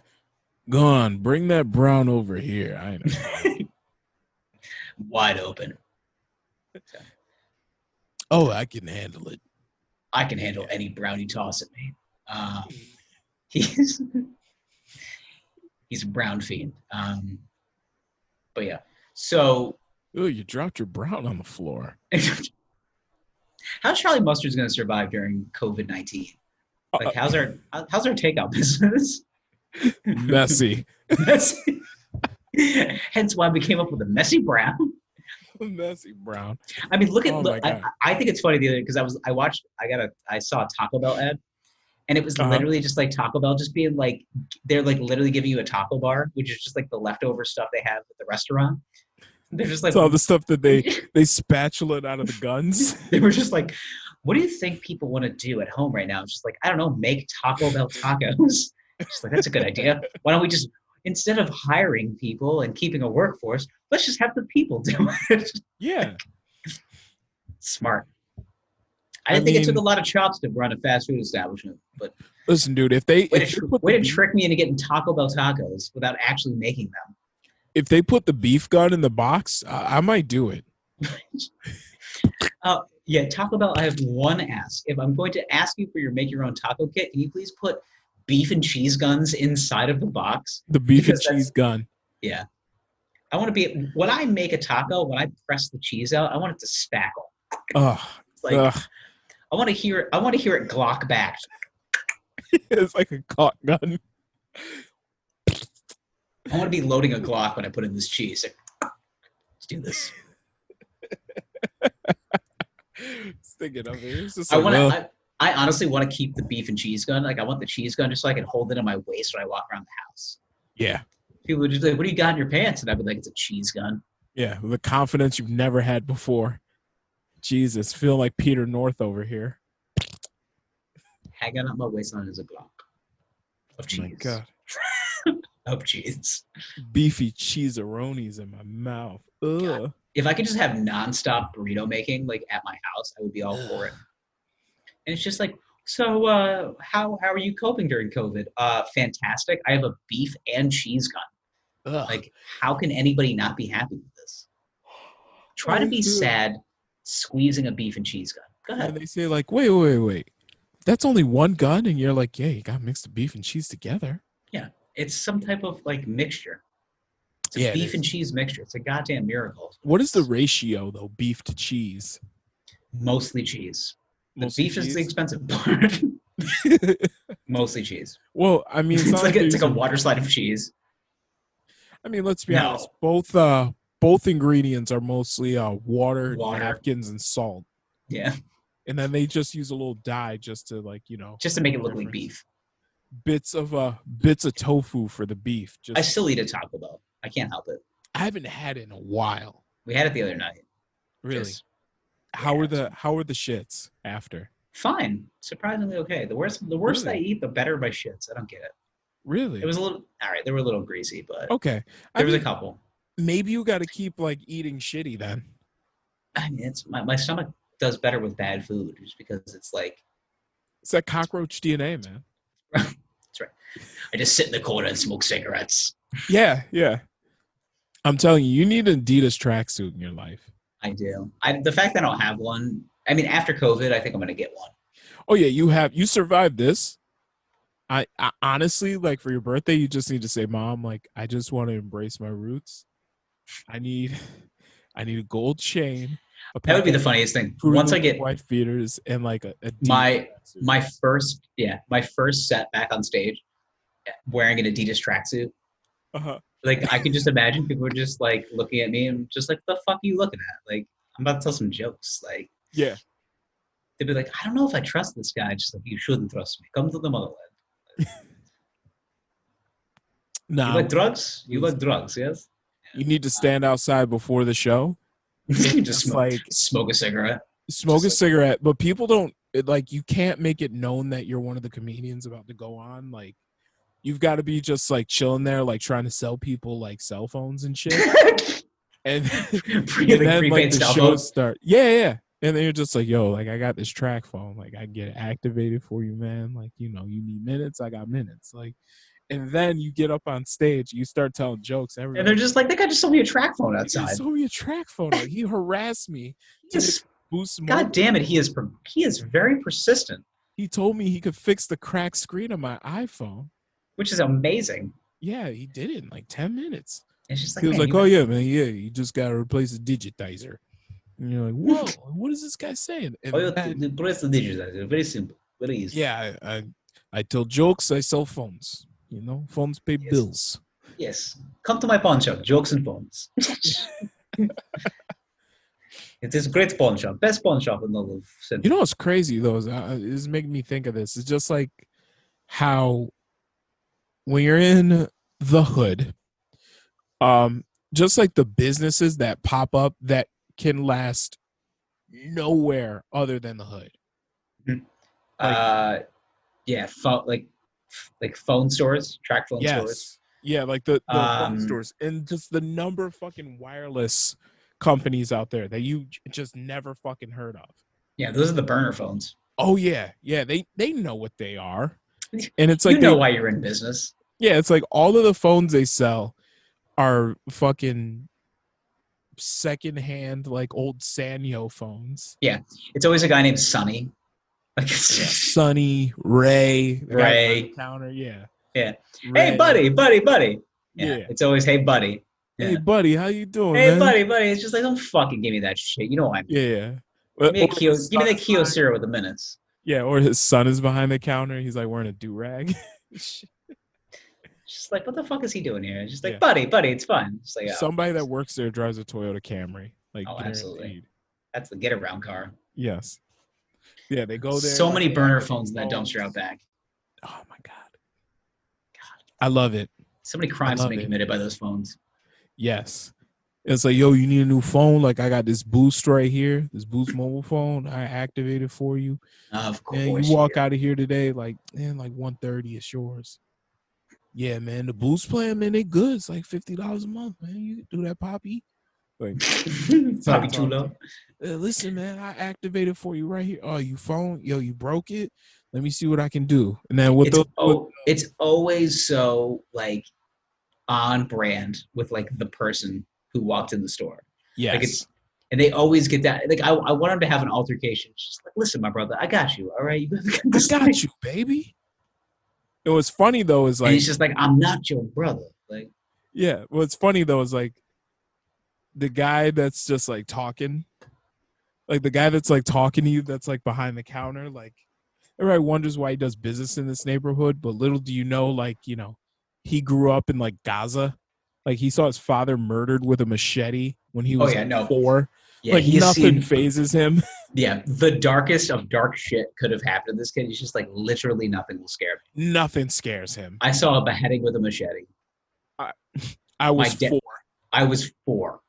Go on, bring that brown over here. I know. Wide open. Oh, I can handle it. I can handle any brown you toss at me. He's a brown fiend. But yeah. So Oh, you dropped your brown on the floor. how's Charlie Mustard's going to survive during COVID-19? Like, how's our takeout business? Messy. Messy. Hence why we came up with a messy brown. Messy brown. I mean, look. my God. I think it's funny the other because I saw a Taco Bell ad, and it was literally just like Taco Bell just being like, they're like literally giving you a taco bar, which is just like the leftover stuff they have at the restaurant. They're just like, it's all the stuff that they spatula it out of the guns. They were just like, what do you think people want to do at home right now? It's just like, I don't know, make Taco Bell tacos. Just like, that's a good idea. Why don't we just, instead of hiring people and keeping a workforce, let's just have the people do it. Yeah. Smart. I didn't think it took a lot of chops to run a fast food establishment, but listen, dude, if they trick me into getting Taco Bell tacos without actually making them. If they put the beef gun in the box, I might do it. Yeah, Taco Bell, I have one ask. If I'm going to ask you for make your own taco kit, can you please put beef and cheese guns inside of the box? The beef and cheese gun. Yeah. I want to be, when I make a taco, when I press the cheese out, I want it to spackle. I want to hear it Glock back. It's like a cock gun. I want to be loading a Glock when I put in this cheese. Let's do this. Stick it up here. It's just I honestly want to keep the beef and cheese gun. Like, I want the cheese gun just so I can hold it on my waist when I walk around the house. Yeah. People would just be like, what do you got in your pants? And I'd be like, it's a cheese gun. Yeah, with the confidence you've never had before. Jesus, feel like Peter North over here. Hanging up my waistline is a Glock of cheese. Oh my God. Of cheese. Beefy cheese-a-ronies in my mouth. Ugh. God. If I could just have nonstop burrito making like at my house, I would be all for it. And it's just like, so how are you coping during COVID? Fantastic. I have a beef and cheese gun. Ugh. Like, how can anybody not be happy with this? Try to be sad squeezing a beef and cheese gun. Go ahead. And they say like, wait. That's only one gun? And you're like, yeah, you got to mix the beef and cheese together. Yeah. It's some type of like mixture. It's a beef and cheese mixture. It's a goddamn miracle. What is the ratio though, beef to cheese? Mostly cheese. The Mostly beef cheese? is the expensive part. Mostly cheese. Well, I mean, it's like a water slide of cheese. I mean, let's be honest. Both ingredients are mostly water, napkins, and salt. Yeah. And then they just use a little dye just to just to make it look like beef. Bits of tofu for the beef. I still eat a Taco Bell. I can't help it. I haven't had it in a while. We had it the other night. Really? How are the shits after? Fine. Surprisingly okay. The worse Really? I eat, the better my shits. I don't get it. Really? It was a little all right. They were a little greasy, but okay. There was a couple. Maybe you got to keep like eating shitty then. I mean, it's my stomach does better with bad food just because it's like it's that cockroach DNA, man. That's right. I just sit in the corner and smoke cigarettes. Yeah. I'm telling you, you need an Adidas tracksuit in your life. I do. The fact that I don't have one, I mean, after COVID, I think I'm going to get one. Oh, yeah, you survived this. I honestly, like, for your birthday, you just need to say, Mom, like, I just want to embrace my roots. I need a gold chain. That would be the funniest thing. Once I get white beaters and like a my first set back on stage wearing an Adidas tracksuit. Like, I could just imagine people were just like looking at me and just like, the fuck are you looking at? Like, I'm about to tell some jokes. Like, yeah. They'd be like, I don't know if I trust this guy. Just like, you shouldn't trust me. Come to the motherland. You Nah, like drugs? You like drugs, yes? you need to stand outside before the show and You just just like smoke a cigarette. smoke a Just like, cigarette. But people don't like. You can't make it known that you're one of the comedians about to go on. Like, you've got to be just like chilling there, like trying to sell people like cell phones and shit. And, and then like the shows start. Yeah. And then you're just like, yo, like I got this track phone. Like I get it activated for you, man. Like, you know, you need minutes, I got minutes. Like, and then you get up on stage, you start telling jokes. and they're just like, that guy just sold me a track phone outside. He sold me a track phone. Like, he harassed me. God damn it, he is very persistent. He told me he could fix the cracked screen on my iPhone. Which is amazing. Yeah, he did it in like 10 minutes. It's just like, he was like, oh, yeah, man, yeah, you just got to replace the digitizer. And you're like, whoa, what is this guy saying? And replace the digitizer. Very simple. Very easy. Yeah, I tell jokes, I sell phones. You know, phones pay bills. Yes. Come to my pawn shop, jokes and phones. It is a great pawn shop. Best pawn shop in the whole city. You know what's crazy, though, is making me think of this. It's just like how when you're in the hood, just like the businesses that pop up that can last nowhere other than the hood. Like phone stores, track phone stores. Yeah, like the phone stores, and just the number of fucking wireless companies out there that you just never fucking heard of. Yeah, those are the burner phones. Oh yeah, they know what they are, and it's like you know why you're in business. Yeah, it's like all of the phones they sell are fucking secondhand, like old Sanyo phones. Yeah, it's always a guy named Sonny. Like Sonny, Ray, counter. Yeah. Ray. Hey, buddy. Yeah, it's always hey, buddy. Yeah. Hey, buddy, how you doing? Hey, man? buddy. It's just like, don't fucking give me that shit. You know what I mean? Yeah. Give me the Kyocera with the minutes. Yeah, or his son is behind the counter. He's like wearing a do-rag. Just like, what the fuck is he doing here? It's just like, buddy, it's fine. Just like, somebody that works there drives a Toyota Camry. Like, absolutely. That's the get-around car. Yes. Yeah, they go there. So many burner phones in that dumpster out back. Oh my god. I love it. So many crimes have been committed by those phones. Yes. It's like, yo, you need a new phone? Like, I got this Boost right here, this Boost mobile phone. I activated for you. Of course. And you walk out of here today, like, man, like $130 is yours. Yeah, man, the Boost plan, man, they good. It's like $50 a month, man. You can do that, Poppy. Like, Poppy Chulo. Listen, man, I activated for you right here. Oh, you phone? Yo, you broke it? Let me see what I can do. And then it's always so like on brand with like the person who walked in the store. Yes. Like and they always get that. Like I want them to have an altercation. It's just like, listen, my brother, I got you. All right, I got you, baby. It was funny though. Is like, and he's just like, I'm not your brother. Like, yeah. What's funny though is like the guy that's just like talking, like the guy that's like talking to you, that's like behind the counter. Like, everybody wonders why he does business in this neighborhood, but little do you know, like, you know, he grew up in like Gaza. Like, he saw his father murdered with a machete when he was 4. Yeah, like, nothing phases him. Yeah, the darkest of dark shit could have happened to this kid. He's just like, literally nothing will scare me. Nothing scares him. I saw a beheading with a machete. I was 4. I was 4.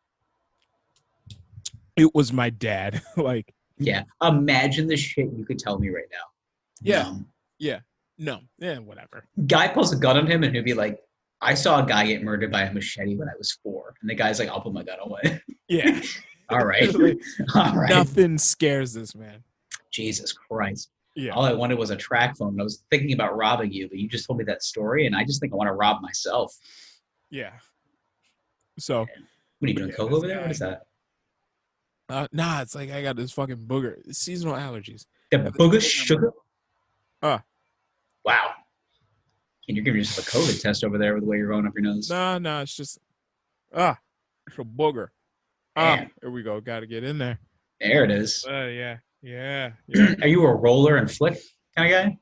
It was my dad. Like, yeah, imagine the shit you could tell me right now. Yeah. Yeah. No. Yeah, whatever. Guy pulls a gun on him and he'll be like, I saw a guy get murdered by a machete when I was 4. And the guy's like, I'll put my gun away. Yeah. All right. All right. Nothing scares this man. Jesus Christ. Yeah. All I wanted was a track phone. I was thinking about robbing you, but you just told me that story, and I just think I want to rob myself. Yeah. So. What are you doing, coke over there? What is that? Nah, it's like I got this fucking booger. It's seasonal allergies. The booger sugar? Wow. And you're giving yourself a COVID test over there with the way you're rolling up your nose. No, it's just it's a booger. Here we go. Got to get in there. There it is. Yeah. Are you a roller and flick kind of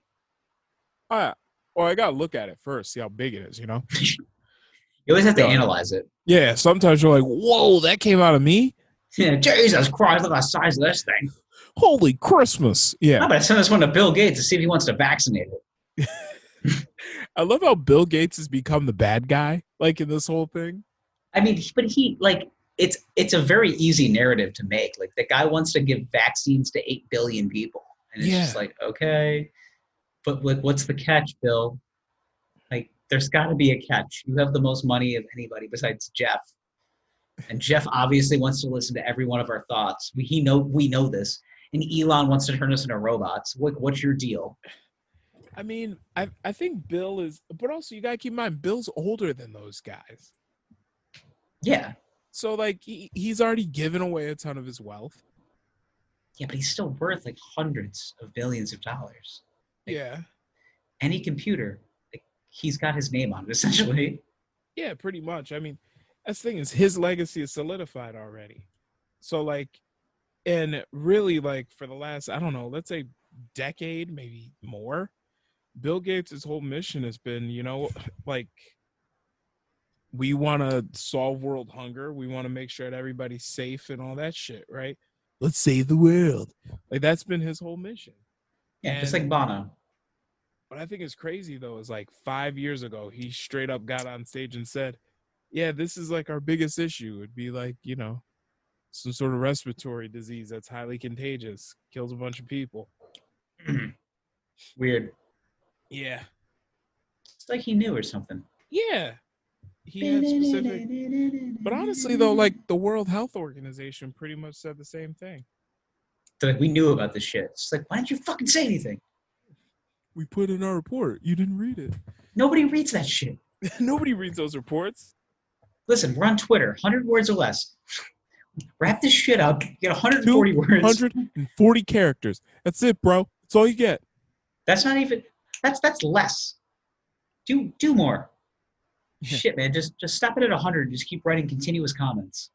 guy? Well, I got to look at it first, see how big it is, you know? You always have to analyze it. Yeah, sometimes you're like, whoa, that came out of me? Yeah, Jesus Christ, look at the size of this thing. Holy Christmas. Yeah. I'm going to send this one to Bill Gates to see if he wants to vaccinate it. I love how Bill Gates has become the bad guy, like in this whole thing. I mean, but he like it's a very easy narrative to make. Like the guy wants to give vaccines to 8 billion people, and it's just like, okay, but what's the catch, Bill? Like, there's got to be a catch. You have the most money of anybody besides Jeff, and Jeff obviously wants to listen to every one of our thoughts. We know this, and Elon wants to turn us into robots. What's your deal? I mean, I think Bill is, but also you gotta keep in mind, Bill's older than those guys. Yeah. So like he's already given away a ton of his wealth. Yeah, but he's still worth like hundreds of billions of dollars. Like, yeah. Any computer, like, he's got his name on it, essentially. Yeah, pretty much. I mean, that's the thing is his legacy is solidified already. So like, and really like for the last, I don't know, let's say decade, maybe more, Bill Gates' whole mission has been, like, we want to solve world hunger. We want to make sure that everybody's safe and all that shit, right? Let's save the world. Like, that's been his whole mission. Yeah, just like Bono. What I think is crazy, though, is like 5 years ago, he straight up got on stage and said, yeah, this is like our biggest issue. It'd be like, some sort of respiratory disease that's highly contagious, kills a bunch of people. Weird. Yeah. It's like he knew or something. Yeah. He had specific. But honestly, though, like the World Health Organization pretty much said the same thing. So, like, we knew about this shit. It's like, why didn't you fucking say anything? We put in our report. You didn't read it. Nobody reads that shit. Nobody reads those reports. Listen, we're on Twitter. 100 words or less. Wrap this shit up. Get 140 words. 140 characters. That's it, bro. That's all you get. That's not even. That's less. Do more. Yeah. Shit, man. Just stop it at 100. Just keep writing continuous comments.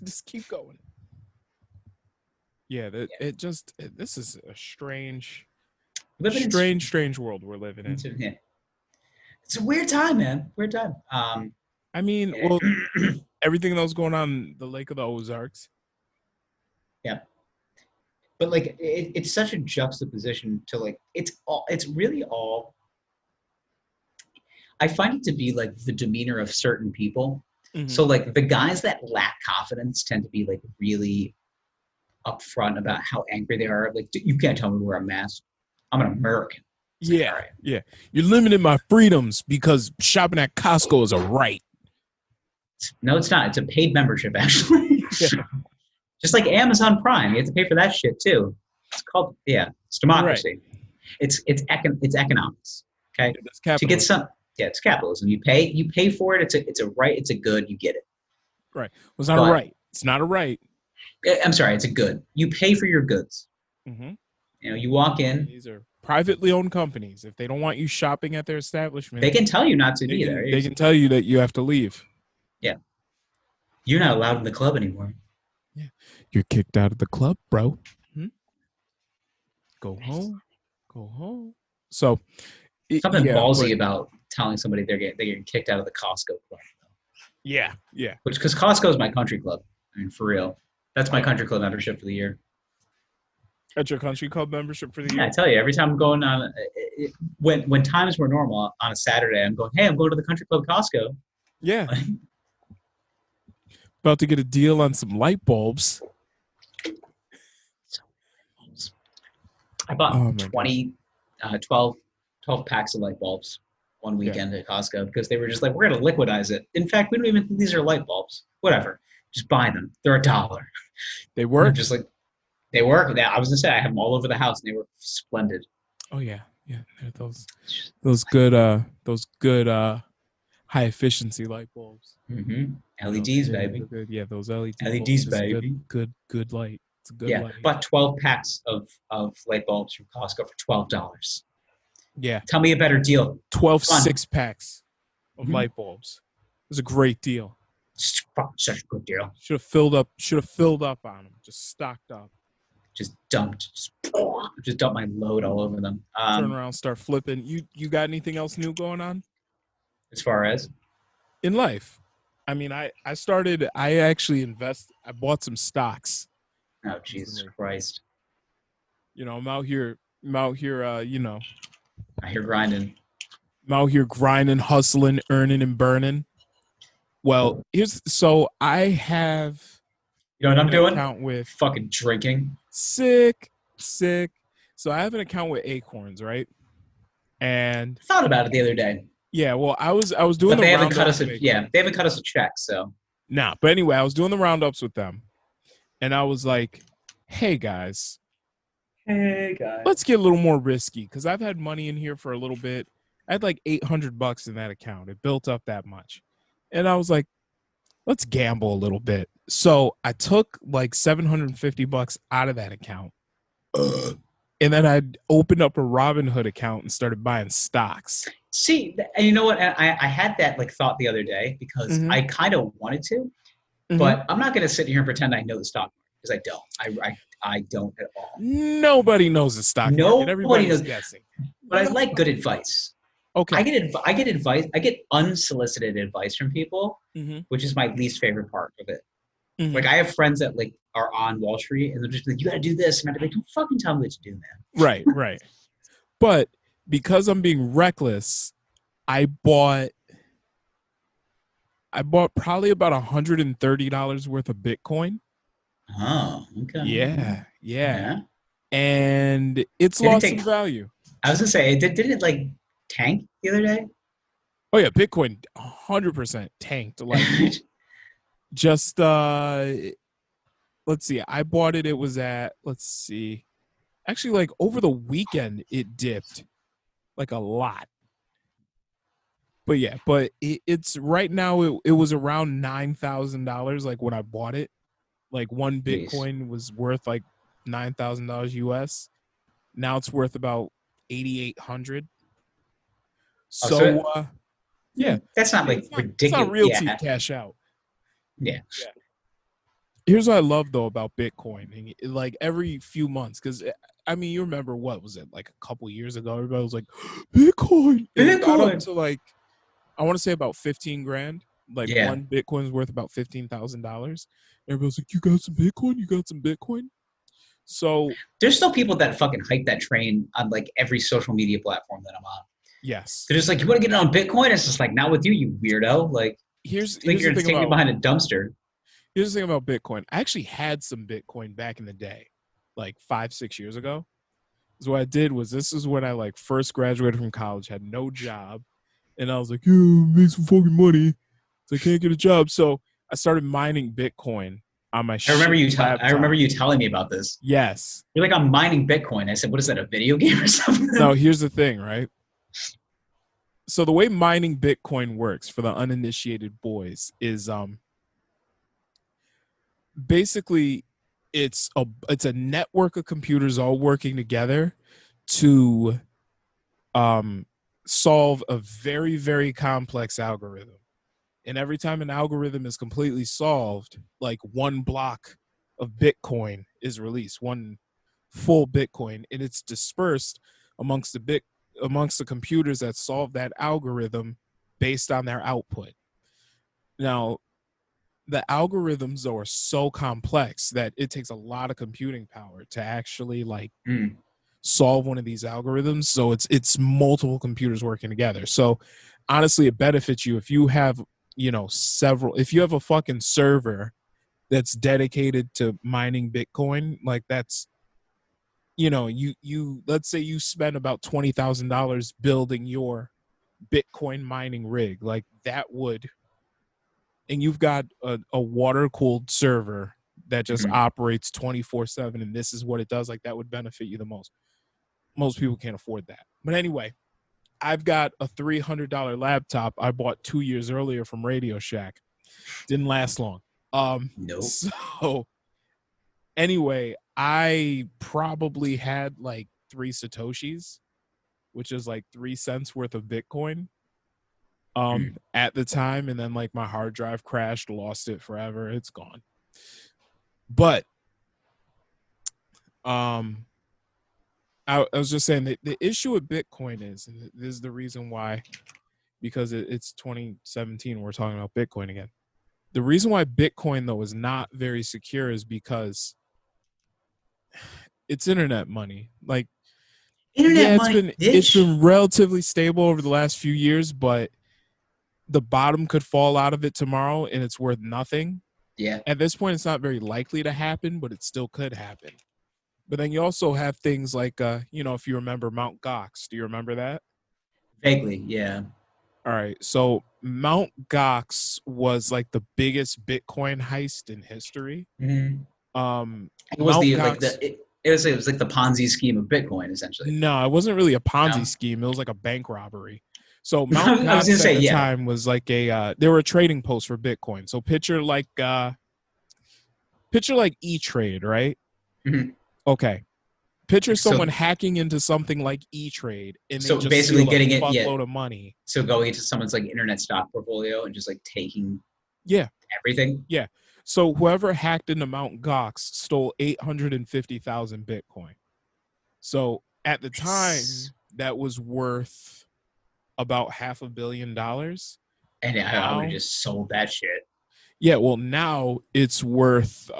Just keep going. Yeah, this is a strange world we're living in. Yeah. It's a weird time, man. Weird time. I mean, well, everything that was going on the Lake of the Ozarks. Yeah. But like, it's such a juxtaposition to like, it's really all, I find it to be like the demeanor of certain people. Mm-hmm. So like the guys that lack confidence tend to be like really upfront about how angry they are. Like, you can't tell me to wear a mask. I'm an American. Yeah, right. Yeah. You're limiting my freedoms because shopping at Costco is a right. No, it's not. It's a paid membership, actually. Yeah. Just like Amazon Prime, you have to pay for that shit too. It's called, it's democracy. Right. It's economics. Okay, to get some, it's capitalism. You pay for it. It's a right. It's a good. You get it. Right. Well, it's not a right. It's not a right. I'm sorry. It's a good. You pay for your goods. Mm-hmm. You walk in. These are privately owned companies. If they don't want you shopping at their establishment, they can tell you not to be there. They can tell you that you have to leave. Yeah. You're not allowed in the club anymore. Yeah. You're kicked out of the club, bro. Hmm? Go home. So something ballsy about telling somebody they're getting kicked out of the Costco club. Yeah. Because Costco is my country club. I mean, for real. That's my country club membership for the year. That's your country club membership for the year? Yeah, I tell you, every time I'm going on, when times were normal on a Saturday, I'm going, hey, I'm going to the country club Costco. Yeah. About to get a deal on some light bulbs. I bought 12 packs of light bulbs one weekend at Costco because they were just like, we're going to liquidize it. In fact, we don't even think these are light bulbs. Whatever. Just buy them. They're $1. They work? Just like, they work. I was going to say, I have them all over the house and they were splendid. Oh, yeah. Yeah. Those good high efficiency light bulbs. Mm-hmm. LEDs, baby. Yeah, those LEDs, baby. Good light. It's a good light. Bought 12 packs of light bulbs from Costco for $12. Yeah. Tell me a better deal. 12 6-packs of light bulbs. It was a great deal. Such a good deal. Should have filled up on them. Just stocked up. Just dumped my load all over them. Turn around, start flipping. You got anything else new going on? As far as? In life. I mean, I actually I bought some stocks Oh, Jesus Christ. You know, I'm out here, you know, I hear grinding. I'm out here grinding, hustling, earning, and burning. Well, so I have You know what I'm an doing? account with Fucking drinking. sick. So I have an account with Acorns, right? And I thought about it the other day. yeah, well, I was doing But the they haven't cut roundups us with a Acorns. they haven't cut us a check, so Nah, but anyway, I was doing the roundups with them, and I was like, "Hey guys, hey guys. let's get a little more risky because I've had money in here for a little bit. I had like $800 in that account. It built up that much, and I was like, let's gamble a little bit. So I took like $750 out of that account, and then I opened up a Robinhood account and started buying stocks. See, and you know what? I had that like thought the other day because Mm-hmm. I kind of wanted to, Mm-hmm. but I'm not going to sit here and pretend I know the stock market because I don't. I don't at all. Nobody knows the stock market. Nobody Everybody's knows. guessing. But I like good advice. Okay. I get advice. I get unsolicited advice from people, Mm-hmm. which is my least favorite part of it. Mm-hmm. Like I have friends that like are on Wall Street and they're just like, "You got to do this," and I'd be like, "Don't fucking tell me what to do, man." Right. But because I'm being reckless, I bought probably about $130 worth of Bitcoin. Oh, okay. Yeah. And it's lost some value. I was gonna say, didn't it like tank the other day? Oh yeah, Bitcoin 100% tanked. Like just let's see. I bought it. It was at actually like over the weekend it dipped like a lot. But yeah, it's right now it was around $9,000 like when I bought it. Like one Bitcoin was worth like $9,000 US. Now it's worth about 8,800. So yeah, that's not like ridiculous. It's not ridiculous. realty to cash out. Yeah. Here's what I love though about Bitcoin, like every few months, because I mean, you remember what was it like a couple years ago? Everybody was like, Bitcoin. It got up to like, I want to say about 15 grand. Like one Bitcoin is worth about $15,000. Everybody's like, you got some Bitcoin? You got some Bitcoin? So there's still people that fucking hype that train on like every social media platform that I'm on. Yes. They're just like, you want to get it on Bitcoin? It's just like, not with you, you weirdo. Like, here's you're the thing taking me behind a dumpster. Here's the thing about Bitcoin. I actually had some Bitcoin back in the day, like 5-6 years ago. So what I did was, this is when I like first graduated from college, had no job, and I was like, yeah, make some fucking money. So I can't get a job. So I started mining Bitcoin on my I remember you laptop. telling me about this. Yes. You're like, I'm mining Bitcoin. I said, what is that, a video game or something? No, here's the thing, right? So the way mining Bitcoin works for the uninitiated boys is basically it's a network of computers all working together to solve a very, very complex algorithm. And every time an algorithm is completely solved, like one block of Bitcoin is released, one full Bitcoin, and it's dispersed amongst the computers that solve that algorithm based on their output. Now, the algorithms are so complex that it takes a lot of computing power to actually like solve one of these algorithms. So it's multiple computers working together. So honestly, it benefits you if you have, if you have a fucking server that's dedicated to mining Bitcoin. Like that's, you let's say you spend about $20,000 building your Bitcoin mining rig, like that would, and you've got a water cooled server that just operates 24/7, and this is what it does, like that would benefit you the most. Most people can't afford that. But anyway, I've got a $300 laptop I bought 2 years earlier from Radio Shack. Didn't last long. Nope. So anyway, I probably had like 3 Satoshis, which is like 3 cents worth of Bitcoin at the time, and then like my hard drive crashed, lost it forever. It's gone. But I was just saying that the issue with Bitcoin is, and this is the reason why, because it's 2017, we're talking about Bitcoin again. The reason why Bitcoin though is not very secure is because it's internet money. Like, Internet yeah, money, it's bitch. been relatively stable over the last few years, but the bottom could fall out of it tomorrow and it's worth nothing. Yeah. At this point, it's not very likely to happen, but it still could happen. But then you also have things like, if you remember Mount Gox, do you remember that? Vaguely, yeah. All right. So Mount Gox was like the biggest Bitcoin heist in history. Mm-hmm. It was Mount the like Gox, the it was like the Ponzi scheme of Bitcoin, essentially. no, it wasn't really a Ponzi No, scheme. It was like a bank robbery. So I Mount was gonna Gox at say the yeah. time was like they were a trading post for Bitcoin. So picture like E-Trade, right? Mm-hmm. Okay. Picture someone So hacking into something like E-Trade and they so just basically steal a getting it, yeah. fuckload of money. So going into someone's like internet stock portfolio and just like taking Yeah. everything. Yeah. So whoever hacked into Mount Gox stole 850,000 Bitcoin. So at the time, Nice. that was worth about $500 million. And I would have Now, just sold that shit. yeah, well, now it's worth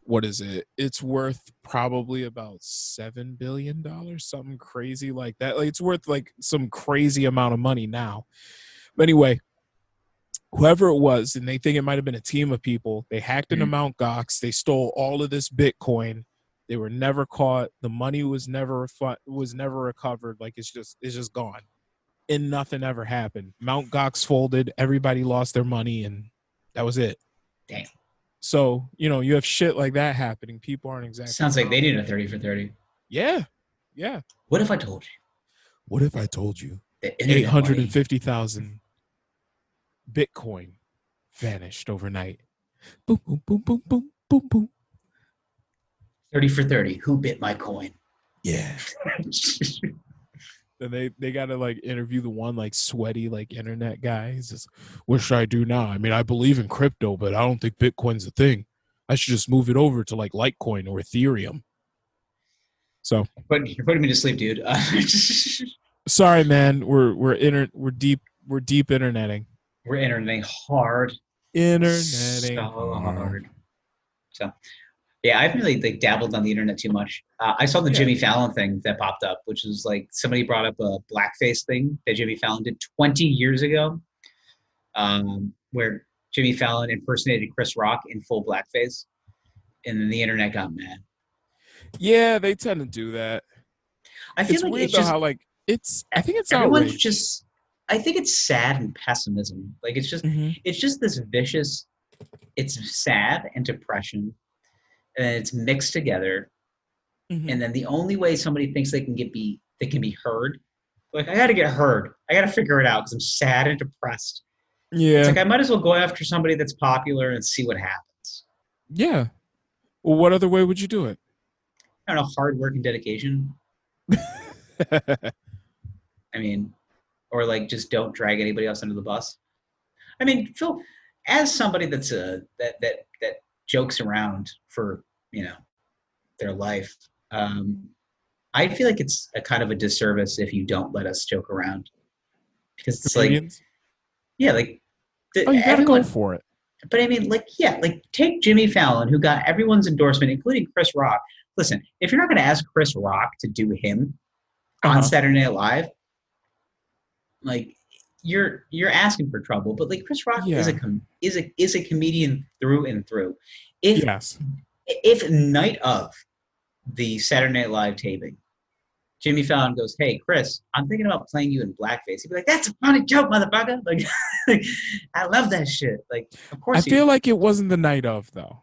what is it? It's worth probably about $7 billion, something crazy like that. Like it's worth like some crazy amount of money now. But anyway, whoever it was, and they think it might have been a team of people, they hacked into Mm. Mount Gox. They stole all of this Bitcoin. They were never caught. The money was never recovered. Like it's just gone, and nothing ever happened. Mount Gox folded. Everybody lost their money, and that was it. Damn. So you have shit like that happening. People aren't exactly Sounds like they calm. need a 30 for 30. Yeah, yeah. What if I told you What if I told you that eight internet hundred and money, fifty thousand Bitcoin vanished overnight? Boom, boom, boom, boom, boom, boom, boom. 30 for 30, who bit my coin? Yeah. And they gotta like interview the one like sweaty like internet guy. He's just, what should I do now? I mean, I believe in crypto, but I don't think Bitcoin's a thing. I should just move it over to like Litecoin or Ethereum. So But you're putting me to sleep, dude. sorry, man. We're deep interneting. We're interneting hard. So Interneting hard. hard. So yeah, I've really like dabbled on the internet too much. I saw the Yeah. Jimmy Fallon thing that popped up, which was like somebody brought up a blackface thing that Jimmy Fallon did 20 years ago, where Jimmy Fallon impersonated Chris Rock in full blackface, and then the internet got mad. Yeah, they tend to do that. I feel It's like weird it's though just how like I think it's everyone's outrage. just. I think it's sad and pessimism. Like Mm-hmm. it's just this vicious. It's sad and depression, and it's mixed together. Mm-hmm. And then the only way somebody thinks they can be heard, like I got to get heard. I got to figure it out because I'm sad and depressed. It's Yeah. like I might as well go after somebody that's popular and see what happens. Yeah. Well, what other way would you do it? I don't know, hard work and dedication. I mean, or like just don't drag anybody else under the bus. I mean, Phil, as somebody that's that jokes around for their life, I feel like it's a kind of a disservice if you don't let us joke around because it's like Comedians? yeah, like Oh, you got to go everyone. for it. But I mean, like, yeah, like take Jimmy Fallon, who got everyone's endorsement, including Chris Rock. Listen, if you're not going to ask Chris Rock to do him on Uh-huh. Saturday Night Live, like you're asking for trouble. But like Chris Rock is Yeah. is a comedian through and through. If Yes. if night of the Saturday Night Live taping, Jimmy Fallon goes, "Hey, Chris, I'm thinking about playing you in blackface." He'd be like, "That's a funny joke, motherfucker!" Like, I love that shit. Like, of I course feel like it wasn't the night of though.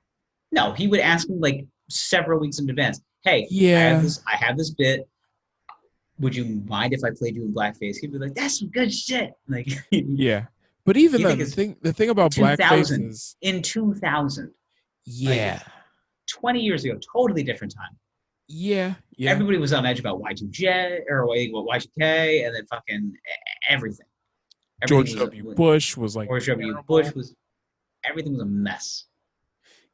no, he would ask him like several weeks in advance. Hey, Yeah. I have this bit. Would you mind if I played you in blackface? He'd be like, "That's some good shit." Like, you Yeah. But even think then, it's the thing about blackface 2000 is, in 2000, like yeah. 20 years ago, totally different time. Yeah. Yeah. Everybody was on edge about Y2J or Y2K, and then fucking everything. George Everything was W. Bush was like George W. Bush terrible. was everything was a mess.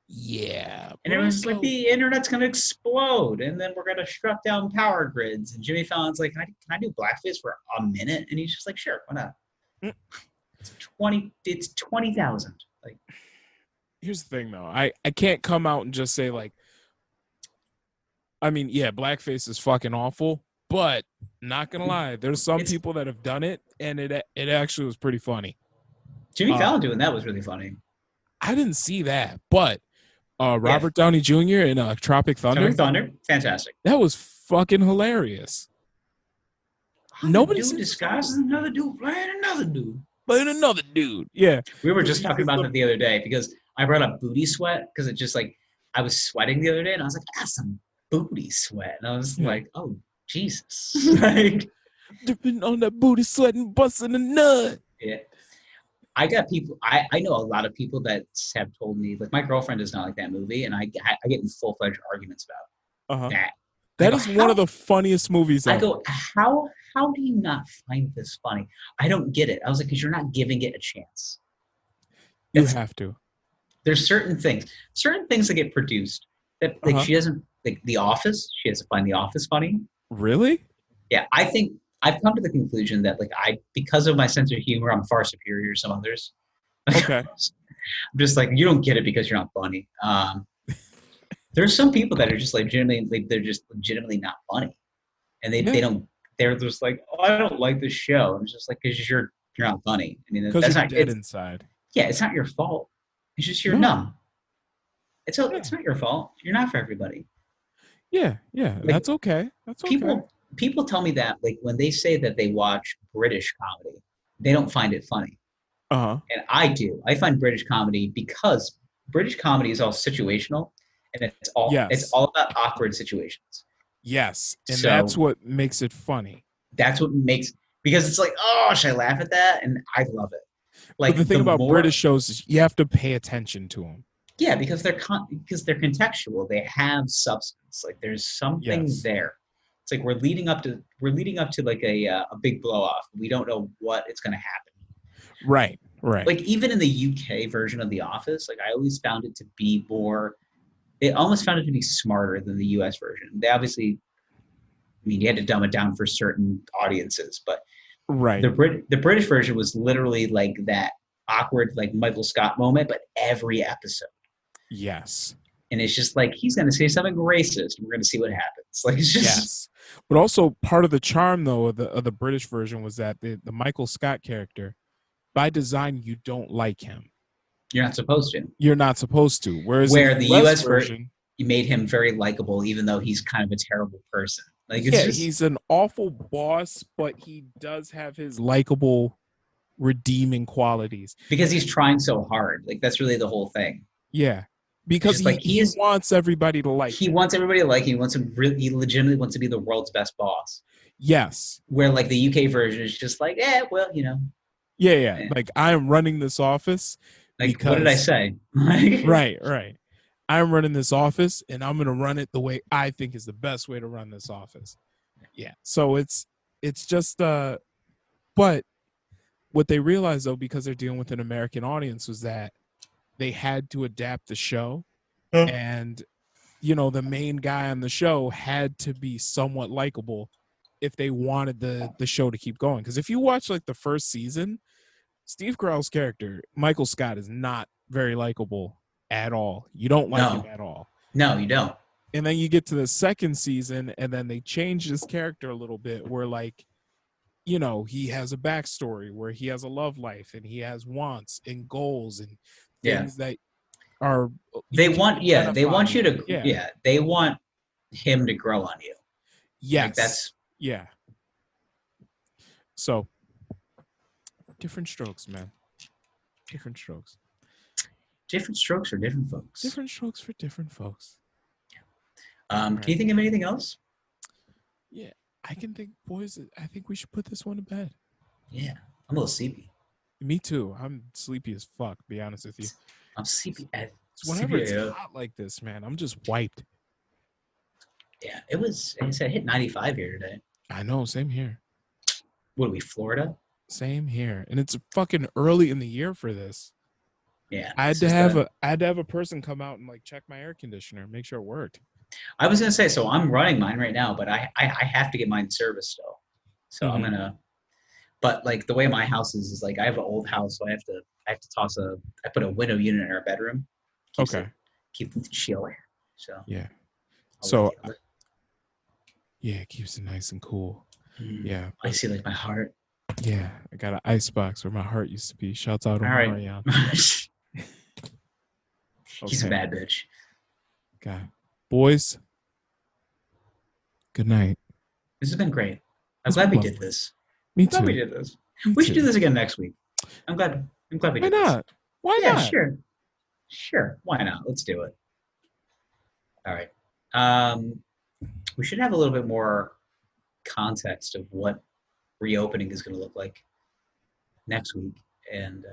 Yeah. And But everyone's just like, also, the internet's going to explode, and then we're going to shut down power grids. And Jimmy Fallon's like, can I do blackface for a minute? And he's just like, sure, why not? mm, It's 20,000. Like, here's the thing though. I can't come out and just say like, I mean, yeah, blackface is fucking awful, but not gonna lie, there's some It's people that have done it, and it actually was pretty funny. Jimmy Uh, Fallon doing that was really funny. I didn't see that, but Yeah, Robert Downey Jr. in Tropic Tropic Thunder, Thunder, fantastic. that was fucking hilarious. Another Nobody dude seems to talk disguises about it. another dude playing another dude. But another dude, yeah, We were because just talking about that the other day because I brought up booty sweat because it just like I was sweating the other day and I was like, that's some booty sweat. And I was yeah. like, oh, Jesus. Like, Dipping on that booty, sweating, busting a nut. yeah. I got people, I know a lot of people that have told me, like, my girlfriend does not like that movie, and I get in full fledged arguments about Uh huh. that. I That go, is one of the funniest movies I ever. go, how do you not find this funny? I don't get it. I was like, because you're not giving it a chance. You It's, have to. there's certain things that get produced that Uh like huh. she doesn't like The Office. She has to find The Office funny. Really? Yeah, I think I've come to the conclusion that like because of my sense of humor, I'm far superior to some others. Okay. I'm just like you don't get it because you're not funny. There's some people that are just legitimately like they're just legitimately not funny, and they Yeah. don't. They're just like, oh, I don't like this show. And it's just like because you're not funny. I mean, Because that's you're not. dead It's inside. yeah, it's not your fault. It's just you're No. numb. Yeah. It's not your fault. You're not for everybody. Yeah. Yeah. Like That's okay. That's okay. people tell me that like when they say that they watch British comedy, they don't find it funny. Uh huh. And I do. I find British comedy because British comedy is all situational and it's Yes. all about awkward situations. Yes. And that's So what makes it funny. that's what makes because it's like, oh, should I laugh at that? And I love it. But the Like thing the about British more shows is you have to pay attention to them. yeah, because they're contextual. They have substance. Like there's something Yes. there. It's like we're leading up to like a big blow off. We don't know what it's going to happen. Right. Right. Like even in the UK version of The Office, like I always found it to be more. It almost found it to be smarter than the US version. They obviously, I mean, you had to dumb it down for certain audiences, but Right. The British version was literally like that awkward like Michael Scott moment, but every episode. Yes. And it's just like he's going to say something racist, and we're going to see what happens. Like it's just Yes. But also part of the charm though of the British version was that the Michael Scott character, by design, you don't like him. you're not supposed to. You're not supposed to. Whereas in Where the the US U.S. version, you made him very likable, even though he's kind of a terrible person. Like it's yeah, just he's an awful boss, but he does have his likable, redeeming qualities. because he's trying so hard. Like that's really the whole thing. Yeah, It's because just like he wants everybody to like he him. wants everybody to like him. He wants to really he legitimately wants to be the world's best boss. Yes. Where like the UK version is just like, well, Yeah, yeah. eh. Like I am running this office Like because what did I say? right, right. I'm running this office and I'm gonna run it the way I think is the best way to run this office. Yeah. So it's just but what they realized though, because they're dealing with an American audience, was that they had to adapt the show, and the main guy on the show had to be somewhat likable if they wanted the show to keep going. Because if you watch like the first season, Steve Carell's character, Michael Scott, is not very likable at all. You don't like him No, at all. no, you don't. And then you get to the second season, and then they change his character a little bit, where like, he has a backstory where he has a love life and he has wants and goals and Yeah. things that are They you can want they identify want you with. to they want him to grow on you. Yes. Like that's yeah. So different strokes, man. Different strokes. different strokes for different folks. Different strokes for different folks. Can you think of anything else? Yeah, I can think, boys. I think we should put this one to bed. Yeah, I'm a little sleepy. Me too. I'm sleepy as fuck. Be honest with you. I'm sleepy. Whenever it's hot like this, man, I'm just wiped. Yeah, it was. Like I said, it hit 95 here today. I know. Same here. What are we, Florida? Same here. And it's fucking early in the year for this. Yeah, I had to have a person come out and like check my air conditioner, make sure it worked. I was gonna say, so I'm running mine right now, but I have to get mine serviced still. So I'm gonna. But like the way my house is like I have an old house, so I have to toss I put a window unit in our bedroom. Okay. Keep the chiller. So Yeah. I'll So let you- yeah, it keeps it nice and cool. Yeah. I see like my heart. Yeah. I got an ice box where my heart used to be. Shouts out on All right. Marion. He's a bad bitch. God. Boys, good night. This has been great. I'm glad we did this. Me I'm glad we too. did this. We should do this again next week. I'm glad we Why did not? this. Why Yeah, not? sure. Why not? Let's do it. All right. We should have a little bit more context of what reopening is going to look like next week. And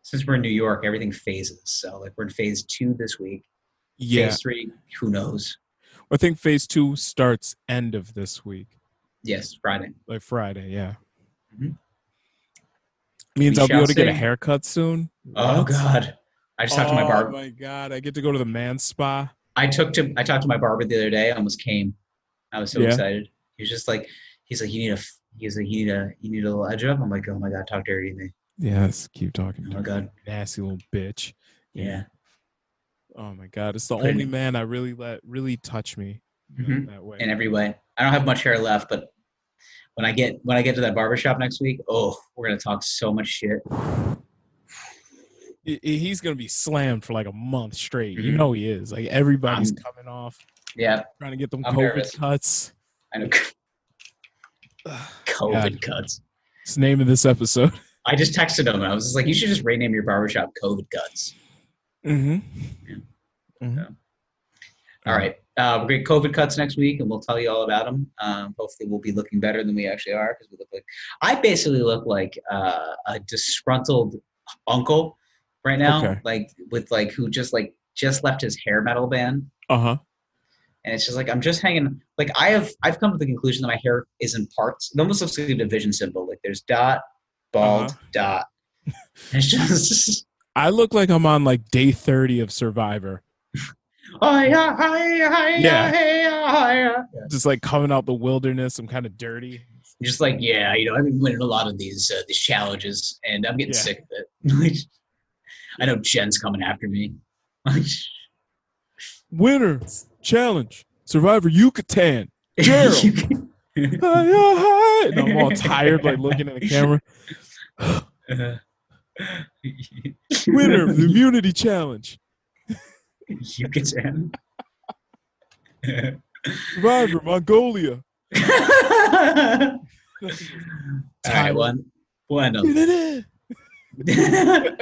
since we're in New York, everything phases. So like we're in phase 2 this week. Yeah. Phase 3, who knows? I think phase 2 starts end of this week. Yes, Friday. Like Friday, yeah. Mhm. Means We I'll be shall able to get a see. haircut soon. Oh What? God! I just talked to my barber. Oh my God! I get to go to the man spa. I talked to my barber the other day. I almost came. I was so excited. He was just like, he's like, you need a little edge up. I'm like, oh my God, talk dirty to me. Yes, keep talking. Oh my God, nasty little bitch. Yeah. Oh my God, it's the Put it only in- man I really let touch me that way. in every way. I don't have much hair left, but when I get to that barbershop next week, oh, we're gonna talk so much shit. He's gonna be slammed for like a month straight. You Mhm. know he is. Like everybody's coming off. Yeah, Trying to get them I'm COVID nervous. cuts. I know. COVID cuts. It's the name of this episode. I just texted him and I was just like, you should just rename your barbershop COVID cuts. Mm-hmm. Yeah. Mm-hmm. All right. We're going to COVID cuts next week, and we'll tell you all about them. Hopefully, we'll be looking better than we actually are because we look like I basically look like a disgruntled uncle right now, like with like who just left his hair metal band. Uh-huh. And it's just like I'm just hanging. Like I've come to the conclusion that my hair is in parts. It almost looks like a division symbol. Like there's dot, bald, dot. And it's just. I look like I'm on like day 30 of Survivor. Yeah. Just like coming out the wilderness. I'm kind of dirty. Just like, yeah, I've been winning a lot of these challenges, and I'm getting sick of it. I know Jen's coming after me. Winner, challenge, Survivor, Yucatan, Gerald. And I'm all tired, like looking at the camera. Winner of the immunity challenge. Yucatan. Survivor, Mongolia. All right, we'll end on The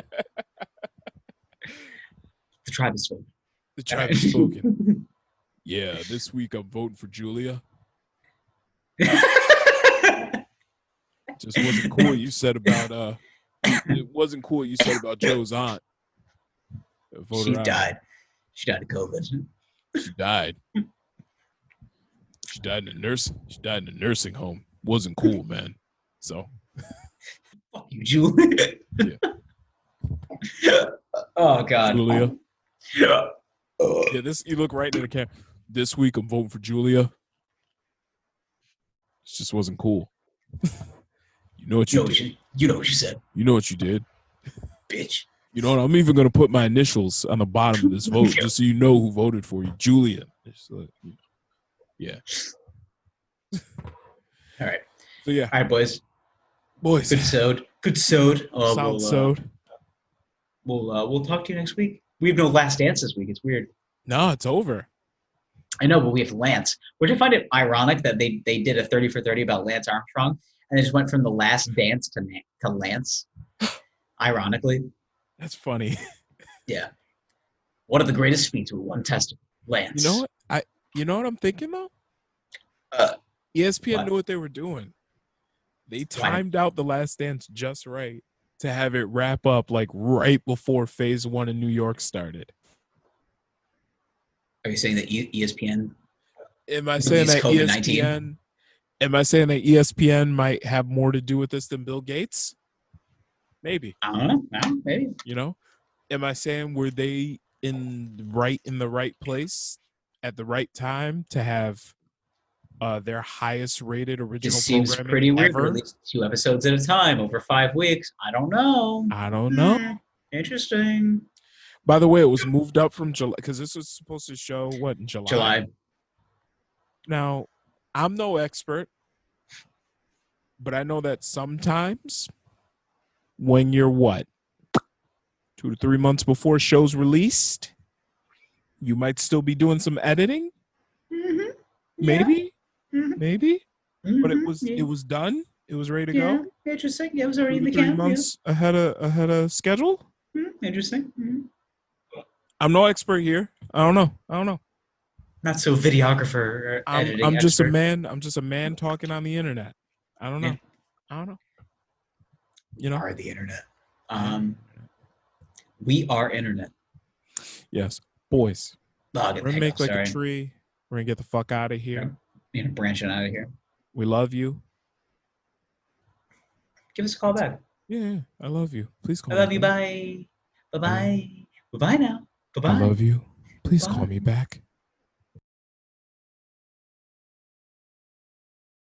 tribe is spoken. The tribe is spoken. Yeah, this week I'm voting for Julia. Just wasn't cool what you said about it wasn't cool what you said about Joe's aunt. She died. She died of COVID. She died. She died in a nursing home. Wasn't cool, man. So fuck you, Julia. Yeah. Oh God. Julia. Yeah. Yeah, you look right into the camera. This week I'm voting for Julia. It just wasn't cool. You know what you did. You know what you said. You know what you did. Bitch. You know what? I'm even gonna put my initials on the bottom of this vote just so you know who voted for you. Julia. Yeah. All right. So yeah. All right, boys. Good sewed. Sound sewed. We'll talk to you next week. We have no last dance this week. It's weird. No, it's over. I know, but we have Lance. Which I find it ironic that they did a 30 for 30 about Lance Armstrong, and they just went from the last dance to Lance. Ironically. That's funny. Yeah. One of the greatest feats with one testicle. Lance. You know what I'm thinking though? ESPN knew what they were doing. They timed out the last dance just right to have it wrap up like right before phase 1 in New York started. Are you saying that ESPN? Am I saying that ESPN? Am I saying that ESPN might have more to do with this than Bill Gates? Maybe. I don't know. No, maybe. You know? Am I saying were they in the right place at the right time to have their highest rated original It seems programming pretty weird. ever? Release 2 episodes at a time over 5 weeks. I don't know. I don't know. Interesting. By the way, it was moved up from July because this was supposed to show what in July. July. Now, I'm no expert, but I know that sometimes when you're 2 to 3 months before show's released, you might still be doing some editing. Mm-hmm. Maybe, Mm-hmm. maybe, but it Yeah. was done. It was ready to go. Interesting. Yeah, it was already 2 in to the 3 camp. months ahead of schedule. Interesting. I'm no expert here. I don't know. Not so videographer or editing I'm just a expert. man. I'm just a man talking on the internet. I don't know. Yeah. I don't know. You are the internet. We are internet. Yes, boys. We're gonna make like a tree. We're gonna get the fuck out of here. Branching out of here. We love you. Give us a call back. Yeah, I love you. Please call me. I love you. Bye. Bye. Bye. Bye. Bye now. Bye. I love you. Please call me back.